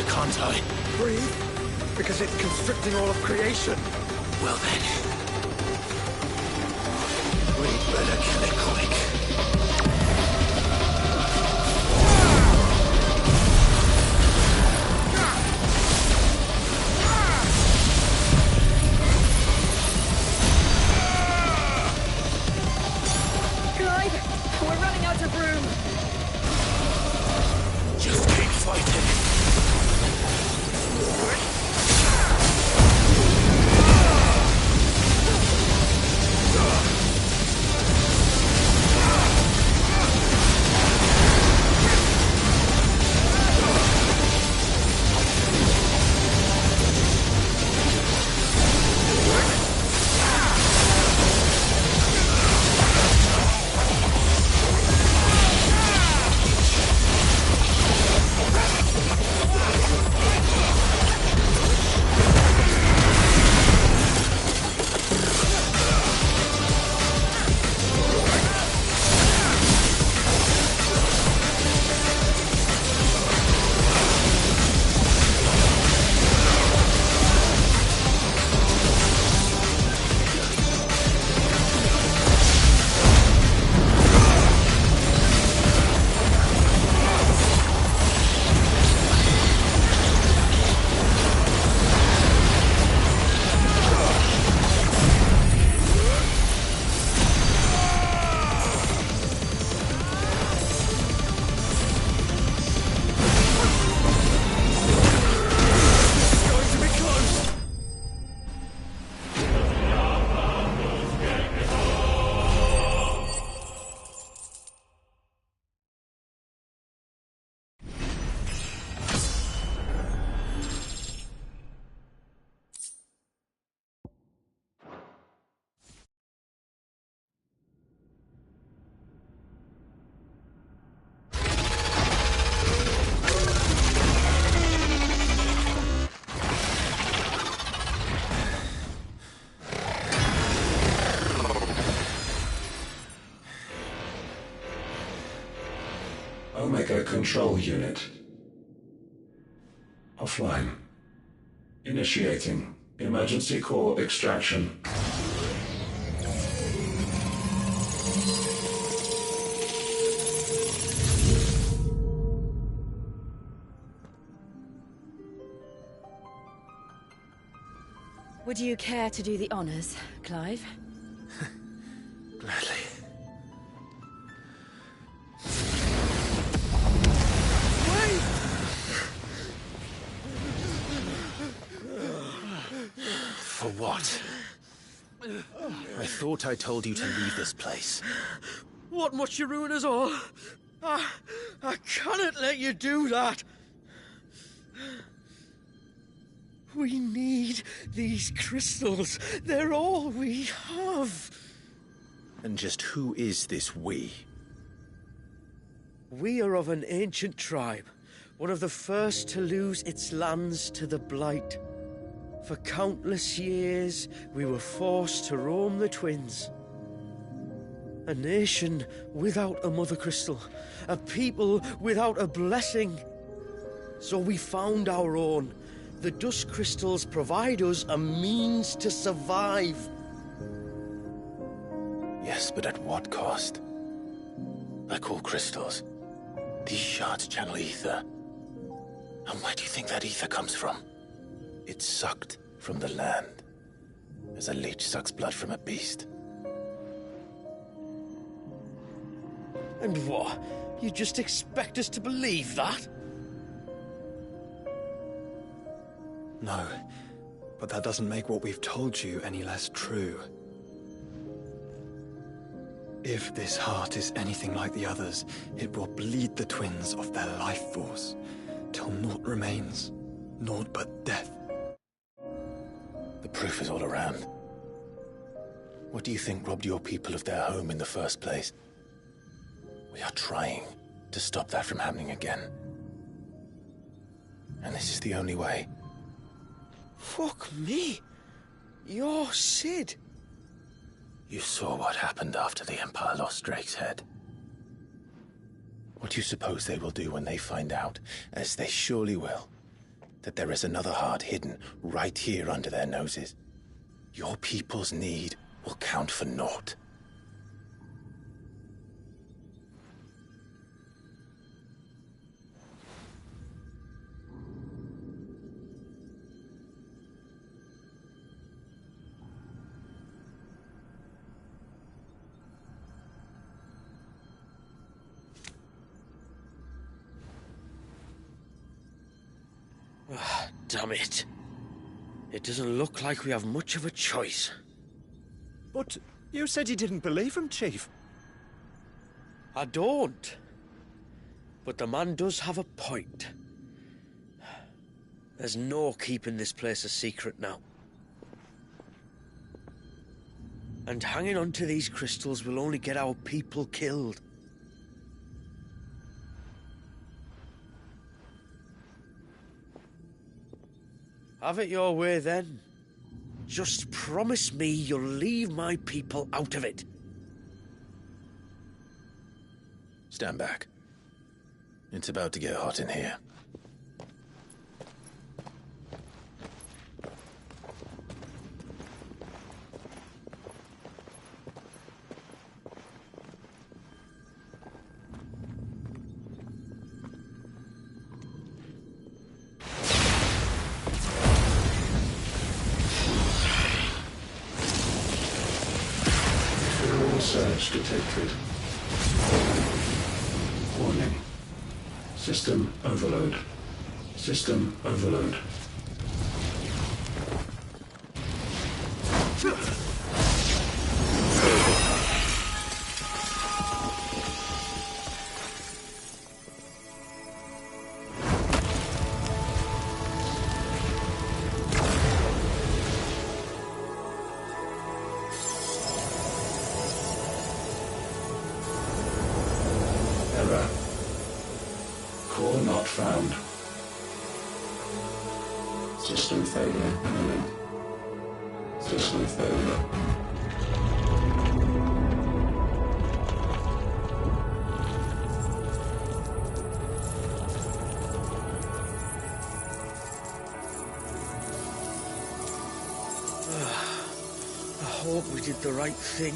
can't I? Breathe? Because it's constricting all of creation. Well then... we'd better kill it quick. Clive, we're running out of room. Just keep fighting. Omega Control Unit. Offline. Initiating emergency core extraction. Would you care to do the honors, Clive? Gladly. For what? I thought I told you to leave this place. What must you ruin us all? I cannot let you do that. We need these crystals. They're all we have. And just who is this we? We are of an ancient tribe, one of the first to lose its lands to the Blight. For countless years, we were forced to roam the Twins. A nation without a Mother Crystal, a people without a blessing. So we found our own. The Dusk Crystals provide us a means to survive. Yes, but at what cost? Like all crystals, these shards channel ether. And where do you think that ether comes from? It's sucked from the land, as a leech sucks blood from a beast. And what? You just expect us to believe that? No, but that doesn't make what we've told you any less true. If this heart is anything like the others, it will bleed the Twins of their life force, till naught remains, naught but death. The proof is all around. What do you think robbed your people of their home in the first place? We are trying to stop that from happening again. And this is the only way. Fuck me. You're Sid. You saw what happened after the Empire lost Drake's head. What do you suppose they will do when they find out, as they surely will, that there is another heart hidden right here under their noses. Your people's need will count for naught. Damn it. It doesn't look like we have much of a choice. But you said you didn't believe him, Chief. I don't. But the man does have a point. There's no keeping this place a secret now. And hanging on to these crystals will only get our people killed. Have it your way, then. Just promise me you'll leave my people out of it. Stand back. It's about to get hot in here. Surge detected. Warning. System overload. System overload. Core not found. System failure imminent. System failure. I hope we did the right thing.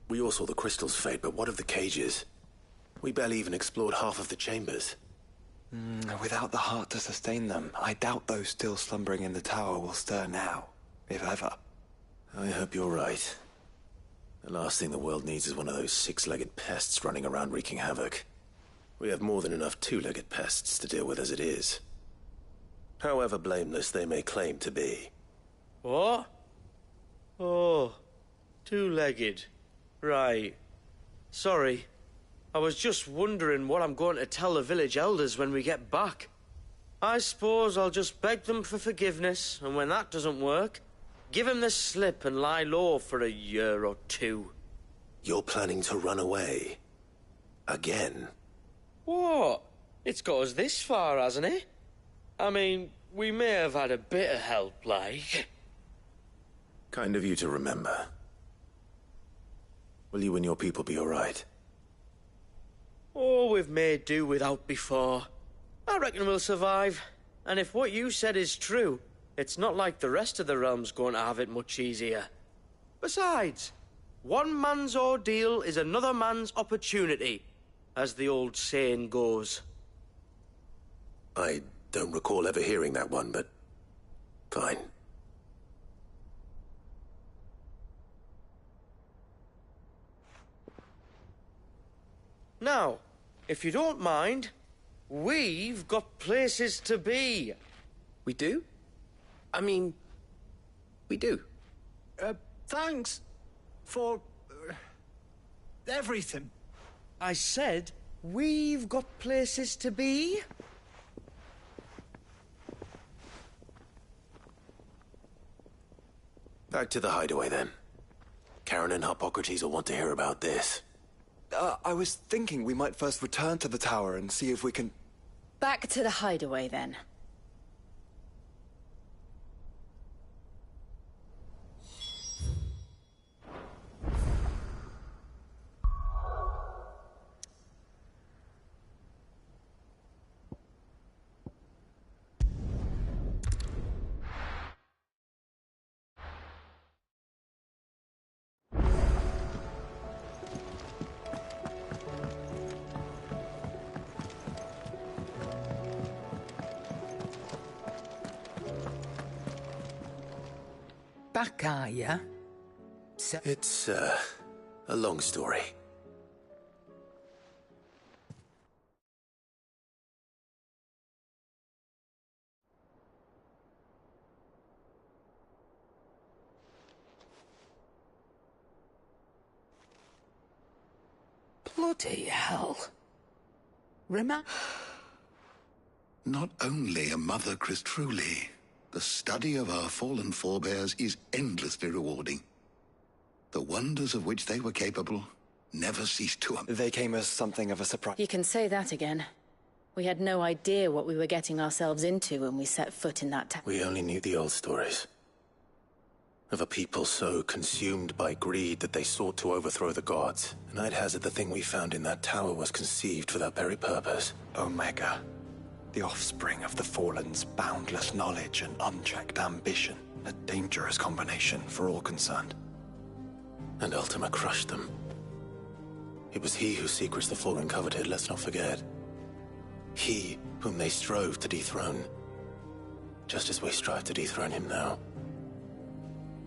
We all saw the crystals fade, but what of the cages? We barely even explored half of the chambers. Without the heart to sustain them, I doubt those still slumbering in the tower will stir now, if ever. I hope you're right. The last thing the world needs is one of those six-legged pests running around wreaking havoc. We have more than enough two-legged pests to deal with as it is. However blameless they may claim to be. What? Oh, two-legged. Right. Sorry. I was just wondering what I'm going to tell the village elders when we get back. I suppose I'll just beg them for forgiveness, and when that doesn't work, give them the slip and lie low for a year or two. You're planning to run away? Again? What? It's got us this far, hasn't it? I mean, we may have had a bit of help, like. Kind of you to remember. Will you and your people be alright? Oh, we've made do without before. I reckon we'll survive. And if what you said is true, it's not like the rest of the realm's going to have it much easier. Besides, one man's ordeal is another man's opportunity, as the old saying goes. I don't recall ever hearing that one, but fine. Now, if you don't mind, we've got places to be. We do? I mean, we do. Thanks for everything. I said we've got places to be. Back to the hideaway, then. Karen and Hippocrates will want to hear about this. I was thinking we might first return to the tower and see if we can... Back to the hideaway, then. Back, are ya? It's, a long story. Bloody hell. Not only a mother, Chris, truly. The study of our fallen forebears is endlessly rewarding. The wonders of which they were capable never ceased to... They came as something of a surprise. You can say that again. We had no idea what we were getting ourselves into when we set foot in that town. We only knew the old stories. Of a people so consumed by greed that they sought to overthrow the gods. And I'd hazard the thing we found in that tower was conceived for that very purpose. Omega. The offspring of the Fallen's boundless knowledge and unchecked ambition. A dangerous combination for all concerned. And Ultima crushed them. It was he whose secrets the Fallen coveted, let's not forget. He whom they strove to dethrone. Just as we strive to dethrone him now.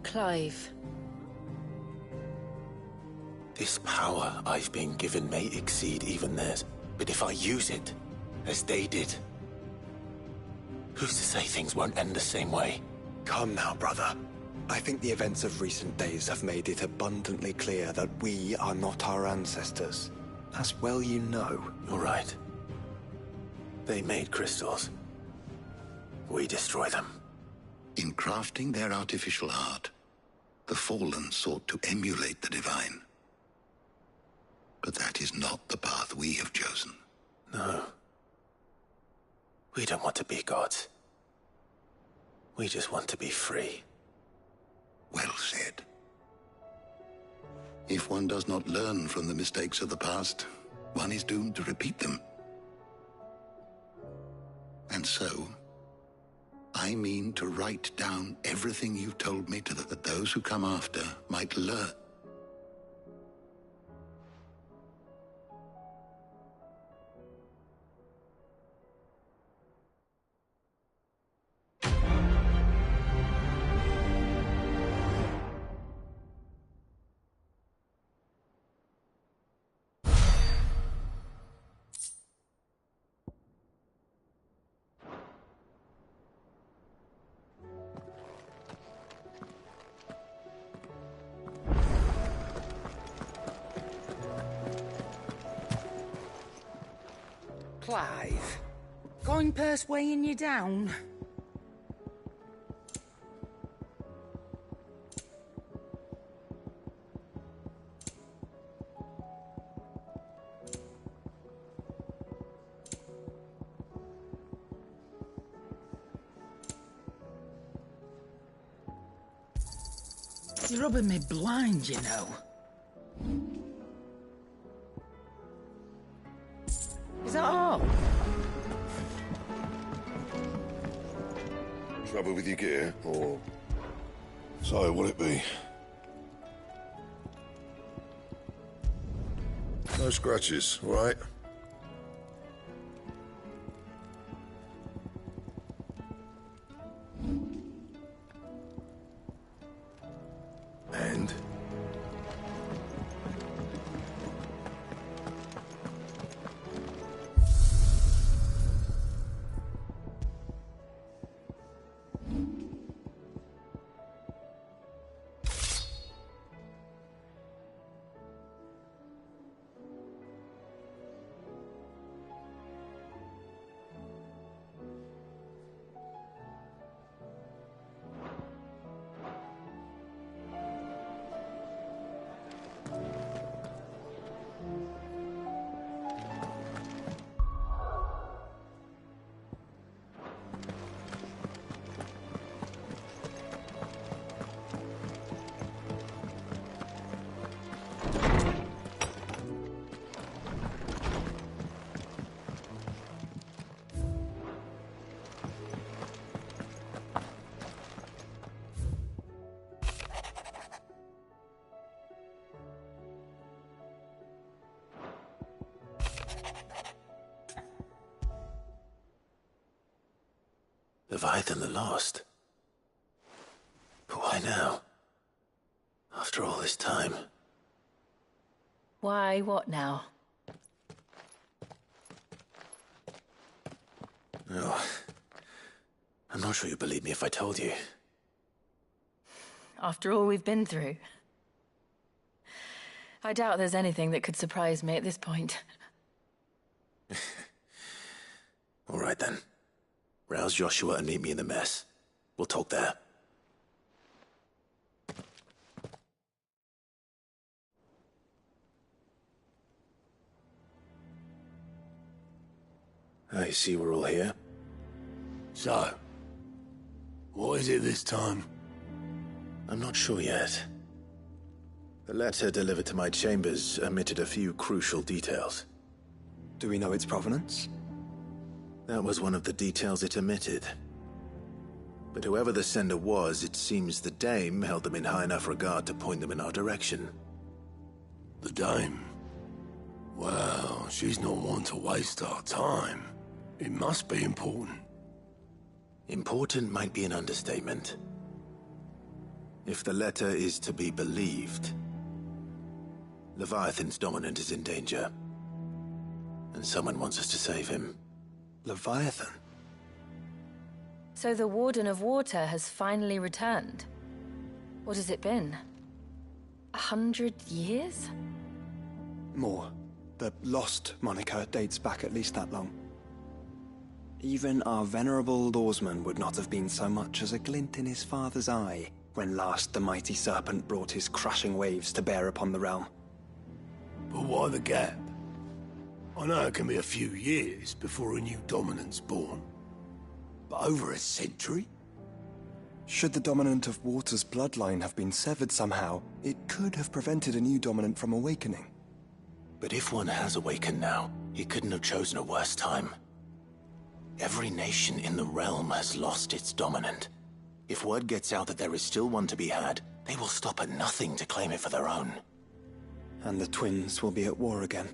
Clive. This power I've been given may exceed even theirs, but if I use it, as they did, who's to say things won't end the same way? Come now, brother. I think the events of recent days have made it abundantly clear that we are not our ancestors. As well you know. You're right. They made crystals. We destroy them. In crafting their artificial art, the Fallen sought to emulate the divine. But that is not the path we have chosen. No. We don't want to be gods. We just want to be free. Well said. If one does not learn from the mistakes of the past, one is doomed to repeat them. And so, I mean to write down everything you told me that those who come after might learn. Clive, going past weighing you down. He's rubbing me blind, you know. Is that all? Trouble with your gear, or... So, will it be? No scratches, all right? And? Leviathan the Lost? But why now? After all this time? Why, what now? Oh, I'm not sure you'd believe me if I told you. After all we've been through. I doubt there's anything that could surprise me at this point. All right then. Rouse Joshua and meet me in the mess. We'll talk there. I see we're all here. So, what is it this time? I'm not sure yet. The letter delivered to my chambers omitted a few crucial details. Do we know its provenance? That was one of the details it omitted. But whoever the sender was, it seems the Dame held them in high enough regard to point them in our direction. The Dame? Well, she's not one to waste our time. It must be important. Important might be an understatement. If the letter is to be believed, Leviathan's dominant is in danger. And someone wants us to save him. Leviathan? So the Warden of Water has finally returned. What has it been? 100 years? More. The Lost moniker dates back at least that long. Even our venerable lawsman would not have been so much as a glint in his father's eye when last the mighty serpent brought his crushing waves to bear upon the realm. But why the gap? I know it can be a few years before a new dominant's born. But over a century? Should the dominant of Water's bloodline have been severed somehow, it could have prevented a new dominant from awakening. But if one has awakened now, he couldn't have chosen a worse time. Every nation in the realm has lost its dominant. If word gets out that there is still one to be had, they will stop at nothing to claim it for their own. And the twins will be at war again,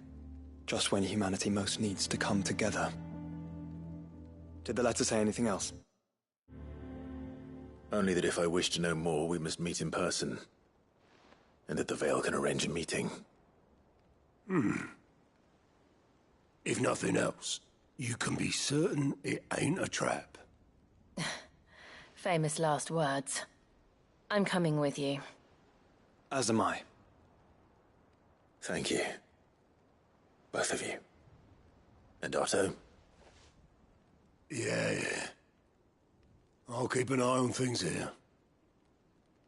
just when humanity most needs to come together. Did the letter say anything else? Only that if I wish to know more, we must meet in person. And that the Veil can arrange a meeting. If nothing else, you can be certain it ain't a trap. Famous last words. I'm coming with you. As am I. Thank you. Both of you. And Otto? Yeah. I'll keep an eye on things here.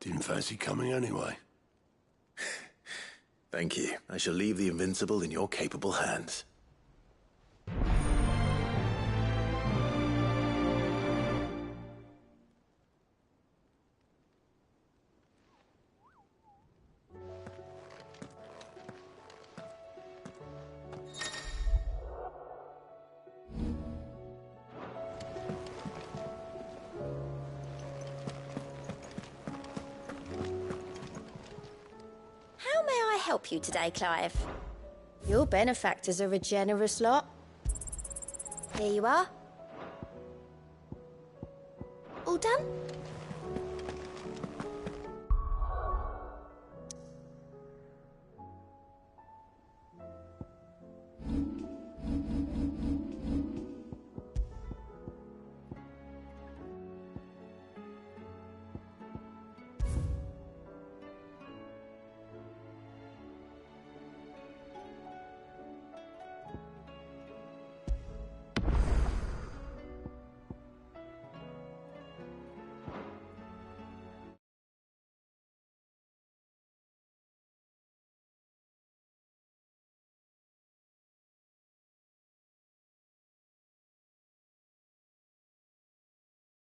Didn't fancy coming anyway. Thank you. I shall leave the Invincible in your capable hands. help you today, Clive? Your benefactors are a generous lot. Here you are. All done?